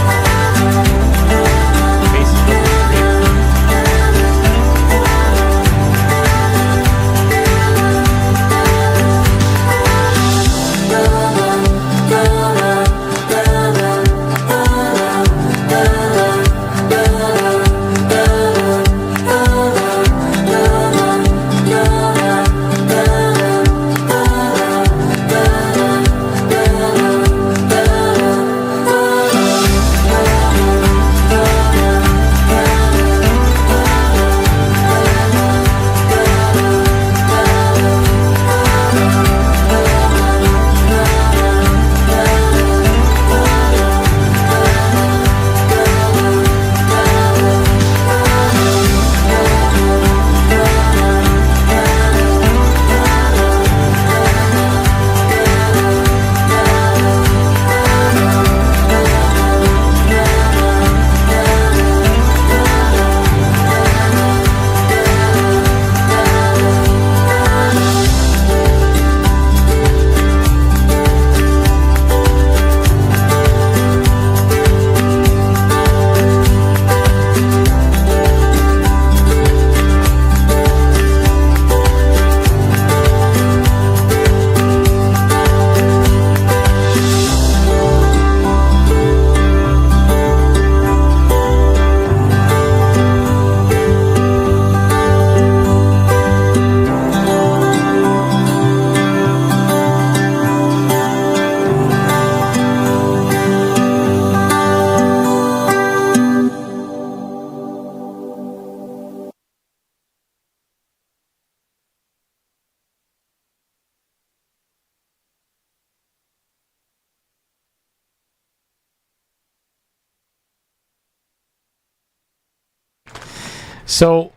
So,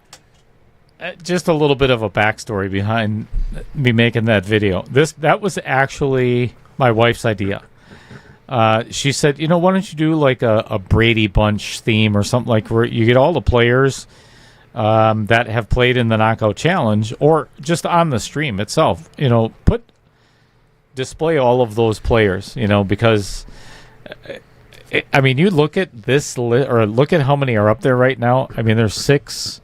just a little bit of a backstory behind me making that video. That was actually my wife's idea. She said, why don't you do like a Brady Bunch theme or something, like where you get all the players that have played in the Knockout Challenge, or just on the stream itself. Display all of those players. Because you look at this or look at how many are up there right now. There's 6.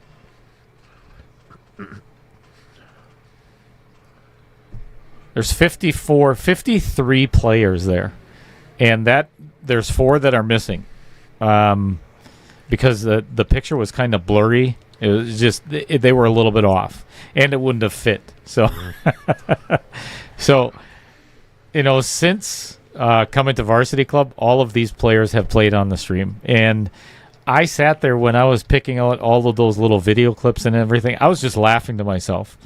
There's 53 players there, and there's 4 that are missing, because the picture was kind of blurry. It was just they were a little bit off, and it wouldn't have fit. So, since coming to Varsity Club, all of these players have played on the stream, and I sat there when I was picking out all of those little video clips and everything. I was just laughing to myself,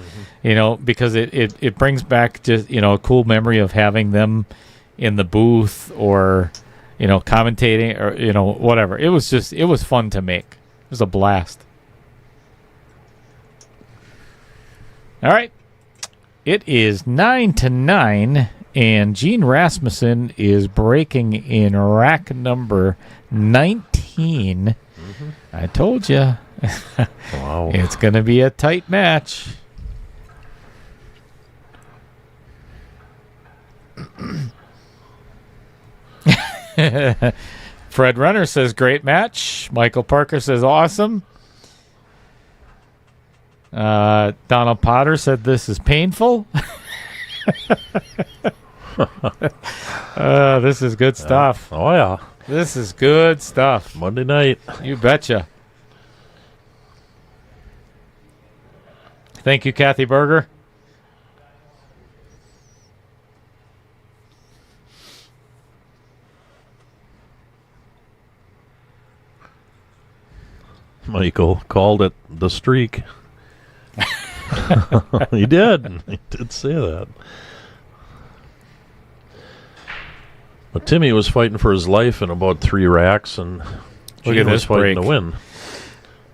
because it brings back just a cool memory of having them in the booth or commentating or whatever. It was fun to make. It was a blast. All right, it is 9-9. And Gene Rasmussen is breaking in rack number 19. I told you. Wow. It's going to be a tight match. Fred Renner says, great match. Michael Parker says, awesome. Donald Potter said, this is painful. This is good stuff. Oh, yeah. This is good stuff. Monday night. You betcha. Thank you, Kathy Berger. Michael called it the streak. He did. He did say that. But Timmy was fighting for his life in about 3 racks, and Look Gene at was this fighting break. to win.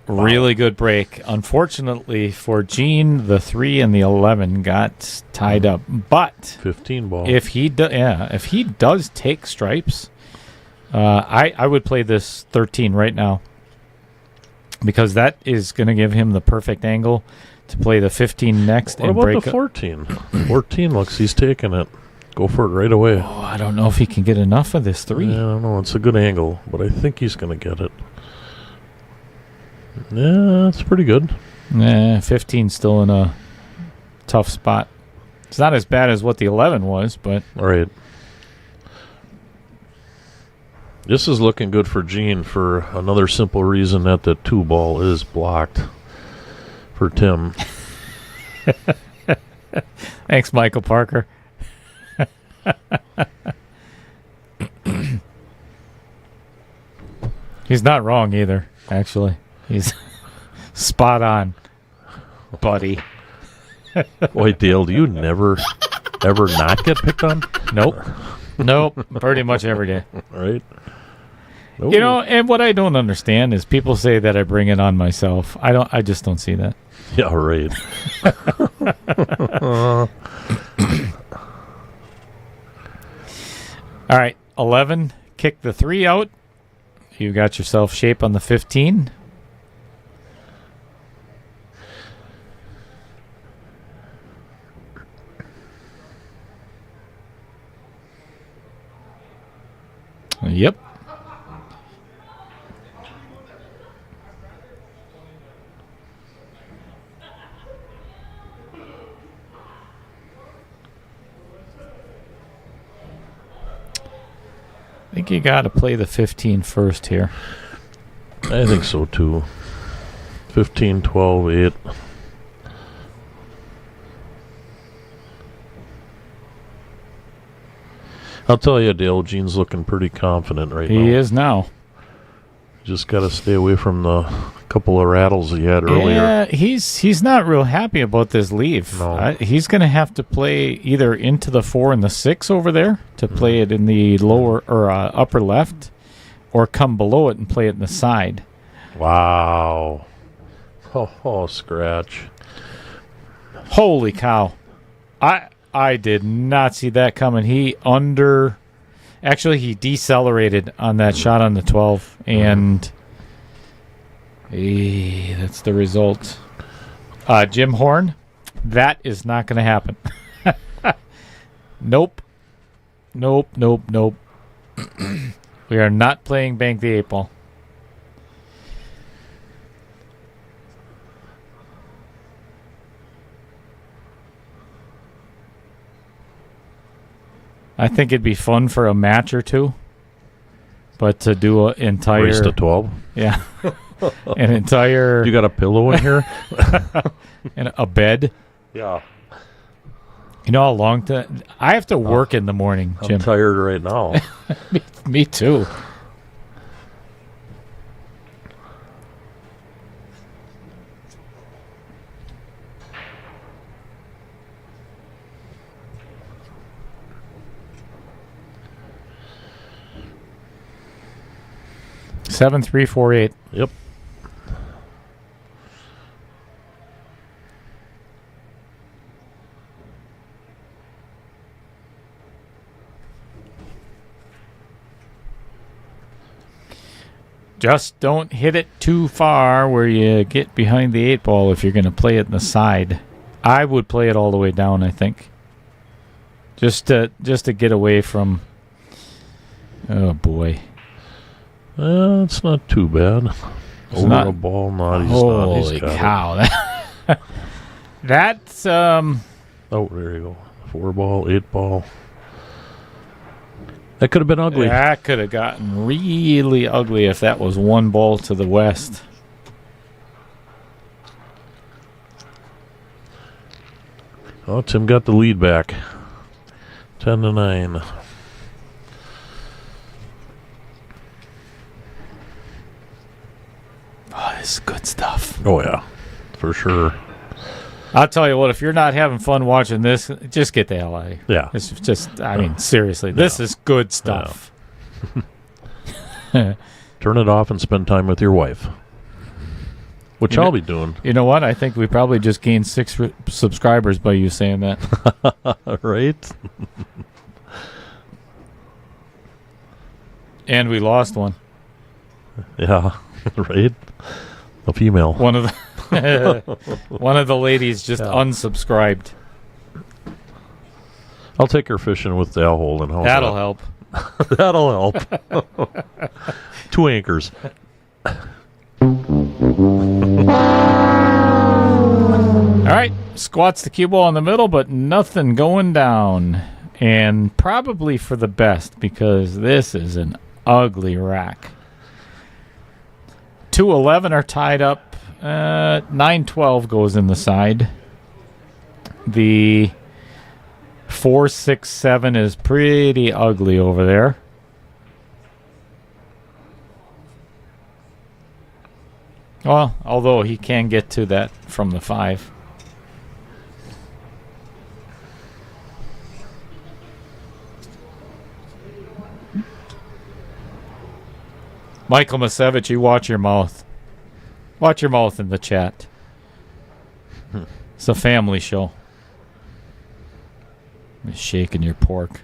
Really good break. Unfortunately for Gene, the 3 and the 11 got tied up. But 15 ball. if he does take stripes, I would play this 13 right now, because that is going to give him the perfect angle to play the 15 next. What and about break the 14? 14 looks he's taking it. Go for it right away. Oh, I don't know if he can get enough of this 3. Yeah, I don't know. It's a good angle, but I think he's going to get it. Yeah, that's pretty good. 15 still in a tough spot. It's not as bad as what the 11 was, but... All right. This is looking good for Gene for another simple reason that the 2 ball is blocked for Tim. Thanks, Michael Parker. He's not wrong either, actually. He's spot on, buddy. Wait, Dale, do you never, ever not get picked on? Nope. Pretty much every day. Right? Nope. You know, and what I don't understand is people say that I bring it on myself. I just don't see that. Yeah, right. All right, 11. Kick the 3 out. You got yourself shape on the 15. Yep. I think you got to play the 15 first here. I think so, too. 15, 12, 8. I'll tell you, Dale, Gene's looking pretty confident right now. He is now. Just got to stay away from the couple of rattles he had earlier. Yeah, he's not real happy about this leave. No. He's going to have to play either into the 4 and the 6 over there to play it in the lower or upper left, or come below it and play it in the side. Wow. Oh, scratch. Holy cow. I did not see that coming. He decelerated on that shot on the 12, and that's the result. Jim Horn, that is not going to happen. Nope. We are not playing Bank the 8 ball. I think it'd be fun for a match or two, but to do an entire Race to 12. Yeah, an entire. You got a pillow in here? And a bed. Yeah. You know how long I have to work in the morning, Jim. I'm tired right now. Me too. Seven, 3, 4, 8. Yep. Just don't hit it too far where you get behind the 8 ball if you're going to play it in the side. I would play it all the way down, I think. Just to get away from... Oh, boy. It's not too bad. It's Over not- a ball, not. He's Holy got it. cow. That's... Oh, there you go. 4 ball, 8 ball. That could have been ugly. That could have gotten really ugly if that was 1 ball to the west. Oh, Tim got the lead back. 10-9. Oh, this is good stuff. Oh, yeah. For sure. I'll tell you what, if you're not having fun watching this, just get the hell out of here. Yeah. It's just, I mean, seriously, this is good stuff. Turn it off and spend time with your wife. Which I'll be doing. You know what? I think we probably just gained 6 subscribers by you saying that. Right? And we lost one. Yeah, right? A female. One of the ladies just unsubscribed. I'll take her fishing with Dale Holden. How's That'll that? help. That'll help. 2 anchors. All right, squats the cue ball in the middle, but nothing going down. And probably for the best, because this is an ugly rack. 2-11 are tied up. 9-12 goes in the side. The 4-6-7 is pretty ugly over there. Well, although he can get to that from the 5. Michael Masevich, you watch your mouth. Watch your mouth in the chat. It's a family show. You're shaking your pork.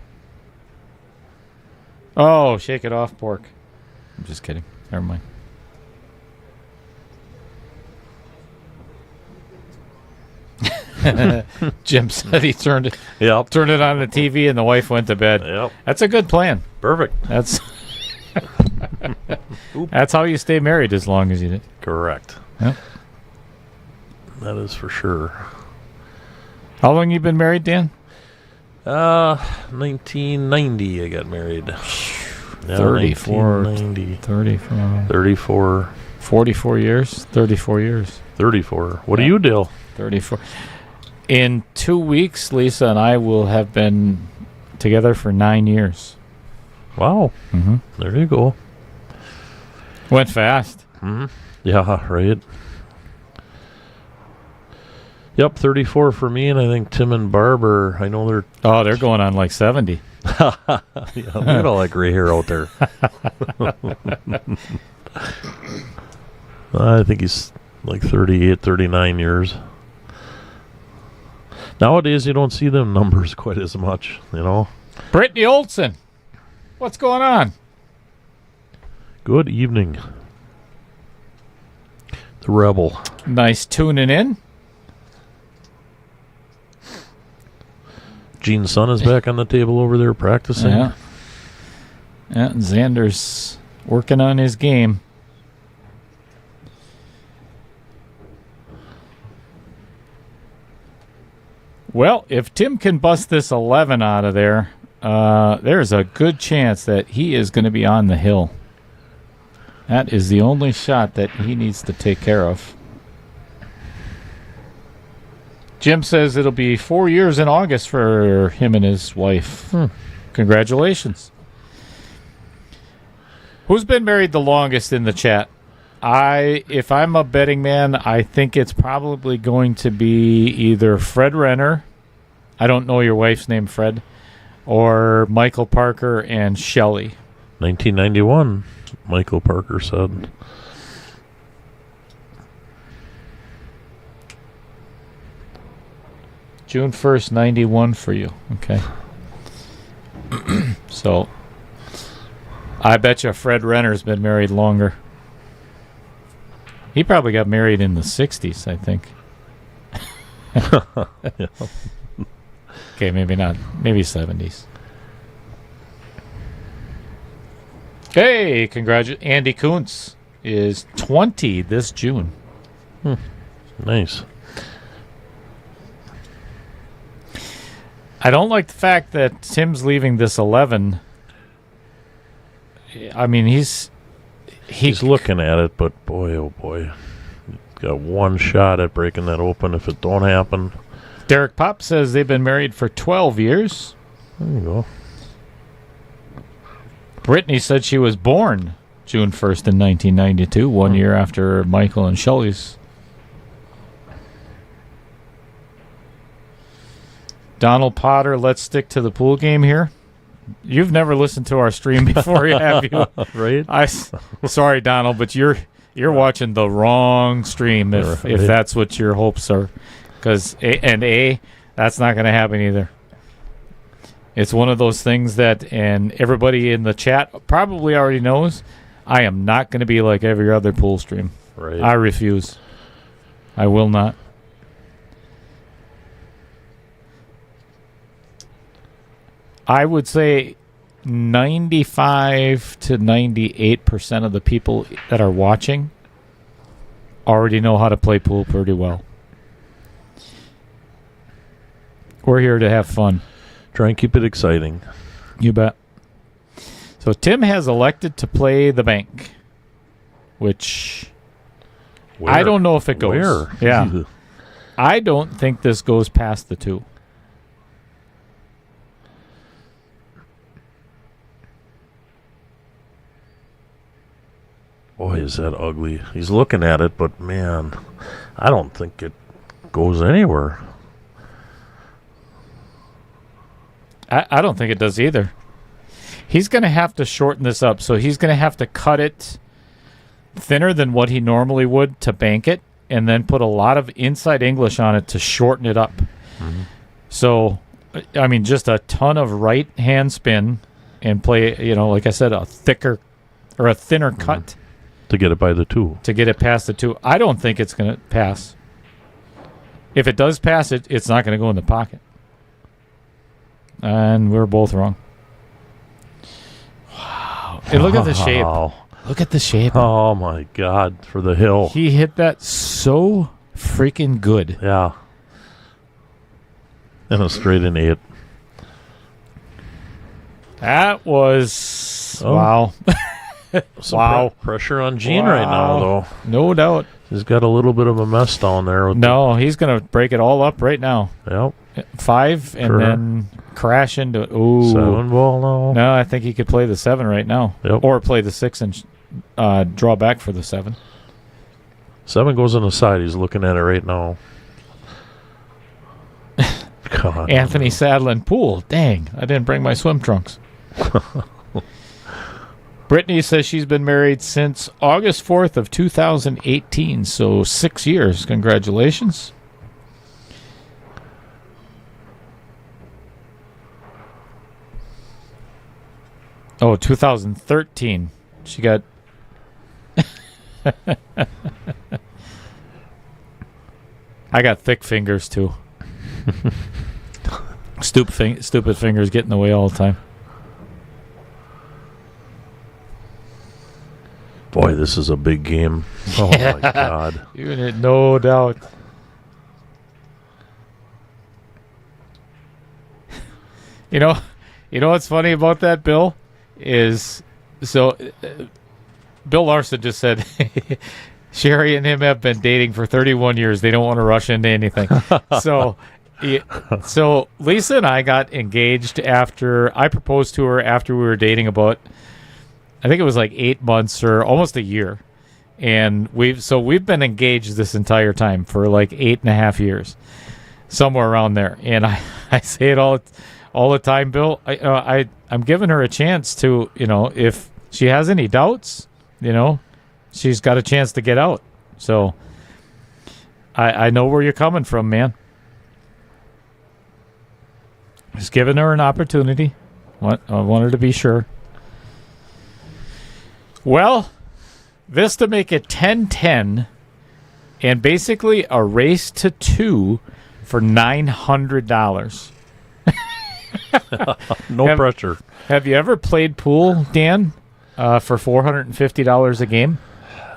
Oh, shake it off, pork. I'm just kidding. Never mind. Jim said he turned it on the TV and the wife went to bed. Yep. That's a good plan. Perfect. That's that's how you stay married as long as you did. Correct. Yep. That is for sure. How long you been married, Dan? 1990 I got married. Yeah, 34. 1990. 34. 44 years? 34 years. 34. What do you do? 34. In 2 weeks, Lisa and I will have been together for 9 years. Wow. Mm-hmm. There you go. Went fast. Mm-hmm. Yeah, right. Yep, 34 for me, and I think Tim and Barb are, I know they're... Oh, they're going on like 70. Yeah, look at all that gray hair out there. I think he's like 38, 39 years. Nowadays, you don't see them numbers quite as much, you know. Brittany Olson, what's going on? Good evening. The Rebel. Nice tuning in. Gene's son is back on the table over there practicing. Yeah, and Xander's working on his game. Well, if Tim can bust this 11 out of there, there's a good chance that he is going to be on the hill. That is the only shot that he needs to take care of. Jim says it'll be 4 years in August for him and his wife. Congratulations. Who's been married the longest in the chat? If I'm a betting man, I think it's probably going to be either Fred Renner, I don't know your wife's name, Fred, or Michael Parker and Shelley. 1991, Michael Parker said. June 1st, 91 for you. Okay. So, I bet you Fred Renner's been married longer. He probably got married in the 60s, I think. Yeah. Okay, maybe not. Maybe 70s. Hey, Andy Kuntz is 20 this June. Nice. I don't like the fact that Tim's leaving this 11. I mean, he's looking at it, but boy, oh boy. Got one shot at breaking that open if it don't happen. Derek Pop says they've been married for 12 years. There you go. Brittany said she was born June 1st in 1992, 1 year after Michael and Shelley's. Donald Potter, let's stick to the pool game here. You've never listened to our stream before, have you? Right? Sorry, Donald, but you're You're watching the wrong stream if that's what your hopes are. Because that's not going to happen either. It's one of those things that, and everybody in the chat probably already knows, I am not going to be like every other pool stream. Right. I refuse. I will not. I would say 95 to 98% of the people that are watching already know how to play pool pretty well. We're here to have fun. Try and keep it exciting. You bet. So Tim has elected to play the bank, which I don't know if it goes. Where? Yeah. I don't think this goes past the 2. Boy, is that ugly. He's looking at it, but man, I don't think it goes anywhere. I don't think it does either. He's going to have to shorten this up, so he's going to have to cut it thinner than what he normally would to bank it, and then put a lot of inside English on it to shorten it up. Mm-hmm. So, I mean, just a ton of right hand spin and play, like I said, a thicker or a thinner cut. To get it by the 2. To get it past the 2. I don't think it's going to pass. If it does pass it, it's not going to go in the pocket. And we're both wrong. Wow. And look at the shape. Look at the shape. Oh, my God. For the hill. He hit that so freaking good. Yeah. And a straight in 8. That was... Wow. Some pressure on Gene right now, though. No doubt. He's got a little bit of a mess down there. He's going to break it all up right now. Yep. 5 and then crash into... Ooh. 7 ball now. No, I think he could play the 7 right now. Yep. Or play the 6 and draw back for the 7. 7 goes on the side. He's looking at it right now. God. Anthony Sadlin pool. Dang, I didn't bring my swim trunks. Brittany says she's been married since August 4th of 2018, so 6 years. Congratulations. Oh, 2013. She got... I got thick fingers, too. Stupid fingers get in the way all the time. Boy, this is a big game. Oh, my God. No doubt. You know what's funny about that, Bill? Bill Larson just said Sherry and him have been dating for 31 years. They don't want to rush into anything. So Lisa and I got engaged after I proposed to her after we were dating about, I think it was like 8 months or almost a year. And we've been engaged this entire time for like 8.5 years, somewhere around there. And I say it all the time, Bill. I'm giving her a chance to, if she has any doubts, she's got a chance to get out. So I know where you're coming from, man. Just giving her an opportunity. I want her to be sure. Well, this to make it 10-10 and basically a race to 2 for $900. No pressure. Have you ever played pool, Dan, for $450 a game?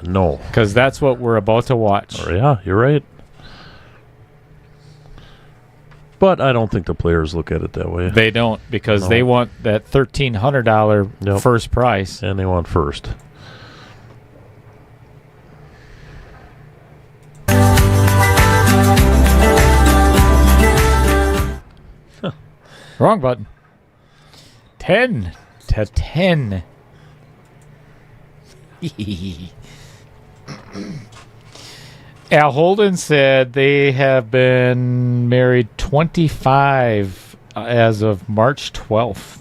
No. Because that's what we're about to watch. Oh, yeah, you're right. But I don't think the players look at it that way. They don't, because they want that $1,300 first prize. And they want first. Wrong button. 10-10. Al Holden said they have been married 25 as of March 12th.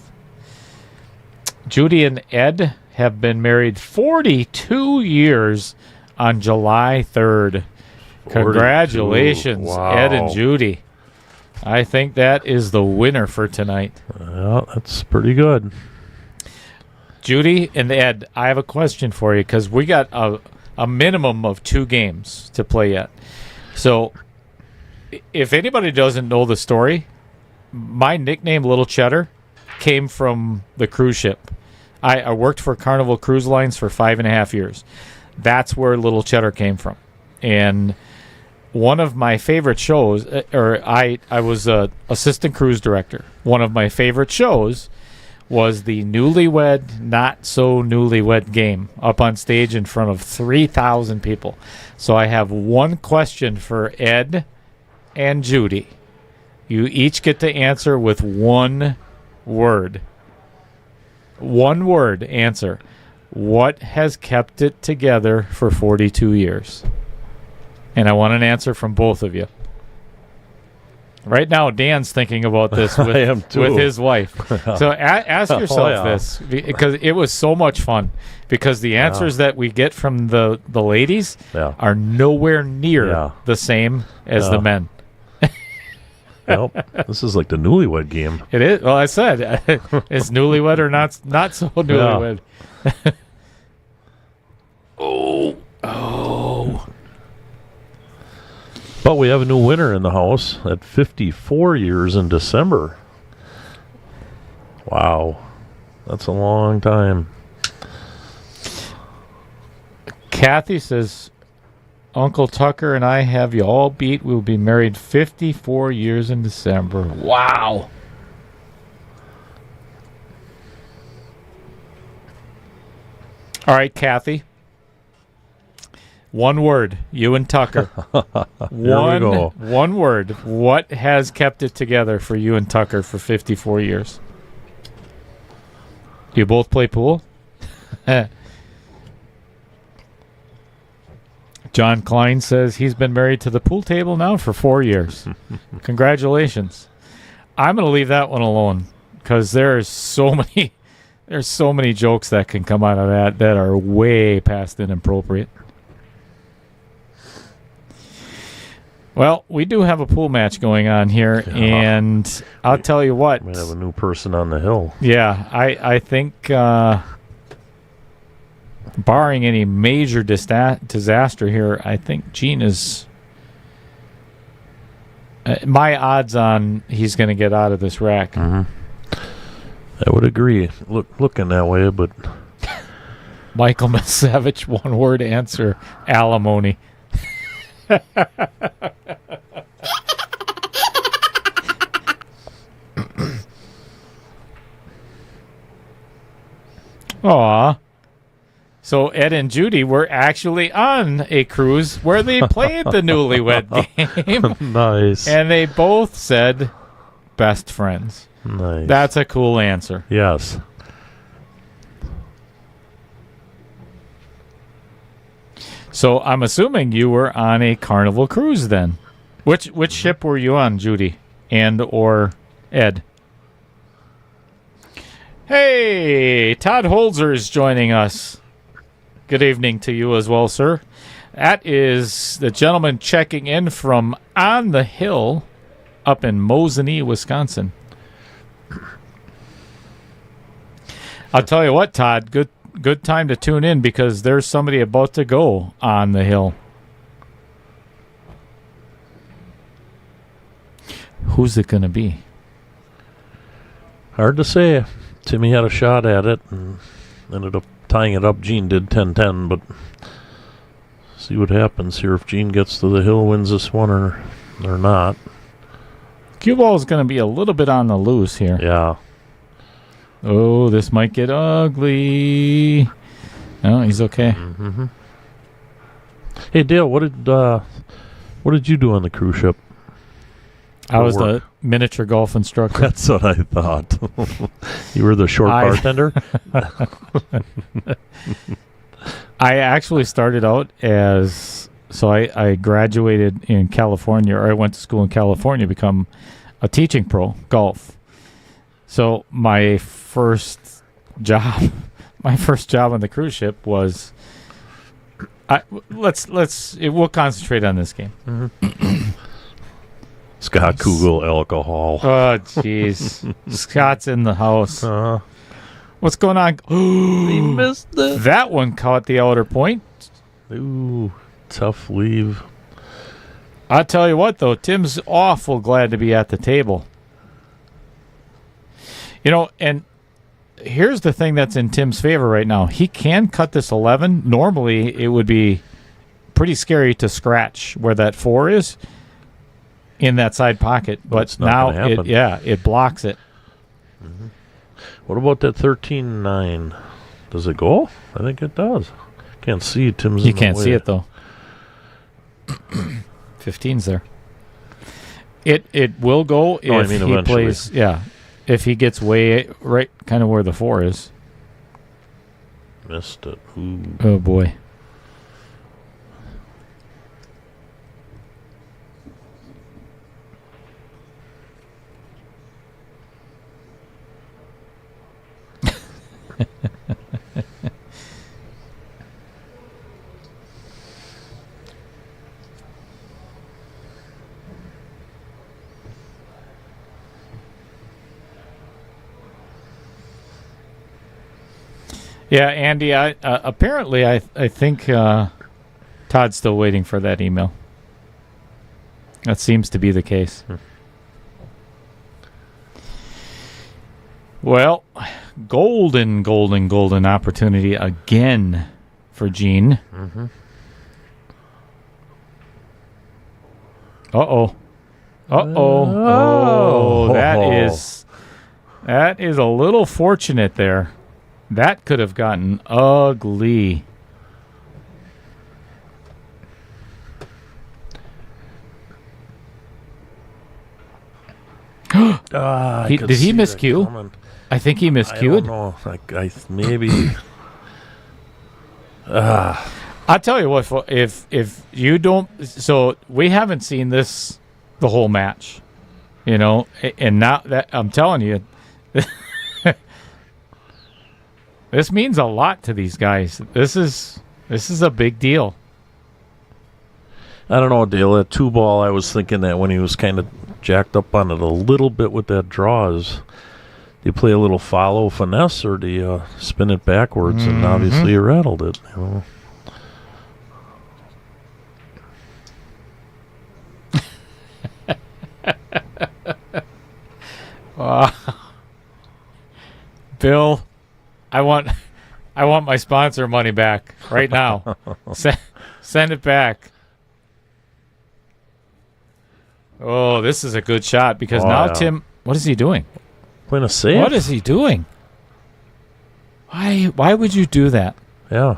Judy and Ed have been married 42 years on July 3rd. 42. Congratulations, Wow. Ed and Judy. I think that is the winner for tonight. Well, that's pretty good. Judy and Ed, I have a question for you because we got a minimum of 2 games to play yet. So if anybody doesn't know the story, my nickname Little Cheddar came from the cruise ship. I worked for Carnival Cruise Lines for 5.5 years. That's where Little Cheddar came from. And one of my favorite shows, I was a assistant cruise director. One of my favorite shows was the Newlywed, Not So Newlywed game up on stage in front of 3,000 people. So I have one question for Ed and Judy. You each get to answer with one word. One word answer. What has kept it together for 42 years? And I want an answer from both of you. Right now, Dan's thinking about this with, I am too. with his wife. So ask yourself yeah. this, because it was so much fun. Because the answers that we get from the ladies are nowhere near the same as the men. Nope. This is like the Newlywed game. It is. Well, I said it's newlywed or not so newlywed. Oh. But we have a new winner in the house at 54 years in December. Wow. That's a long time. Kathy says, Uncle Tucker and I have you all beat. We will be married 54 years in December. Wow. All right, Kathy. One word, you and Tucker. we go. One word. What has kept it together for you and Tucker for 54 years? Do you both play pool? John Klein says he's been married to the pool table now for 4 years. Congratulations. I'm going to leave that one alone because there's so many jokes that can come out of that are way past inappropriate. Well, we do have a pool match going on here, and I'll tell you what. We have a new person on the hill. Yeah, I think barring any major disaster here, I think Gene is my odds on he's going to get out of this rack. Mm-hmm. I would agree. Looking that way, but Michael Misevich, one word answer: alimony. Aw. So Ed and Judy were actually on a cruise where they played the Newlywed game. Nice. And they both said best friends. Nice. That's a cool answer. Yes. So I'm assuming you were on a Carnival cruise then. Which ship were you on, Judy and or Ed? Hey, Todd Holzer is joining us. Good evening to you as well, sir. That is the gentleman checking in from On the Hill up in Mosinee, Wisconsin. I'll tell you what, Todd, good time to tune in because there's somebody about to go on the hill. Who's it going to be? Hard to say. Timmy had a shot at it and ended up tying it up. Gene did 10-10, but see what happens here if Gene gets to the hill, wins this one or not. Cue ball is going to be a little bit on the loose here. Yeah. Oh, this might get ugly. No, he's okay. Mm-hmm. Hey, Dale, what did you do on the cruise ship? I was the miniature golf instructor. That's what I thought. You were the short bartender? I actually started out as... So I graduated in California, or I went to school in California to become a teaching pro, golf. So my first job on the cruise ship was We'll concentrate on this game. Scott Kugel alcohol. Oh, jeez. Scott's in the house. What's going on? He missed it. That one caught the outer point. Ooh, tough leave. I'll tell you what, though, Tim's awful glad to be at the table. And here's the thing that's in Tim's favor right now. He can cut this 11. Normally, it would be pretty scary to scratch where that 4 is in that side pocket. But now, it blocks it. Mm-hmm. What about that 13-9? Does it go? I think it does. Can't see Tim's. You can't see it, though. 15's there. It will go if he eventually plays. Yeah, if he gets way right, kind of where the 4 is. Missed it. Ooh. Oh boy. Yeah, Andy. Apparently, I think Todd's still waiting for that email. That seems to be the case. Well, golden opportunity again for Gene. Mm-hmm. Uh-oh. Oh, that is a little fortunate there. That could have gotten ugly. Did he miscue? I think he miscued. I don't know. Maybe. I'll tell you what. If you don't, so we haven't seen this the whole match, and now that I'm telling you. This means a lot to these guys. This is a big deal. I don't know, Dale. That 2-ball, I was thinking that when he was kind of jacked up on it a little bit with that draw, do you play a little follow finesse or do you spin it backwards? Mm-hmm. And obviously you rattled it. Bill, I want my sponsor money back right now. Send it back. Oh, this is a good shot because now Tim, what is he doing? Playing a safe? What is he doing? Why would you do that? Yeah.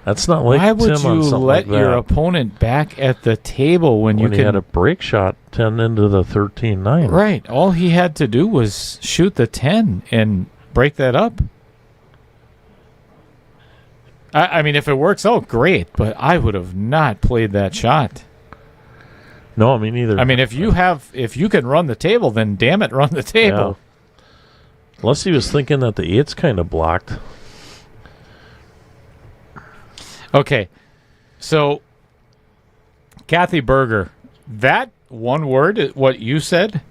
That's not like Why would Tim you let your opponent back at the table when you had a break shot 10 into the 13-9? Right. All he had to do was shoot the 10 and break that up. I mean, if it works out, great, but I would have not played that shot. No, me neither. I mean, if you can run the table, then damn it, run the table. Yeah. Unless he was thinking that the 8's kind of blocked. Okay, so Kathy Berger, that one word, what you said,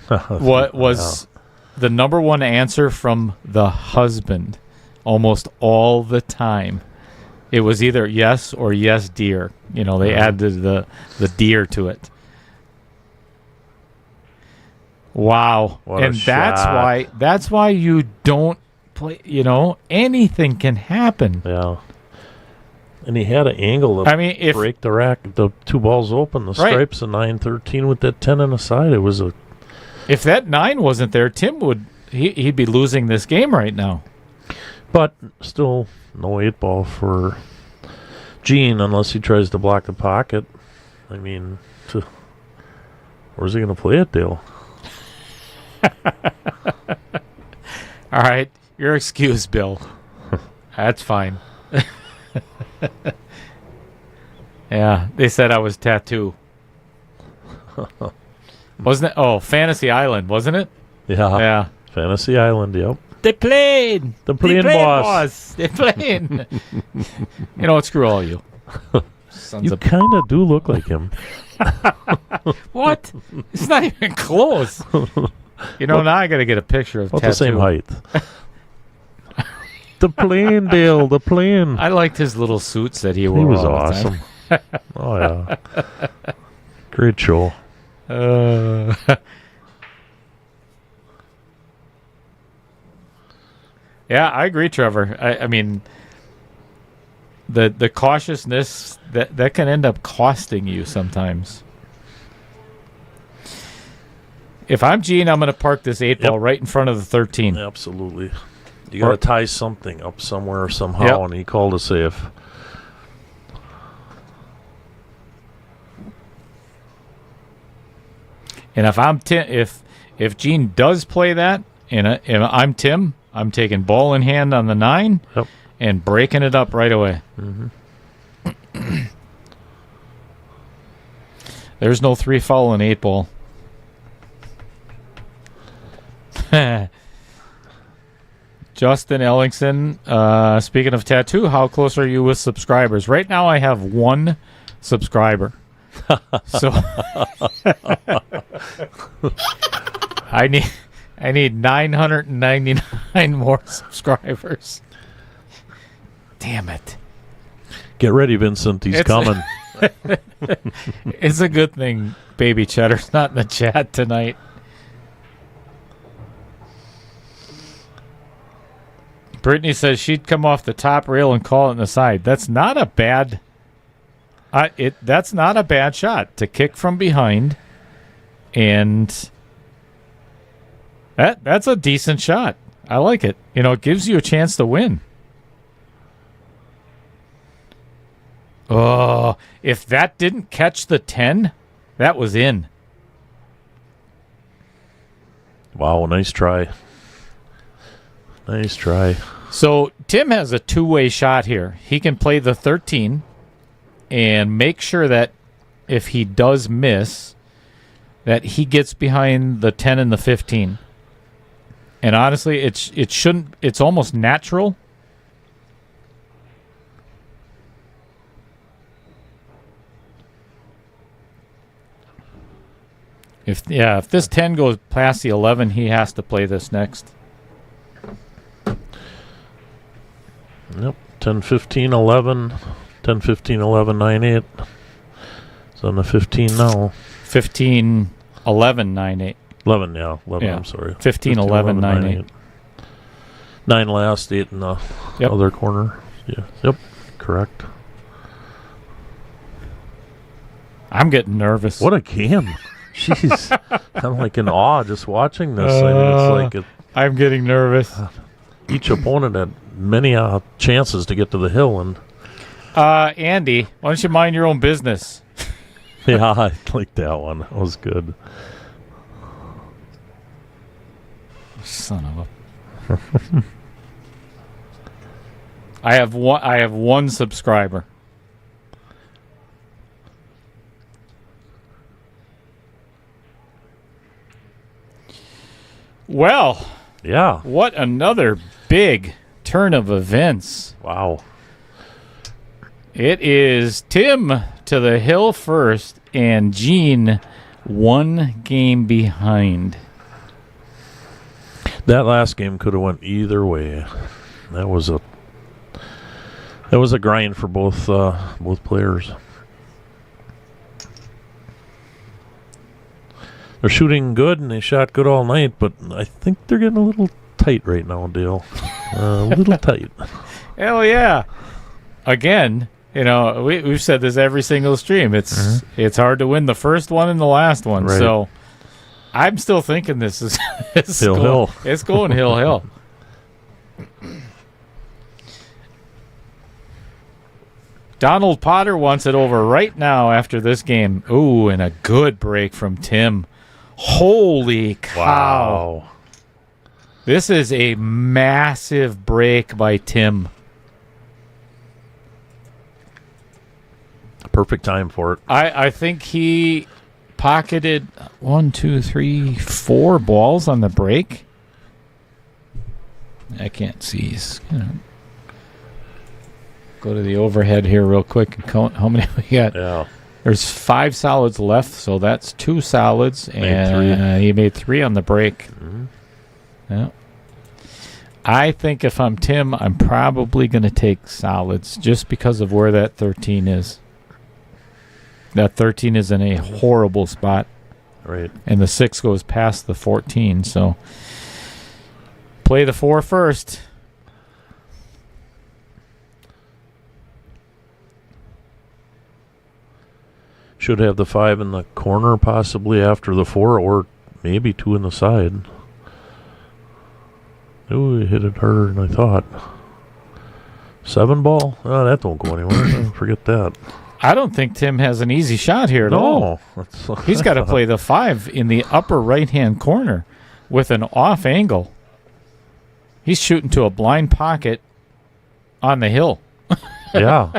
what was the number one answer from the husband almost all the time. It was either yes or yes, dear. They added the dear to it. Wow. What and a shot. that's why you don't play, anything can happen. Yeah. And he had an angle to break the rack. The 2 balls open, the stripes, a 9-13 with that 10 on the side. It was a. If that 9 wasn't there, Tim he'd be losing this game right now. But still, no 8-ball for Gene unless he tries to block the pocket. I mean, where's he going to play it, Dale? All right, you're excused, Bill. That's fine. Yeah, they said I was tattoo. Wasn't it? Oh, Fantasy Island, wasn't it? Yeah. Yeah. Fantasy Island, yep. They played. The playing boss. They're playing. You know what? Screw all you. Sons You of... kind of do look like him. What? It's not even close. You know, now I got to get a picture of About tattoo. the same height. The plane, Dale. The plane. I liked his little suits that he wore. He was all the time. awesome. Oh, yeah. Great show. Yeah, I agree, Trevor. I mean, the cautiousness that can end up costing you sometimes. If I'm Gene, I'm going to park this 8-ball right in front of the 13. Absolutely. You got to tie something up somewhere somehow, and he called a safe. And if I'm if Gene does play that, and I'm Tim, I'm taking ball in hand on the 9 and breaking it up right away. Mm-hmm. There's no 3 foul in 8-ball. Justin Ellingson, speaking of tattoo, how close are you with subscribers? Right now I have 1 subscriber. So I need 999 more subscribers. Damn it. Get ready, Vincent. He's coming. It's a good thing Baby Cheddar's not in the chat tonight. Brittany says she'd come off the top rail and call it in the side. That's not a bad that's not a bad shot to kick from behind, and that's a decent shot. I like it. You know, it gives you a chance to win. Oh, if that didn't catch the 10, that was in. Wow, nice try. Nice try. So Tim has a two-way shot here. He can play the 13 and make sure that if he does miss, that he gets behind the 10 and the 15. And honestly, it shouldn't. It's almost natural. If this 10 goes past the 11, he has to play this next. Yep, 10, 15, 11. 10, 15, 11, 9, 8. It's on the 15 now. 15, 11, 9, 8. 11, yeah. 11, Yeah. I'm sorry. 15, 11, 9, 8. 9 last, 8 in the other corner. Yeah. Yep, correct. I'm getting nervous. What a game. Jeez. I'm like in awe just watching this. I mean, it's like I'm getting nervous. Each opponent had many chances to get to the hill. And Andy, why don't you mind your own business? yeah, I like that one. That was good. Son of a... I have one subscriber. Well, yeah. What another big turn of events. Wow. It is Tim to the hill first and Gene 1 game behind. That last game could have went either way. That was a grind for both players. They're shooting good and they shot good all night, but I think they're getting a little tight right now, Dale. A little tight. Hell yeah! Again, you know we've said this every single stream. It's hard to win the first one and the last one. Right. So I'm still thinking this is hill. It's going hill. Donald Potter wants it over right now after this game. Ooh, and a good break from Tim. Holy cow. Wow. This is a massive break by Tim. Perfect time for it. I think he pocketed 1, 2, 3, 4 balls on the break. I can't see. Go to the overhead here real quick and count how many we got. Yeah. There's 5 solids left, so that's 2 solids, and he made 3 on the break. Mm-hmm. Yeah. I think if I'm Tim, I'm probably going to take solids just because of where that 13 is. That 13 is in a horrible spot. Right. And the 6 goes past the 14, so play the 4 first. Should have the 5 in the corner possibly after the 4, or maybe 2 in the side. Ooh, he hit it harder than I thought. 7 ball? Oh, that don't go anywhere. Forget that. I don't think Tim has an easy shot here at all. He's got to play the 5 in the upper right-hand corner with an off angle. He's shooting to a blind pocket on the hill. Yeah.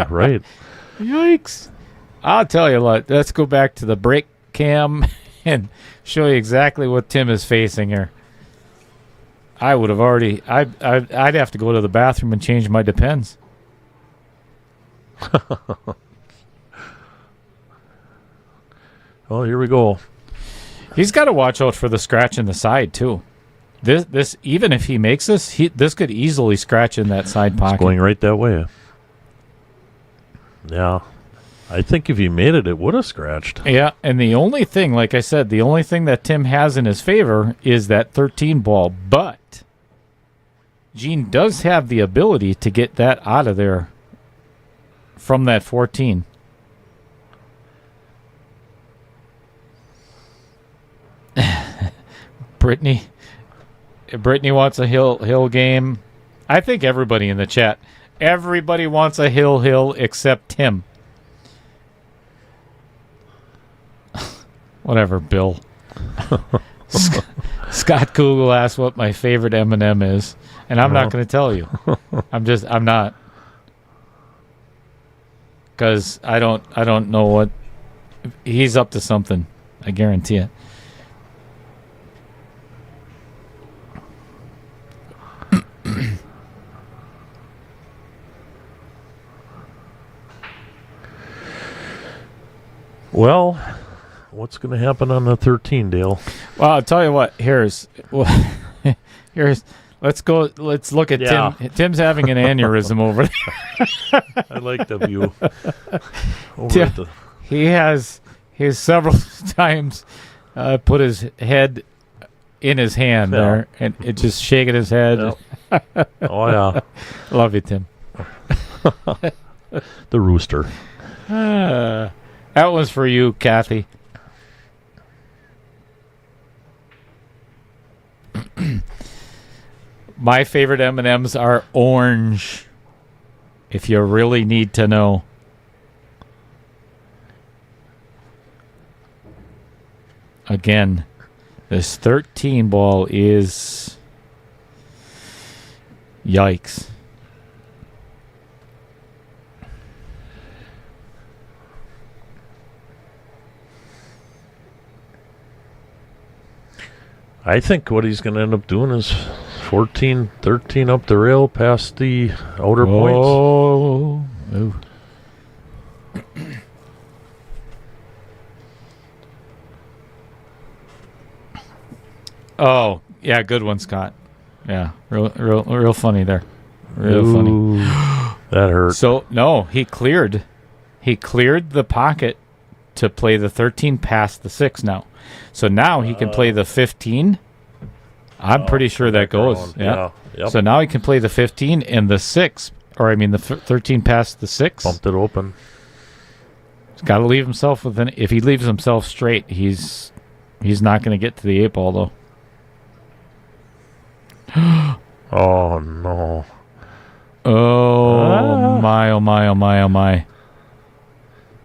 Right. Yikes. I'll tell you what, let's go back to the break cam and show you exactly what Tim is facing here. I would have already... I'd have to go to the bathroom and change my Depends. Oh, here we go. He's got to watch out for the scratch in the side, too. This even if he makes this, this could easily scratch in that side pocket. It's going right that way. Yeah. I think if he made it, it would have scratched. Yeah, and the only thing, like I said, the only thing that Tim has in his favor is that 13 ball. But Gene does have the ability to get that out of there from that 14. Brittany wants a hill game. I think everybody in the chat, everybody wants a hill except Tim. Whatever, Bill. Scott Kugel asked what my favorite M&M is, and I'm not going to tell you. I'm not. Because I don't know what he's up to something. I guarantee it. Well, what's going to happen on the 13, Dale? Well, I'll tell you what. Let's look at Tim. Tim's having an aneurysm over there. I like the view. He has several times put his head in his hand there, and it just shaking his head. Yep. Oh, yeah. Love you, Tim. The rooster. That one's for you, Kathy. My favorite M&Ms are orange, if you really need to know. Again, this 13 ball is... Yikes. I think what he's going to end up doing is 14, 13 up the rail past the outer points. Oh. Oh, yeah, good one, Scott. Yeah, real funny there. Real funny. That hurt. So, no, he cleared the pocket to play the 13 past the 6 now. So now he can play the 15. I'm pretty sure that goes. Yeah. Yep. So now he can play the 15 and the 6, the 13 past the 6. Bumped it open. He's got to leave himself within. If he leaves himself straight, he's not going to get to the 8 ball though. Oh no. My, oh my, oh my, oh my.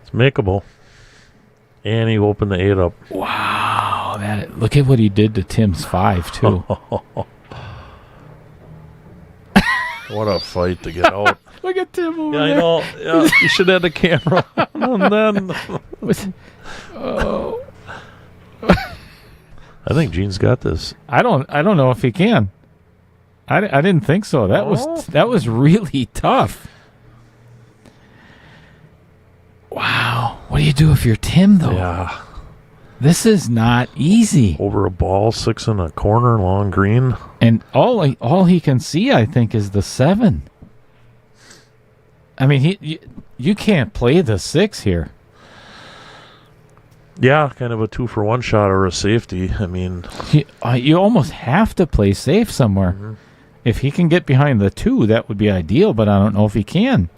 It's makeable. And he opened the 8 up. Wow, look at what he did to Tim's 5 too. What a fight to get out. Look at Tim over Yeah, there. I know. Yeah, you should have the camera on then. Oh. I think Gene's got this. I don't know if he can. I didn't think so. That was really tough. Wow. What do you do if you're Tim, though? Yeah. This is not easy. Over a ball, 6 in a corner, long green. And all he can see, I think, is the 7. I mean, you can't play the 6 here. Yeah, kind of a 2-for-1 shot or a safety. I mean, you almost have to play safe somewhere. Mm-hmm. If he can get behind the 2, that would be ideal, but I don't know if he can.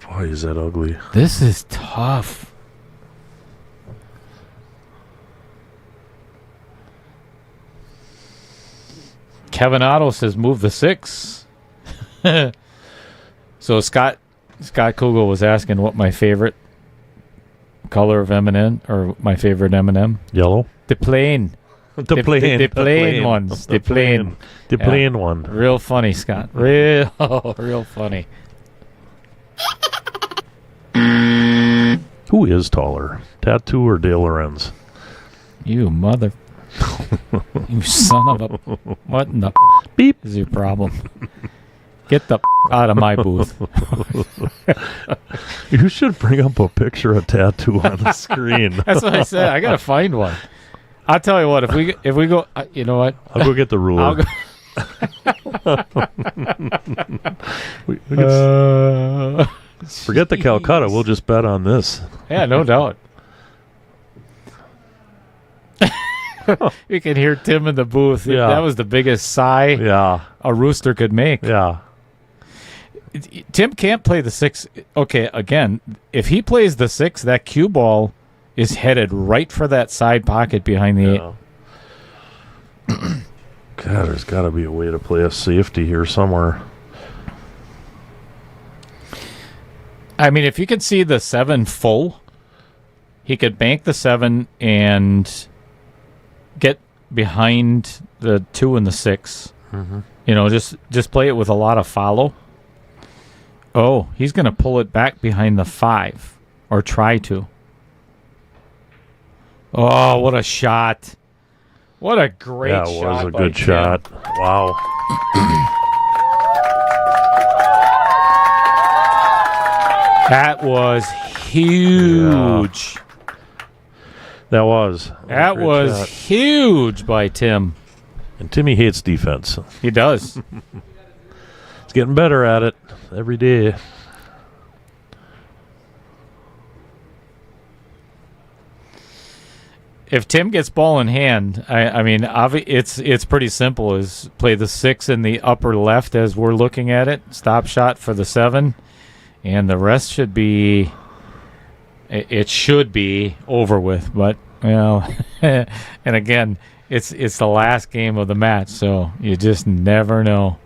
Boy, is that ugly. This is tough. Kevin Otto says move the 6. So Scott Kugel was asking what my favorite color of M&M or my favorite M&M. Yellow. The plain. The plain ones. The plain. The plain one. Real funny, Scott. Real funny. Who is taller, Tattoo or Dale Lorenz? You mother. You son of a... What in the... Beep is your problem? Get the out of my booth. You should bring up a picture of Tattoo on the screen. That's what I said. I got to find one. I'll tell you what. If we go... you know what? I'll go get the ruler. Forget the Calcutta. We'll just bet on this. Yeah, no doubt. You can hear Tim in the booth. Yeah. That was the biggest sigh a rooster could make. Yeah. Tim can't play the 6. Okay, again, if he plays the 6, that cue ball is headed right for that side pocket behind the 8. God, there's got to be a way to play a safety here somewhere. I mean, if you could see the 7 full, he could bank the 7 and get behind the 2 and the 6. Mm-hmm. You know, just play it with a lot of follow. Oh, he's going to pull it back behind the 5, or try to. Oh, what a shot. What a great shot. Yeah, it was a good shot. Wow. That was huge. Yeah. That was That huge by Tim. And Timmy hates defense. He does. He's getting better at it every day. If Tim gets ball in hand, I mean, it's pretty simple. Is play the 6 in the upper left as we're looking at it. Stop shot for the 7, and the rest should be. It should be over with, but well, and again, it's the last game of the match, so you just never know.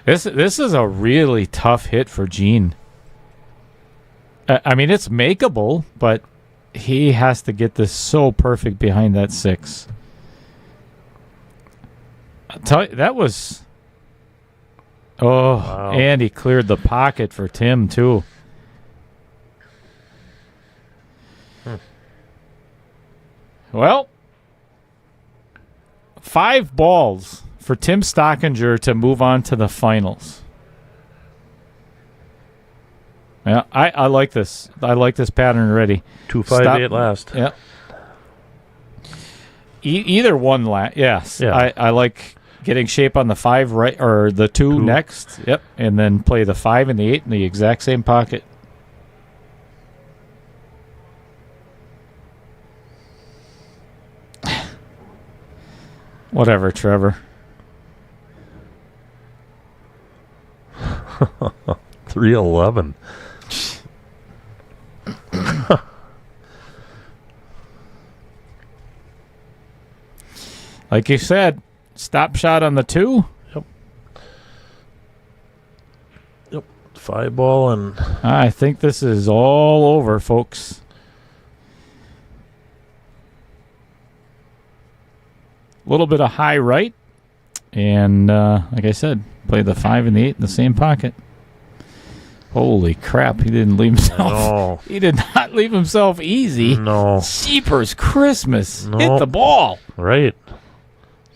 This is a really tough hit for Gene. I mean, it's makeable, but he has to get this so perfect behind that 6. I'll tell you, that was... Oh, wow. And he cleared the pocket for Tim, too. Well, 5 balls for Tim Stockinger to move on to the finals. Yeah, I like this. I like this pattern already. 2-5-8 last. Yeah. Either one last. Yes. Yeah. I like getting shape on the 5 right or the 2 next. Yep. And then play the 5 and the 8 in the exact same pocket. Whatever, Trevor. 311. Like you said, stop shot on the 2. Yep. 5 ball and... I think this is all over, folks. little bit of high right, and like I said, play the 5 and the 8 in the same pocket. Holy crap, he didn't leave himself. No. He did not leave himself easy. No. Jeepers Christmas. No. Hit the ball. Right.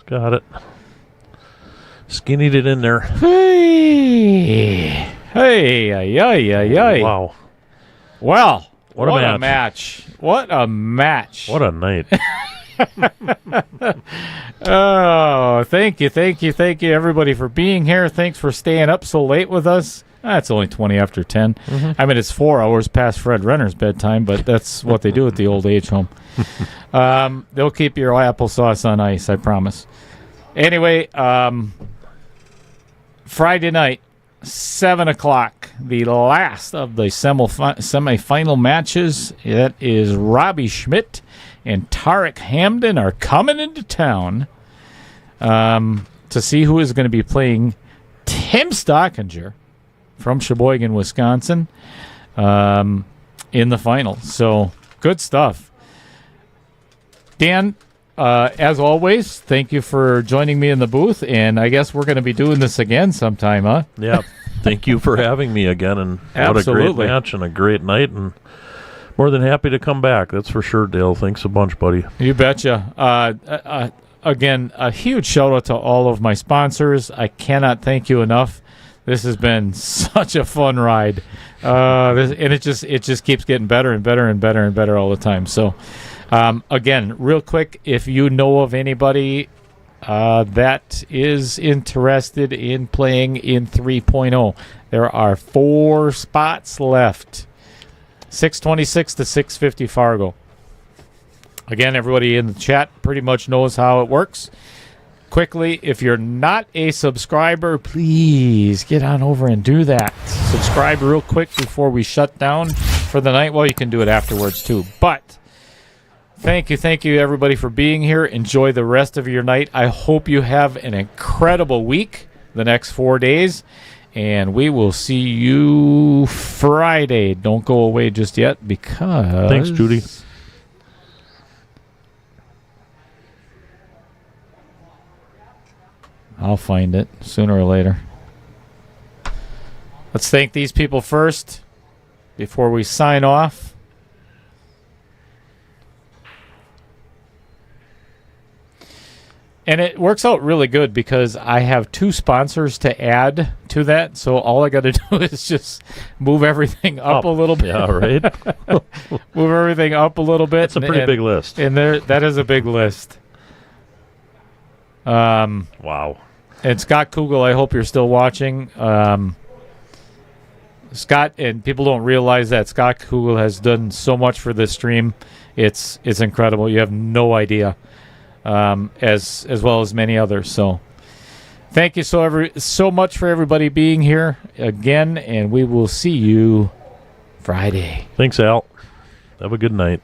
Got it. Skinnied it in there. Hey. Hey, ay, ay, ay, ay. Wow. Well, What a match. What a match. What a night. Oh, thank you, everybody, for being here. Thanks for staying up so late with us. It's only 20 after 10. Mm-hmm. I mean, it's 4 hours past Fred Renner's bedtime, but that's what they do at the old age home. They'll keep your applesauce on ice, I promise. Anyway, Friday night, 7 o'clock, the last of the semifinal matches. That is Robbie Schmidt and Tarek Hamden are coming into town to see who is going to be playing Tim Stockinger from Sheboygan, Wisconsin, in the final. So, good stuff. Dan, as always, thank you for joining me in the booth, and I guess we're going to be doing this again sometime, huh? Yeah. Thank you for having me again, and Absolutely. what a great match and a great night, and more than happy to come back. That's for sure, Dale. Thanks a bunch, buddy. You betcha. Again, a huge shout out to all of my sponsors. I cannot thank you enough. This has been such a fun ride, and it just keeps getting better and better and better and better all the time. So, again, real quick, if you know of anybody that is interested in playing in 3.0, there are 4 spots left. 626 to 650 Fargo. Again, everybody in the chat pretty much knows how it works. Quickly, if you're not a subscriber, please get on over and do that. Subscribe real quick before we shut down for the night. Well, you can do it afterwards too. But thank you, everybody, for being here. Enjoy the rest of your night. I hope you have an incredible week, the next 4 days, and we will see you Friday. Don't go away just yet because... Thanks, Judy. I'll find it sooner or later. Let's thank these people first before we sign off. And it works out really good because I have 2 sponsors to add to that. So all I got to do is just move everything up a little bit. Yeah, right? Move everything up a little bit. That's a pretty big list. And that is a big list. Wow. And Scott Kugel, I hope you're still watching. Scott, and people don't realize that Scott Kugel has done so much for this stream. It's incredible. You have no idea. As well as many others. So thank you so much for everybody being here again, and we will see you Friday. Thanks, Al. Have a good night.